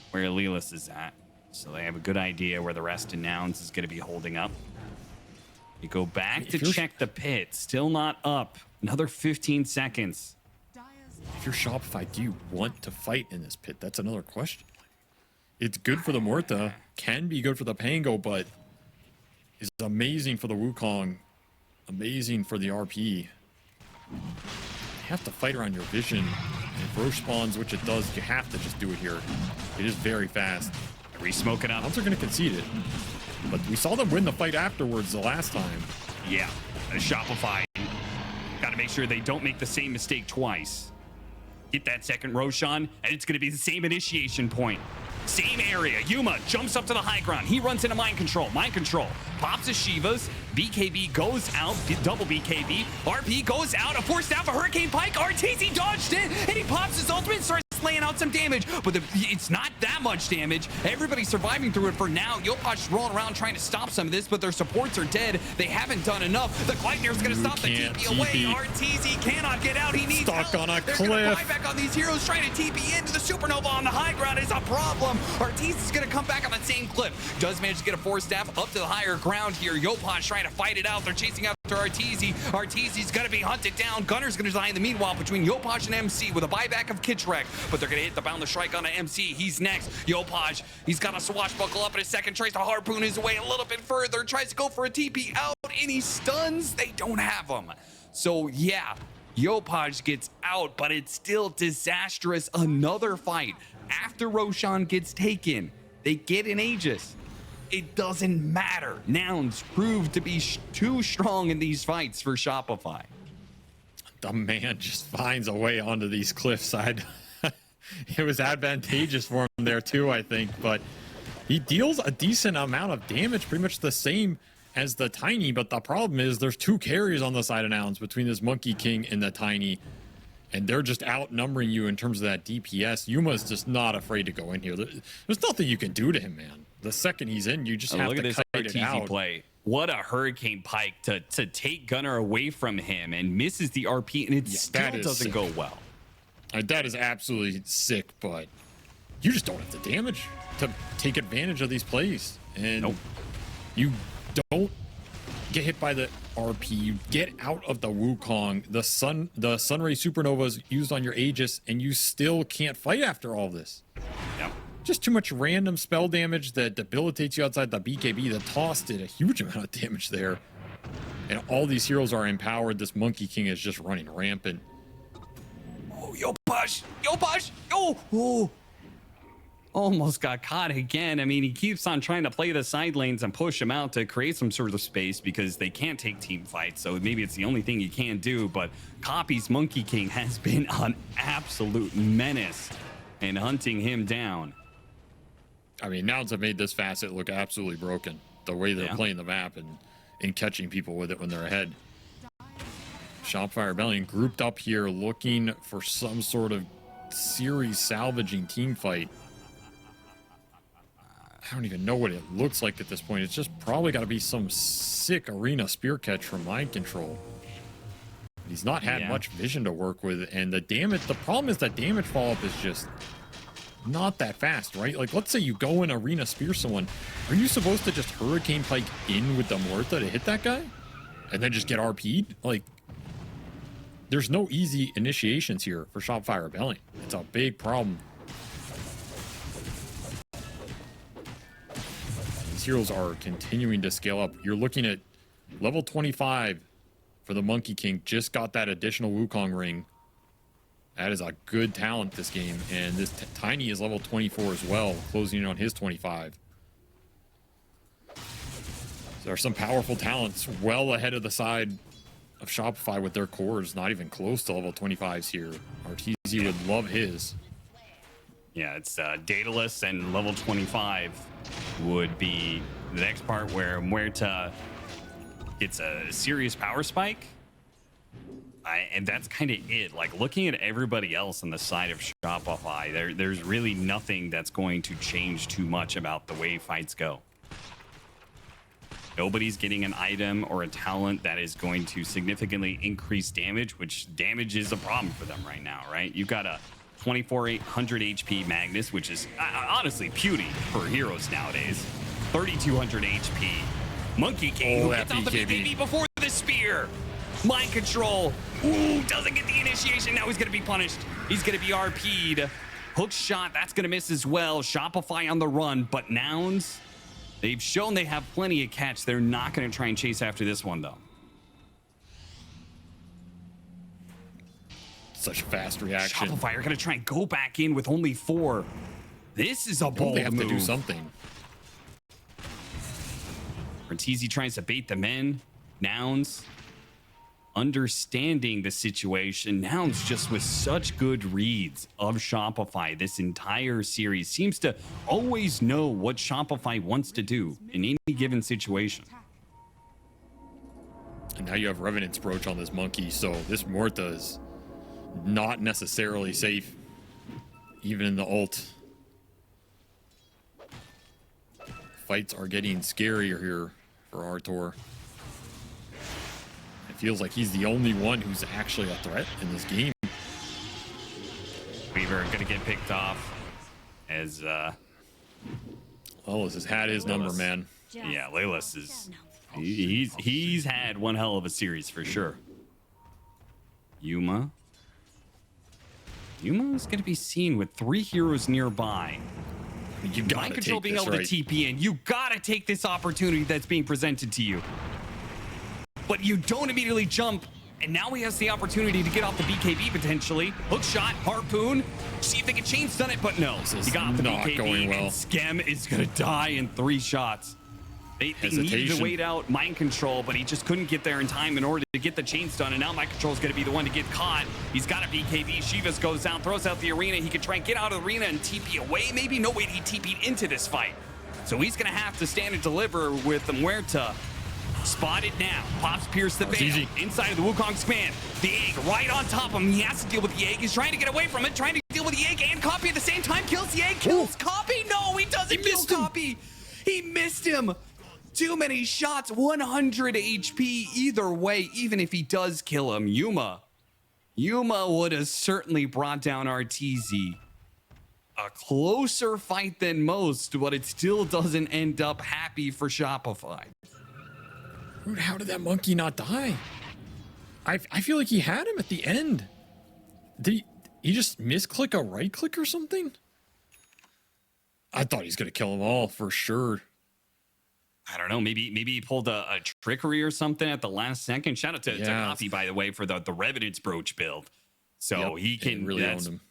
where Lelis is at. So they have a good idea where the rest of Nouns is going to be holding up. You go back to check the pit. Still not up. Another 15 seconds. If you're Shopify, do you want to fight in this pit? That's another question. It's good for the Morta, can be good for the Pango, but is amazing for the Wukong, amazing for the RP. You have to fight around your vision. And if Roche spawns, which it does, you have to just do it here. It is very fast. Re-smoke it up. Nouns are going to concede it. But we saw them win the fight afterwards the last time. Yeah, Shopify got to make sure they don't make the same mistake twice. Get that second Roshan, and it's going to be the same initiation point. Same area. Yuma jumps up to the high ground. He runs into mind control. Mind control. Pops his Shivas. BKB goes out. Double BKB. RP goes out. A force down for Hurricane Pike. RTZ dodged it, and he pops his ultimate, starts laying out some damage, but it's not that much damage. Everybody's surviving through it for now. Yopaj rolling around trying to stop some of this, but their supports are dead. They haven't done enough. The Gleipnir's going to stop the TP away. RTZ cannot get out. He needs stuck help. on a They're cliff. They're going to back on these heroes trying to TP into the Supernova on the high ground is a problem. RTZ is going to come back on that same cliff. Does manage to get a force staff up to the higher ground here. Yopaj trying to fight it out. They're chasing after RTZ. RTZ's going to be hunted down. Gunner's going to die in the meanwhile between Yopaj and MC with a buyback of Kidtrek, but they're going to hit the bound the strike onto MC. He's next. Yopaj, he's got a swashbuckle up in a second, tries to harpoon his way a little bit further, tries to go for a TP out, and he stuns. They don't have him. So yeah, Yopaj gets out, but it's still disastrous. Another fight. After Roshan gets taken, they get an Aegis. It doesn't matter. Nouns prove to be too strong in these fights for Shopify. The man just finds a way onto these cliffside. It was advantageous for him there too, I think, but he deals a decent amount of damage, pretty much the same as the Tiny, but the problem is there's two carriers on the side of Nouns between this Monkey King and the Tiny, and they're just outnumbering you in terms of that DPS. Yuma's just not afraid to go in here. There's nothing you can do to him, man. The second he's in, you just have look to at this kite it out. play. What a Hurricane Pike to take Gunner away from him and misses the RP, and it still doesn't go well. That is absolutely sick, but you just don't have the damage to take advantage of these plays. And you don't get hit by the RP. You get out of the Wukong. The Sunray Supernovas used on your Aegis, and you still can't fight after all this. Yep. Just too much random spell damage that debilitates you outside the BKB. The toss did a huge amount of damage there. And all these heroes are empowered. This Monkey King is just running rampant. Yopaj! Oh! Almost got caught again. I mean, he keeps on trying to play the side lanes and push him out to create some sort of space because they can't take team fights, so maybe it's the only thing he can do, but Copy's Monkey King has been an absolute menace in hunting him down. I mean, Nouns have made this facet look absolutely broken. The way they're playing the map and catching people with it when they're ahead. Shopify Rebellion grouped up here looking for some sort of series salvaging team fight. I don't even know what it looks like at this point. It's just probably got to be some sick arena spear catch from Mind Control. He's not had much vision to work with, and the problem is that damage follow-up is just not that fast, right? Like, let's say you go in arena spear someone. Are you supposed to just Hurricane Pike in with the Muerta to hit that guy? And then just get RP'd? Like, there's no easy initiations here for Shopify Rebellion. It's a big problem. These heroes are continuing to scale up. You're looking at level 25 for the Monkey King. Just got that additional Wukong ring. That is a good talent this game. And this Tiny is level 24 as well, closing in on his 25. There are some powerful talents well ahead of the side of Shopify with their cores, not even close to level 25s here. RTZ would love his. Yeah, it's Daedalus and level 25 would be the next part where Muerta gets a serious power spike. And that's kind of it. Like, looking at everybody else on the side of Shopify, there's really nothing that's going to change too much about the way fights go. Nobody's getting an item or a talent that is going to significantly increase damage, which damage is a problem for them right now, right? You've got a 2,400 HP Magnus, which is honestly puny for heroes nowadays. 3,200 HP. Monkey King, who gets out the BKB before the spear. Mind Control. Ooh, doesn't get the initiation. Now he's going to be punished. He's going to be RP'd. Hook shot, that's going to miss as well. Shopify on the run, but Nouns, they've shown they have plenty of catch. They're not going to try and chase after this one, though. Such fast reaction. Shopify are going to try and go back in with only 4. This is a bold move. They have to do something. Ortiz tries to bait them in. Nouns understanding the situation. Nouns just with such good reads of Shopify this entire series seems to always know what Shopify wants to do in any given situation. And now you have Revenant's Brooch on this monkey, so this Muerta is not necessarily safe, even in the ult. Fights are getting scarier here for Artur. It feels like he's the only one who's actually a threat in this game. Weaver gonna get picked off as Lelis has had his number, man. yeah, Lelis is he's had one hell of a series for sure. Yuma is gonna be seen with 3 heroes nearby. You gotta Mind Control take being this, able right? to TP in. You gotta take this opportunity that's being presented to you. But you don't immediately jump, and now he has the opportunity to get off the BKB potentially. Hook shot, harpoon, see if they can chain stun it, but no. He got off the not BKB, going well. and Skem is gonna die in 3 shots. They needed to wait out Mind Control, but he just couldn't get there in time in order to get the chain stun, and now Mind Control is going to be the one to get caught. He's got a BKB. Shivas goes down, throws out the arena. He could try and get out of the arena and TP away. Maybe no way he TP'd into this fight. So he's going to have to stand and deliver with the Muerta. Spotted now. Pops pierce the veil. Inside of the Wukong's command. The egg right on top of him. He has to deal with the egg. He's trying to get away from it, trying to deal with the egg and Copy at the same time. Kills the egg, kills Copy. No, he doesn't kill Copy. He missed him. Too many shots, 100 HP either way, even if he does kill him. Yuma would have certainly brought down RTZ. A closer fight than most, but it still doesn't end up happy for Shopify. Dude, how did that monkey not die? I feel like he had him at the end. Did he just misclick a right click or something? I thought he's gonna kill them all for sure. I don't know. Maybe he pulled a trickery or something at the last second. Shout out to Copy, by the way, for the Revenant's Brooch build. So he can really owned him.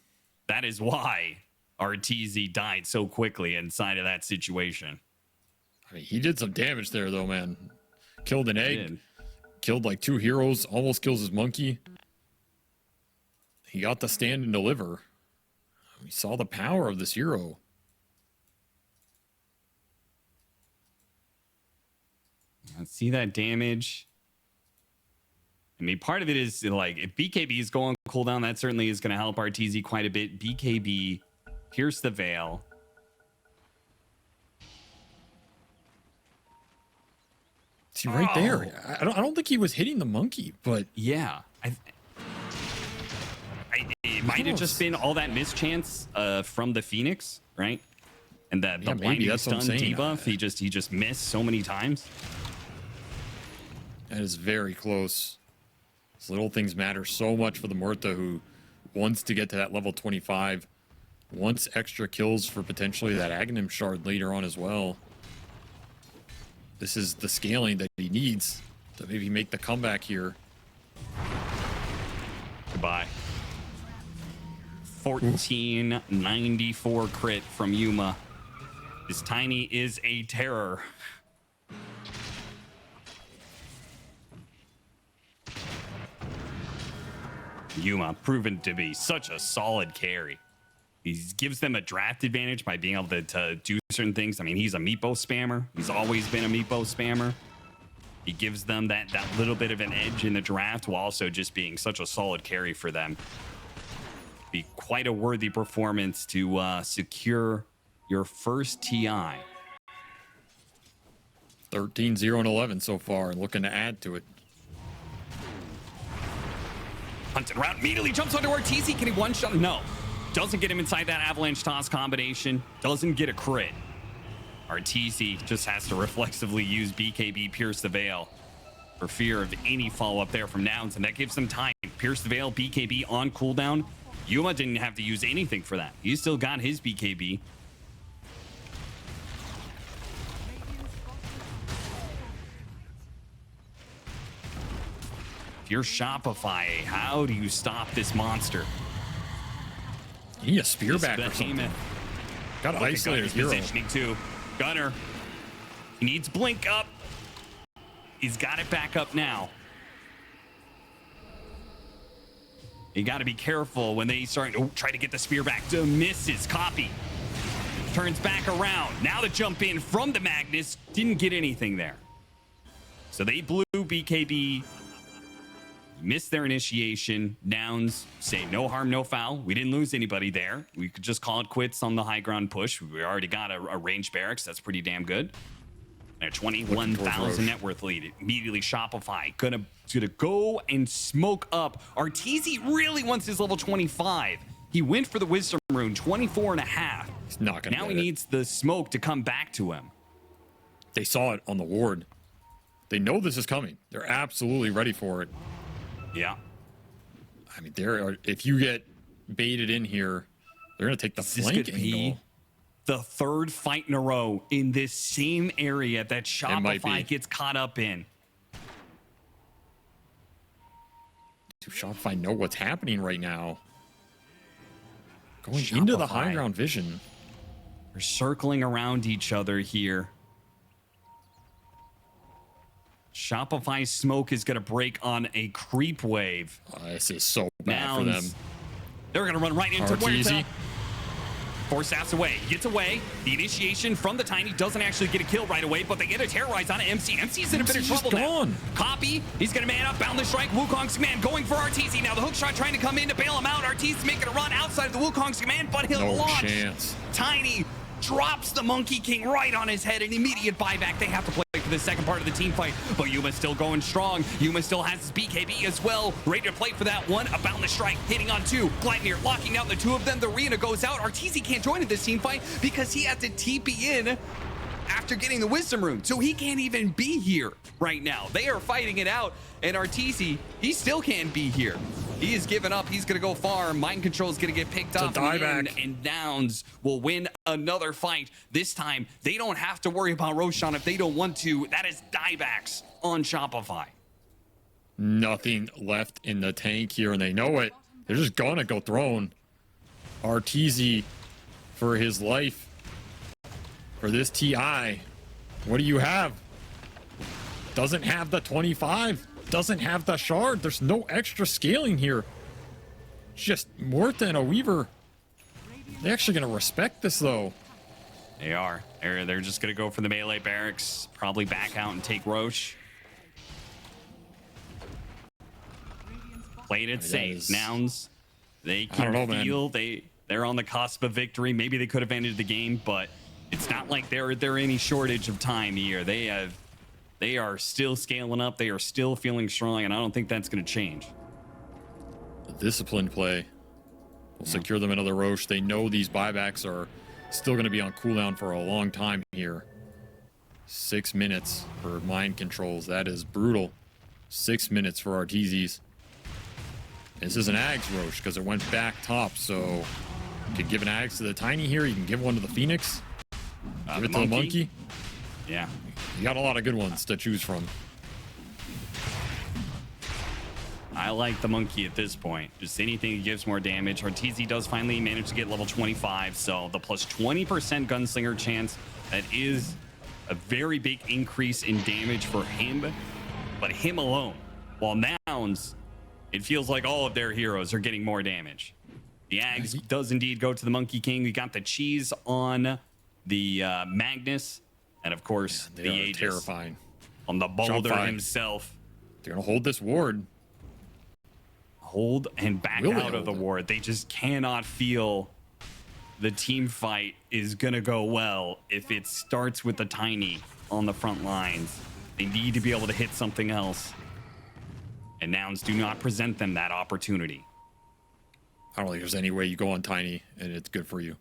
That is why RTZ died so quickly inside of that situation. I mean, he did some damage there, though, man. Killed an egg. Killed like 2 heroes. Almost kills his monkey. He got the stand and deliver. We saw the power of this hero. Let's see that damage. mean, part of it is like if BKB is going cooldown, that certainly is going to help RTZ quite a bit. BKB, pierce the veil. See, right there. I don't think he was hitting the monkey, but yeah, it might have just been all that mischance from the Phoenix, right? And the blinding stun debuff, he just missed so many times. That is very close. These little things matter so much for the Muerta, who wants to get to that level 25, wants extra kills for potentially that Aghanim shard later on as well. This is the scaling that he needs to maybe make the comeback here. Goodbye. 1494 crit from Yuma. This Tiny is a terror. Yuma proven to be such a solid carry. He gives them a draft advantage by being able to do certain things. I mean, he's a meatbo spammer. He's always been a meatbo spammer. He gives them that little bit of an edge in the draft while also just being such a solid carry for them. Be quite a worthy performance to secure your first TI. 13, 0, and 11 so far, and looking to add to it. Hunting around, immediately jumps onto Arteezy. Can he one-shot? No. Doesn't get him inside that avalanche toss combination. Doesn't get a crit. Arteezy just has to reflexively use BKB Pierce the Veil for fear of any follow-up there from Nouns, and that gives them time. Pierce the Veil, BKB on cooldown. Yuma didn't have to use anything for that. He still got his BKB. If you're Shopify, how do you stop this monster? You need a spear back or something. Got to isolate his hero. Positioning too. Gunner. He needs blink up. He's got it back up now. You got to be careful when they start to try to get the spear back. Misses. Copy. Turns back around. Now the jump in from the Magnus. Didn't get anything there. So they blew BKB. Missed their initiation. Nouns say no harm, no foul. We didn't lose anybody there. We could just call it quits on the high ground push. We already got a range barracks. That's pretty damn good. And a 21,000 net worth lead. Immediately Shopify gonna go and smoke up. Arteezy really wants his level 25. He went for the wisdom rune, 24 and a half. He's not gonna now get he needs the smoke to come back to him. They saw it on the ward. They know this is coming. They're absolutely ready for it. Yeah. I mean, if you get baited in here, they're going to take the flank angle. The third fight in a row in this same area that Shopify gets caught up in. Do Shopify know what's happening right now? Going into the high ground vision. They're circling around each other here. Shopify smoke is going to break on a creep wave. This is so bad for them. They're going to run right into Muerta. Force ass away. Gets away. The initiation from the Tiny doesn't actually get a kill right away, but they get a terrorize on MC. MC's in a bit of trouble now. Copy. He's going to man up. Boundless Strike. Wukong's command going for Arteezy. Now the hook shot trying to come in to bail him out. Arteezy's making a run outside of the Wukong's command, but he'll launch. No chance. Tiny drops the Monkey King right on his head. An immediate buyback. They have to play for the second part of the team fight, but Yuma's still going strong. Yuma still has his BKB as well, ready to play for that one. A Boundless Strike hitting on two. Gleipnir locking down the two of them. The Rhena goes out. Arteezy can't join in this team fight because he has to TP in after getting the Wisdom Rune, so he can't even be here right now. They are fighting it out, and Arteezy, he still can't be here. He is giving up. He's going to go farm. Mind Control is going to get picked up. And Nouns will win another fight. This time, they don't have to worry about Roshan if they don't want to. That is diebacks on Shopify. Nothing left in the tank here, and they know it. They're just going to go throne. Arteezy for his life. For this TI. What do you have? Doesn't have the 25. Doesn't have the shard. There's no extra scaling here. Just Muerta and a Weaver. They're actually going to respect this, though. They are. They're just going to go for the melee barracks. Probably back out and take Roche. Played it safe. is- Nouns, they I don't know, can man. feel they're on the cusp of victory. Maybe they could have ended the game, but it's not like they're any shortage of time here. They are still scaling up. They are still feeling strong, and I don't think that's going to change. A disciplined play will secure them another Roche. They know these buybacks are still going to be on cooldown for a long time here. 6 minutes for mind controls. That is brutal. 6 minutes for Arteezy's. This is an Ags Roche because it went back top, so you could give an Ags to the Tiny here. You can give one to the Phoenix. Give it to the Monkey. Yeah. You got a lot of good ones to choose from. I like the Monkey at this point. Just anything that gives more damage. Arteezy does finally manage to get level 25, so the plus 20% Gunslinger chance, that is a very big increase in damage for him, but him alone. While Nouns, it feels like all of their heroes are getting more damage. The Ags does indeed go to the Monkey King. We got the cheese on the Magnus, and of course, They the are Aegis terrifying. on the Boulder Shopify. himself. They're going to hold this ward. Hold and back Will they out of the hold it? ward. They just cannot feel the team fight is going to go well if it starts with the Tiny on the front lines. They need to be able to hit something else. And Nouns do not present them that opportunity. I don't think there's any way you go on Tiny and it's good for you.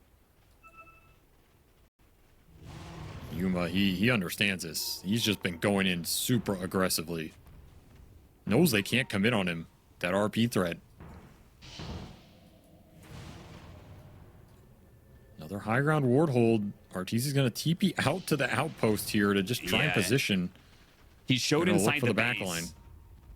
Yuma, he understands this. He's just been going in super aggressively. Knows they can't commit on him. That RP threat. Another high ground ward hold. Arteezy's going to TP out to the outpost here to just try and Yeah. position. He showed They're gonna look inside for the the back base, line.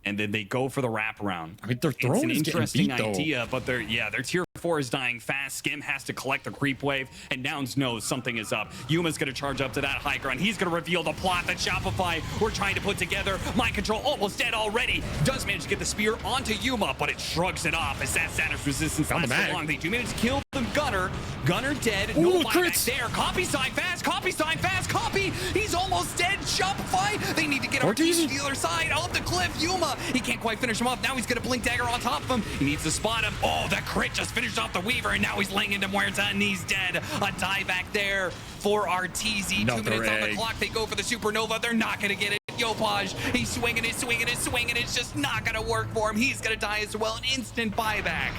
and then they go for the wraparound. I mean, their It's throne an is getting interesting beat, though. idea, but their tier 4 is dying fast. Skim has to collect the creep wave, and Nouns knows something is up. Yuma's going to charge up to that high ground. He's going to reveal the plot that Shopify were trying to put together. Mind control almost dead already. Does manage to get the spear onto Yuma, but it shrugs it off as that status resistance Found the lasts so mag. long. They do manage to kill the Gunner. Gunner dead. Ooh, No buyback crits. there. Copy sign fast. Copy sign fast. Copy. He's almost dead. Shopify. They need to get Arteezy to the other side of the cliff. Yuma. He can't quite finish him off. Now he's going to blink dagger on top of him. He needs to spot him. Oh, that crit just finished off the Weaver, and now he's laying into Muerta, and he's dead. A die back there for Arteezy. 2 Another minutes on the egg. clock. They go for the supernova. They're not going to get it. Yopaj, he's swinging it, swinging it, swinging it. It's just not going to work for him. He's going to die as well. An instant buyback.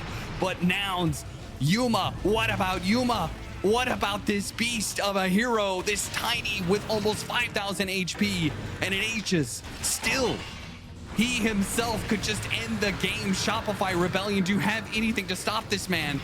But Nouns, Yuma, what about Yuma? What about this beast of a hero, this Tiny with almost 5,000 HP and an Aegis? Still, he himself could just end the game. Shopify Rebellion do have anything to stop this man.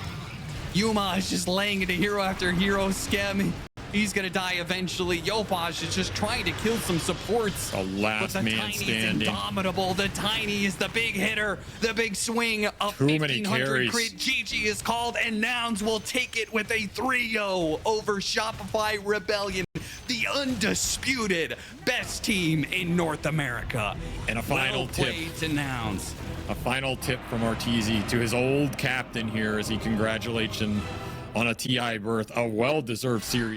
Yuma is just laying into hero after hero. Skem, he's gonna die eventually. Yopaj is just trying to kill some supports. The last but the man Tiny's standing. indomitable. The Tiny is the big hitter, the big swing of Too many 1,500 carries. crit. GG is called, and Nouns will take it with a 3-0 over Shopify Rebellion, the undisputed best team in North America. And a final well tip. played to Nouns. A final tip from Arteezy to his old captain here as he congratulates him on a TI berth, a well-deserved series.